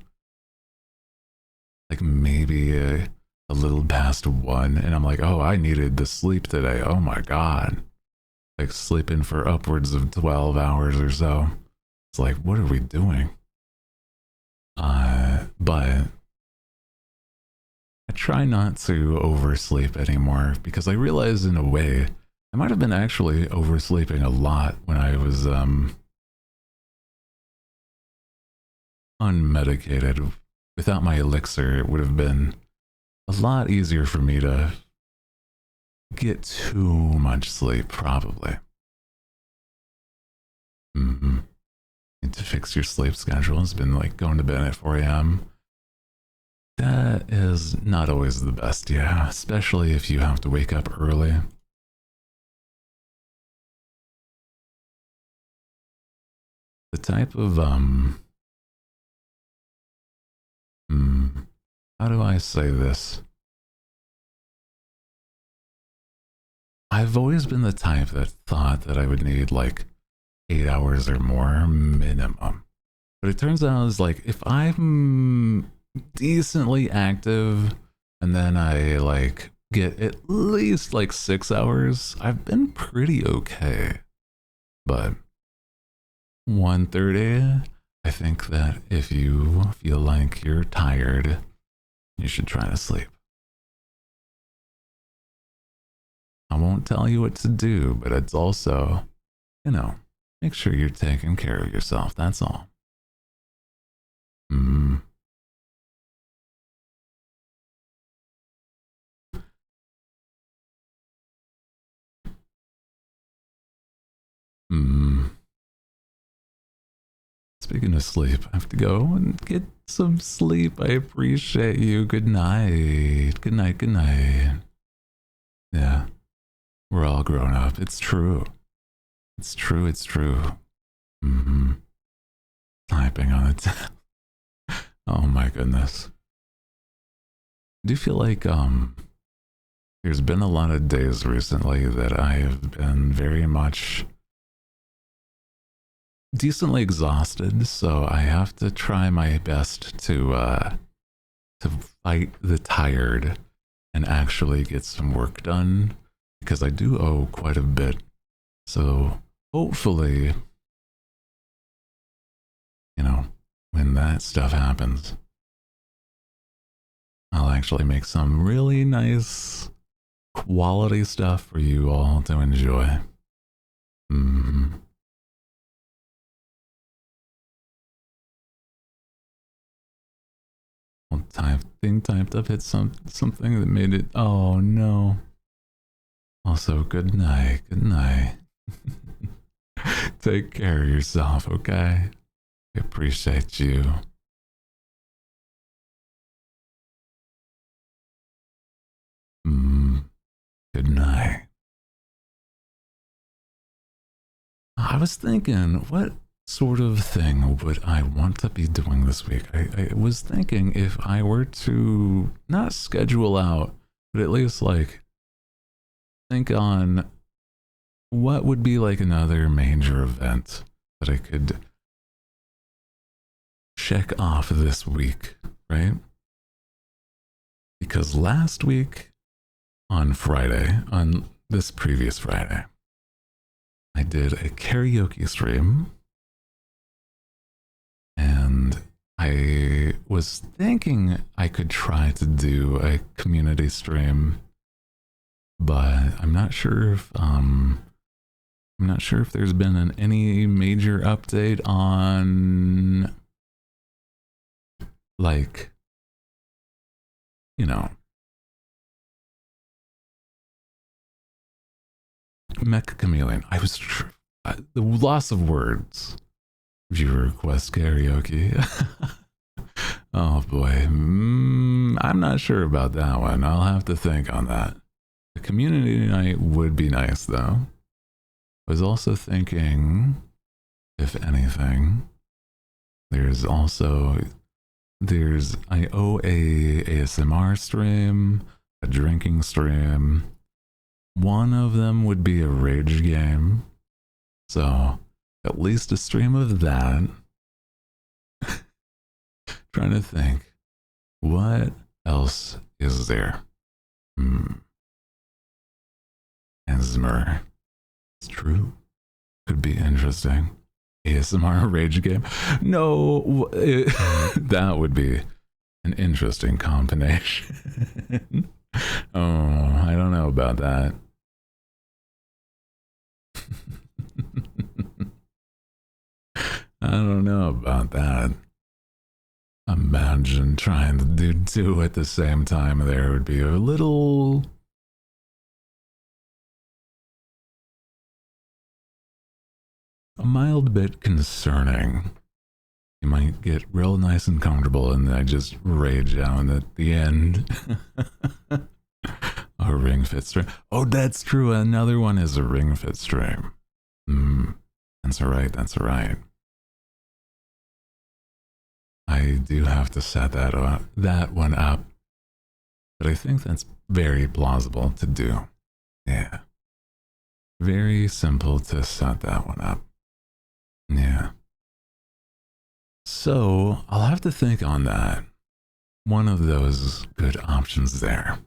like maybe a little past 1, and I'm like, oh, I needed the sleep today. Oh my god. Like sleeping for upwards of 12 hours or so. It's like, what are we doing? But I try not to oversleep anymore because I realize in a way I might have been actually oversleeping a lot when I was unmedicated. Without my elixir, it would have been a lot easier for me to get too much sleep, probably. Mm-hmm. Need to fix your sleep schedule. It's been like going to bed at 4 a.m. That is not always the best, yeah, especially if you have to wake up early. The type of, how do I say this? I've always been the type that thought that I would need like 8 hours or more minimum. But it turns out it's like if I'm decently active and then I like get at least like 6 hours, I've been pretty okay. But 1:30, I think that if you feel like you're tired, you should try to sleep. I won't tell you what to do, but it's also, make sure you're taking care of yourself. That's all. Mm. Mm. Speaking of sleep, I have to go and get some sleep. I appreciate you. Good night. Good night. Good night. Yeah, we're all grown up. It's true. It's true. It's true. Mm-hmm. Typing on it. Oh my goodness. Do you feel like there's been a lot of days recently that I have been very much decently exhausted, so I have to try my best to fight the tired and actually get some work done because I do owe quite a bit. So hopefully, when that stuff happens, I'll actually make some really nice quality stuff for you all to enjoy. Mm. Well, thing typed up hit something that made it. Oh no. Also, good night. Good night. Take care of yourself, okay? I appreciate you. Good night. I was thinking, what sort of thing would I want to be doing this week? I was thinking if I were to not schedule out, but at least like think on what would be like another major event that I could check off this week, right? Because last week on Friday, on this previous Friday, I did a karaoke stream, and I was thinking I could try to do a community stream, but I'm not sure if there's been any major update on, like, you know, Mecha Chameleon. I was the loss of words. Viewer request karaoke. Oh boy, I'm not sure about that one. I'll have to think on that. The community night would be nice though. I was also thinking, if anything, I owe a ASMR stream, a drinking stream. One of them would be a rage game. So at least a stream of that. Trying to think, what else is there? Esmer. It's true. Could be interesting. ASMR rage game. No, that would be an interesting combination. Oh, I don't know about that. I don't know about that. Imagine trying to do two at the same time. There would be a mild bit concerning. You might get real nice and comfortable and I just rage out at the end. A ring fit stream. Oh, that's true. Another one is a ring fit stream. That's alright, that's alright. I do have to set that one up. But I think that's very plausible to do. Yeah. Very simple to set that one up. Yeah. So I'll have to think on that. One of those good options there.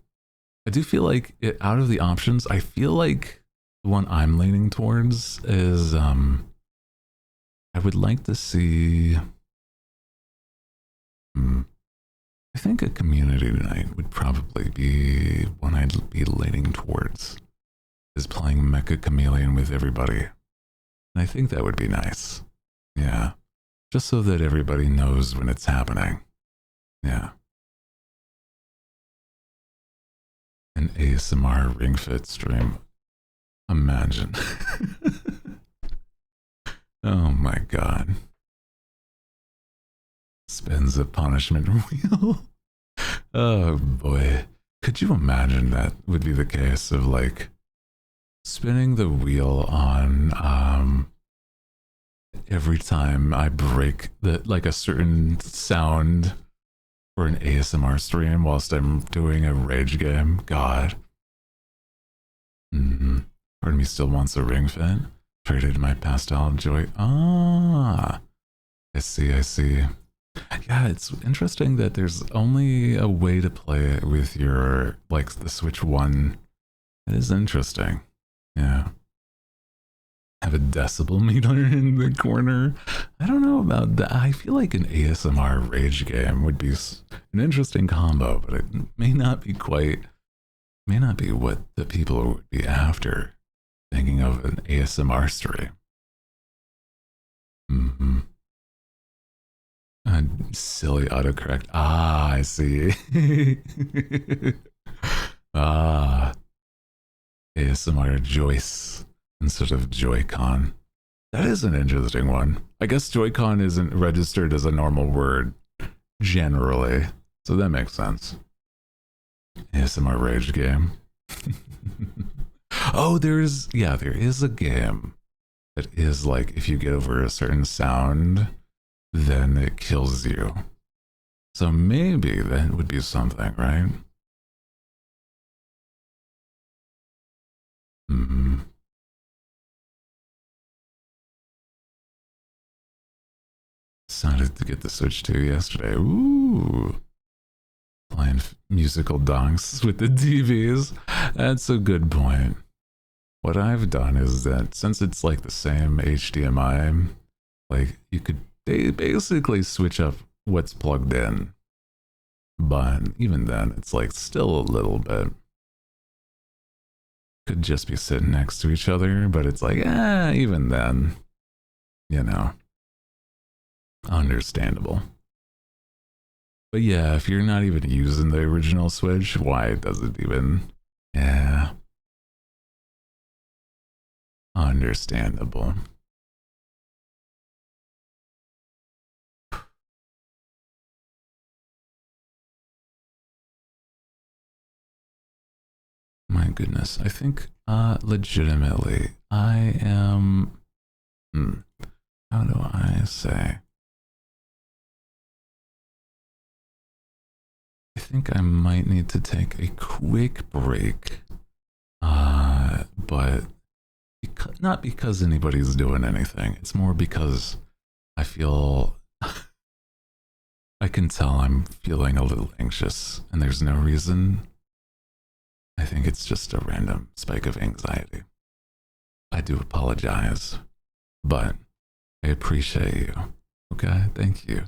I do feel like out of the options, I feel like the one I'm leaning towards is I would like to see. I think a community night would probably be one I'd be leaning towards. Is playing Mecha Chameleon with everybody. And I think that would be nice. Yeah. Just so that everybody knows when it's happening. Yeah. An ASMR ring fit stream. Imagine. Oh my god. Spins a punishment wheel. Oh boy. Could you imagine that would be the case of like spinning the wheel on every time I break like a certain sound for an ASMR stream whilst I'm doing a rage game? God. Part of me still wants a ring fit. Traded my pastel joy. Ah, I see, I see. Yeah, it's interesting that there's only a way to play it with your, like, the Switch 1. It is interesting. Yeah. Have a decibel meter in the corner. I don't know about that. I feel like an ASMR rage game would be an interesting combo, but it may not be what the people would be after thinking of an ASMR stream. Silly autocorrect. Ah, I see. Ah, ASMR Joyce instead of Joy-Con. That is an interesting one. I guess Joy-Con isn't registered as a normal word generally, so that makes sense. ASMR Rage game. Oh, there is a game that is like if you get over a certain sound, then it kills you. So maybe that would be something, right? Hmm. Decided to get the Switch 2 yesterday. Ooh. Playing musical donks with the TVs. That's a good point. What I've done is that since it's like the same HDMI, like you could basically switch up what's plugged in. But even then, it's like still a little bit. Could just be sitting next to each other, but it's like, even then, you know, understandable. But yeah, if you're not even using the original Switch, why does it even? Yeah, understandable. My goodness, I think legitimately, I am. How do I say? I think I might need to take a quick break. But not because anybody's doing anything. It's more because I feel I can tell I'm feeling a little anxious, and there's no reason. I think it's just a random spike of anxiety. I do apologize, but I appreciate you. Okay, thank you.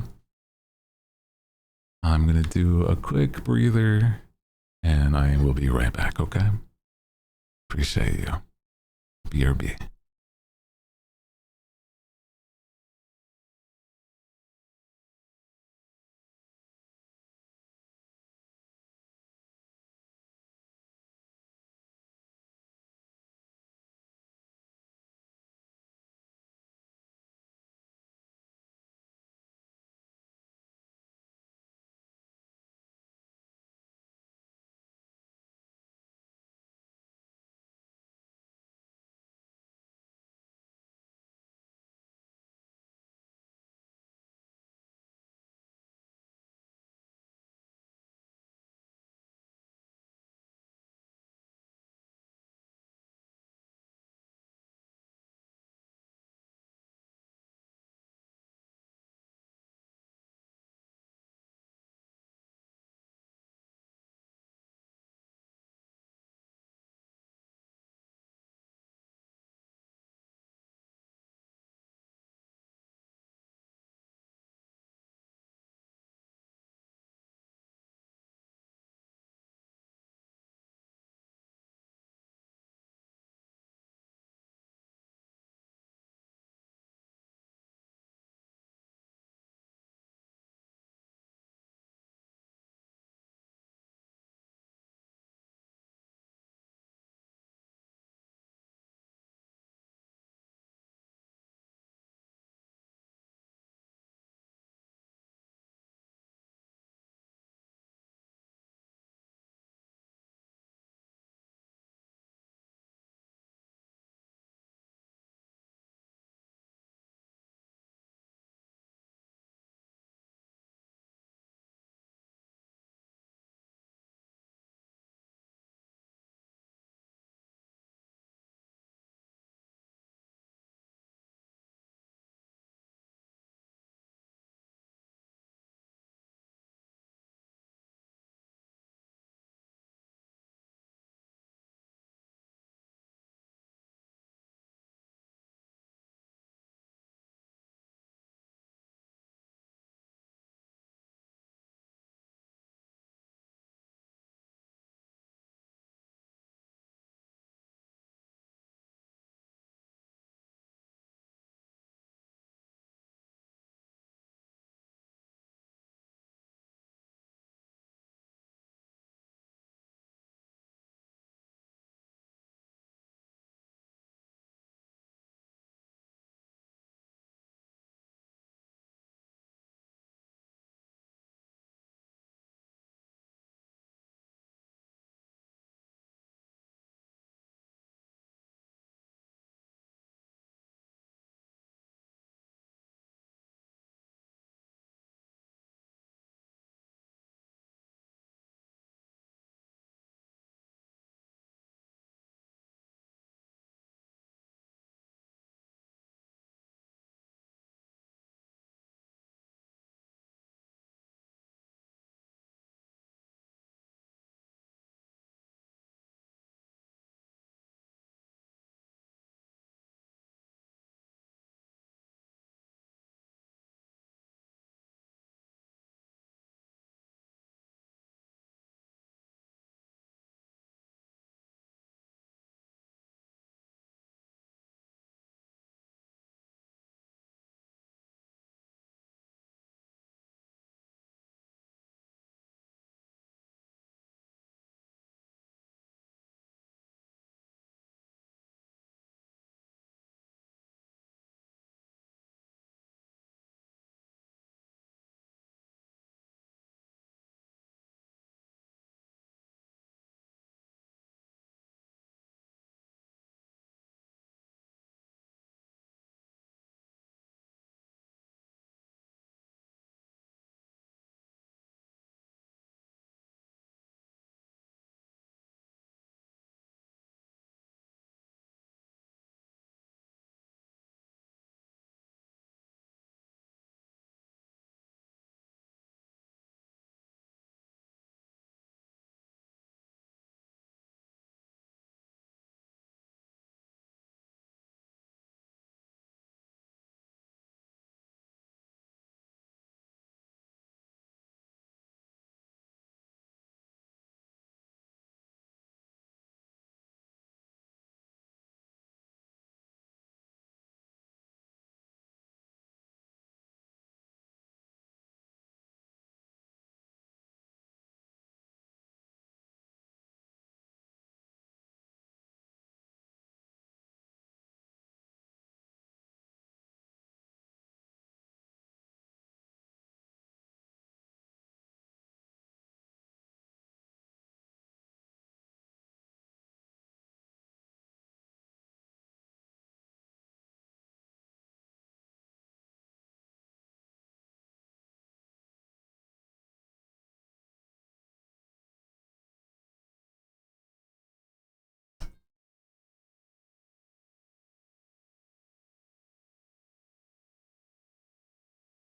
I'm gonna do a quick breather and I will be right back, okay? Appreciate you. BRB.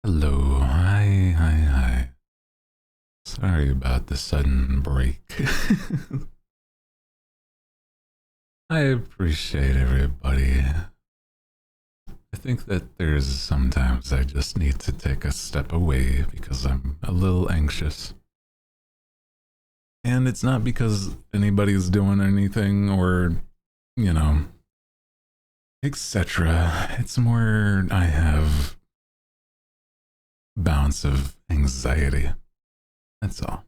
Hello, hi. Sorry about the sudden break. I appreciate everybody. I think that there's sometimes I just need to take a step away because I'm a little anxious. And it's not because anybody's doing anything or, you know, etc. It's more I have bouts of anxiety. That's all.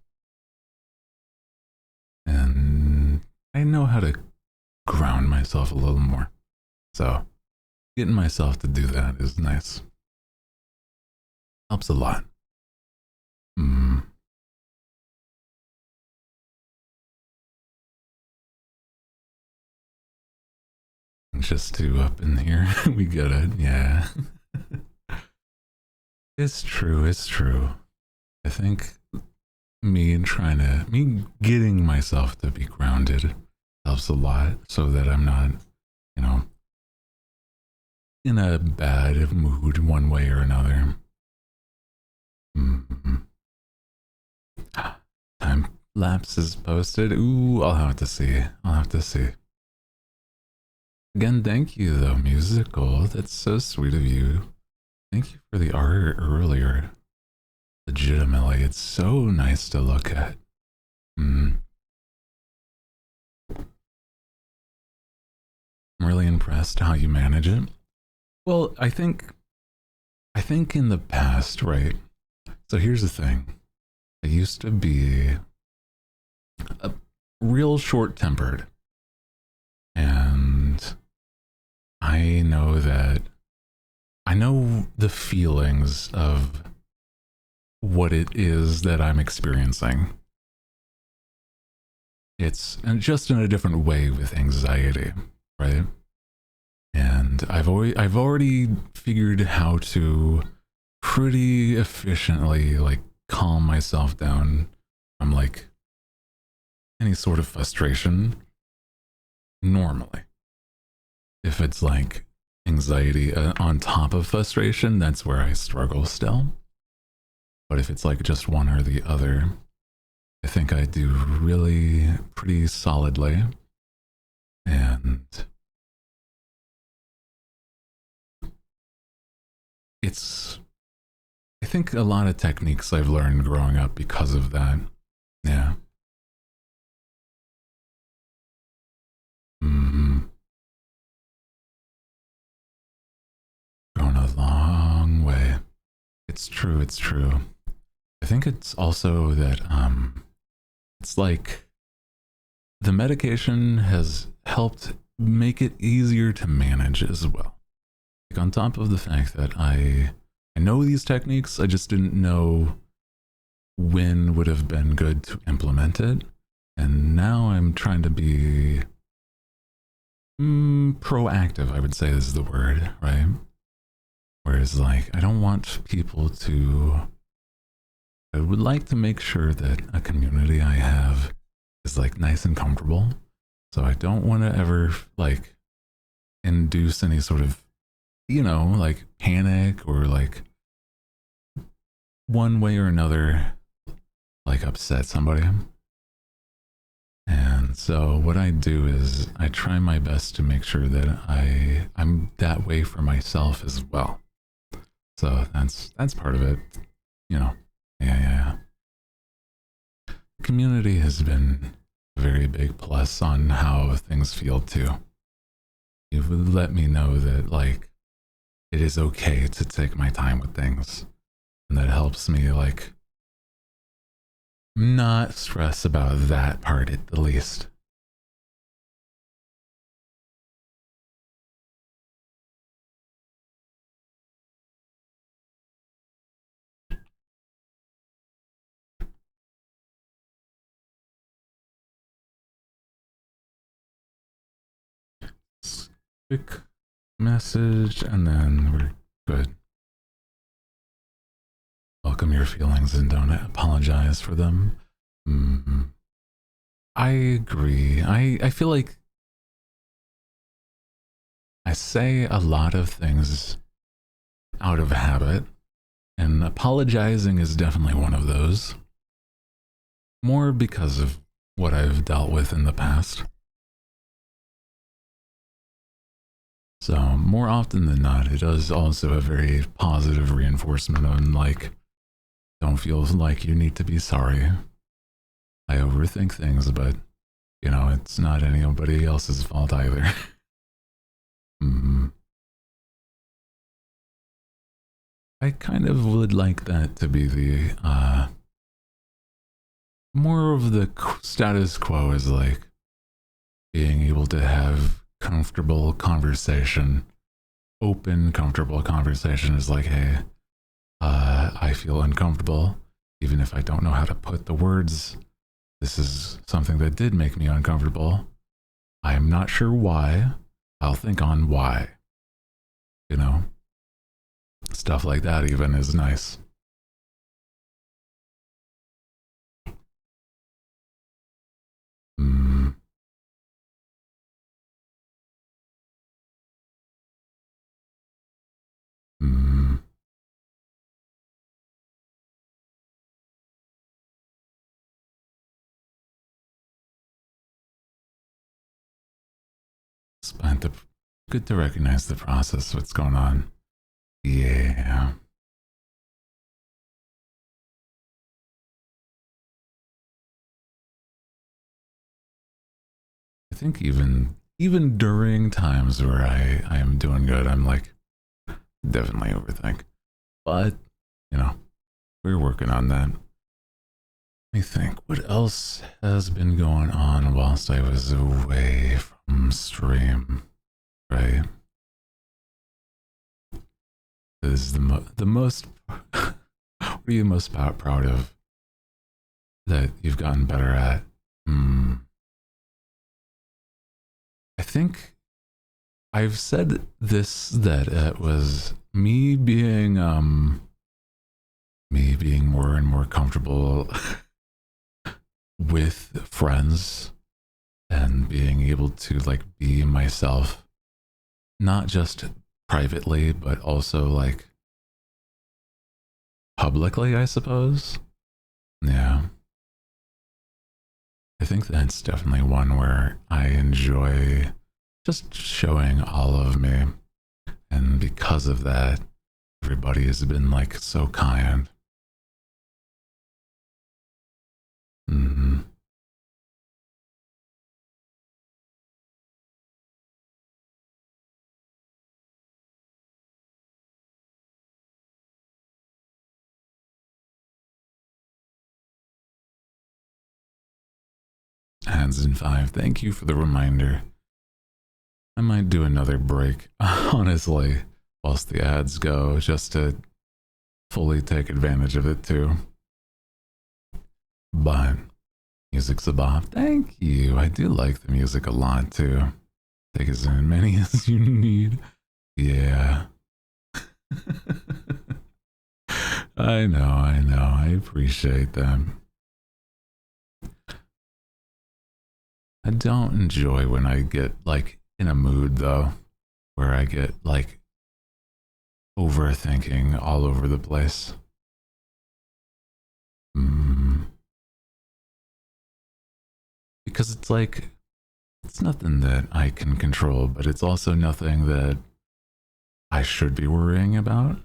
And I know how to ground myself a little more. So, getting myself to do that is nice. Helps a lot. Just two up in here. We get it. Yeah. It's true. I think me getting myself to be grounded helps a lot so that I'm not, you know, in a bad mood one way or another. Time lapse is posted. Ooh, I'll have to see. Again, thank you though, Musical. That's so sweet of you. Thank you for the art earlier. Legitimately, it's so nice to look at. I'm really impressed how you manage it. Well, I think in the past, right? So here's the thing. I used to be a real short-tempered. And I know the feelings of what it is that I'm experiencing. It's just in a different way with anxiety, right? And I've already figured how to pretty efficiently like calm myself down from like any sort of frustration normally. If it's like anxiety on top of frustration, that's where I struggle still. But if it's like just one or the other, I think I do really pretty solidly. And I think a lot of techniques I've learned growing up because of that. Yeah. Grown a long way. It's true. I think it's also that it's like the medication has helped make it easier to manage as well. Like on top of the fact that I know these techniques, I just didn't know when would have been good to implement it. And now I'm trying to be proactive, I would say is the word, right? Whereas like I don't want people to, I would like to make sure that a community I have is like nice and comfortable. So I don't want to ever like induce any sort of, like panic or like one way or another, like upset somebody. And so what I do is I try my best to make sure that I'm that way for myself as well. So that's part of it, Yeah. Community has been a very big plus on how things feel too. You've let me know that like it is okay to take my time with things, and that helps me like not stress about that part at the least. Quick message and then we're good. Welcome your feelings and don't apologize for them. I agree. I feel like I say a lot of things out of habit, And apologizing is definitely one of those. More because of what I've dealt with in the past. So more often than not, it is also a very positive reinforcement on like, don't feel like you need to be sorry. I overthink things, but you know, it's not anybody else's fault either. I kind of would like that to be the more of the status quo is like being able to have comfortable conversation, open, comfortable conversation is like, hey, I feel uncomfortable, even if I don't know how to put the words. This is something that did make me uncomfortable. I am not sure why. I'll think on why. You know, stuff like that even is nice. Mm, mm, but good to recognize the process, what's going on. Yeah. I think even during times where I am doing good, I'm like definitely overthink. But, you know, we're working on that. Let me think. What else has been going on whilst I was away from stream? Right? This is the most. What are you most proud of that you've gotten better at? I think I've said this that it was me being more and more comfortable with friends and being able to like be myself, not just privately but also like publicly, I suppose. Yeah, I think that's definitely one where I enjoy just showing all of me, and because of that everybody has been like so kind. Mm-hmm. Ads in 5, thank you for the reminder. I might do another break, honestly, whilst the ads go, just to fully take advantage of it too. But music's a bop. Thank you. I do like the music a lot too. Take as many as you need. Yeah. I know, I know. I appreciate them. I don't enjoy when I get like in a mood though, where I get like overthinking all over the place. Mm. Because it's like, it's nothing that I can control, but it's also nothing that I should be worrying about.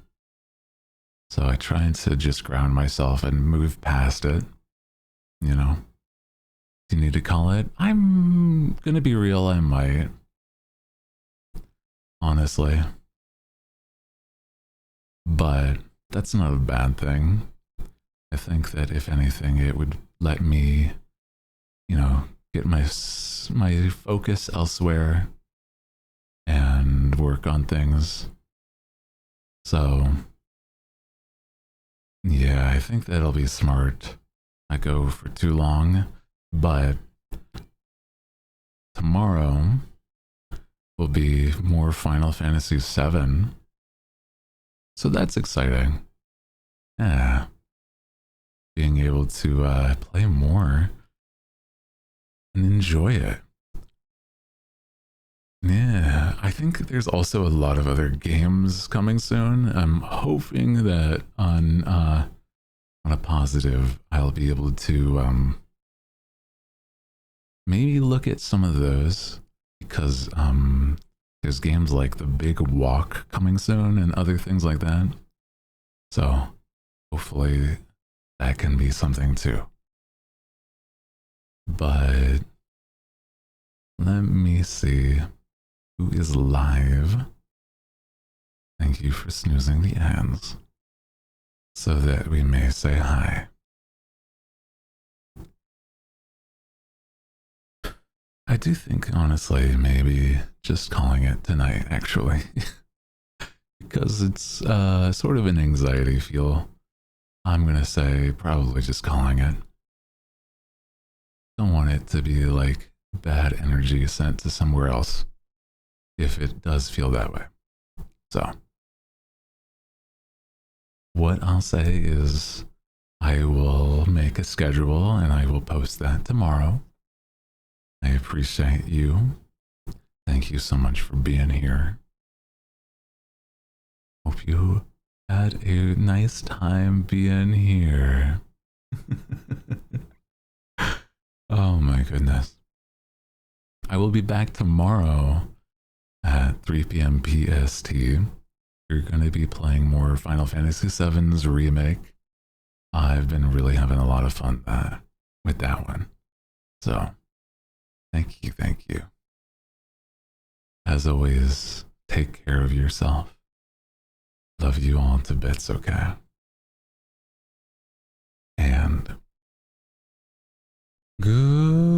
So I try to just ground myself and move past it, you know? Do you need to call it? I'm gonna be real, I might. Honestly. But that's not a bad thing. I think that if anything, it would let me, you know, get my focus elsewhere and work on things. So, yeah, I think that'll be smart. Not go for too long, but tomorrow will be more Final Fantasy VII. So that's exciting. Yeah. Being able to play more and enjoy it. Yeah, I think there's also a lot of other games coming soon. I'm hoping that on a positive, I'll be able to maybe look at some of those because there's games like The Big Walk coming soon and other things like that. So hopefully that can be something too. But let me see who is live. Thank you for snoozing the ads so that we may say hi. I do think, honestly, maybe just calling it tonight, actually, because it's sort of an anxiety feel. I'm gonna say probably just calling it. Don't want it to be like bad energy sent to somewhere else if it does feel that way. So, what I'll say is I will make a schedule and I will post that tomorrow. I appreciate you. Thank you so much for being here. Hope you had a nice time being here. Oh my goodness. I will be back tomorrow at 3 p.m. PST. You're going to be playing more Final Fantasy VII's remake. I've been really having a lot of fun with that one. So, thank you, thank you. As always, take care of yourself. Love you all to bits, okay? And good.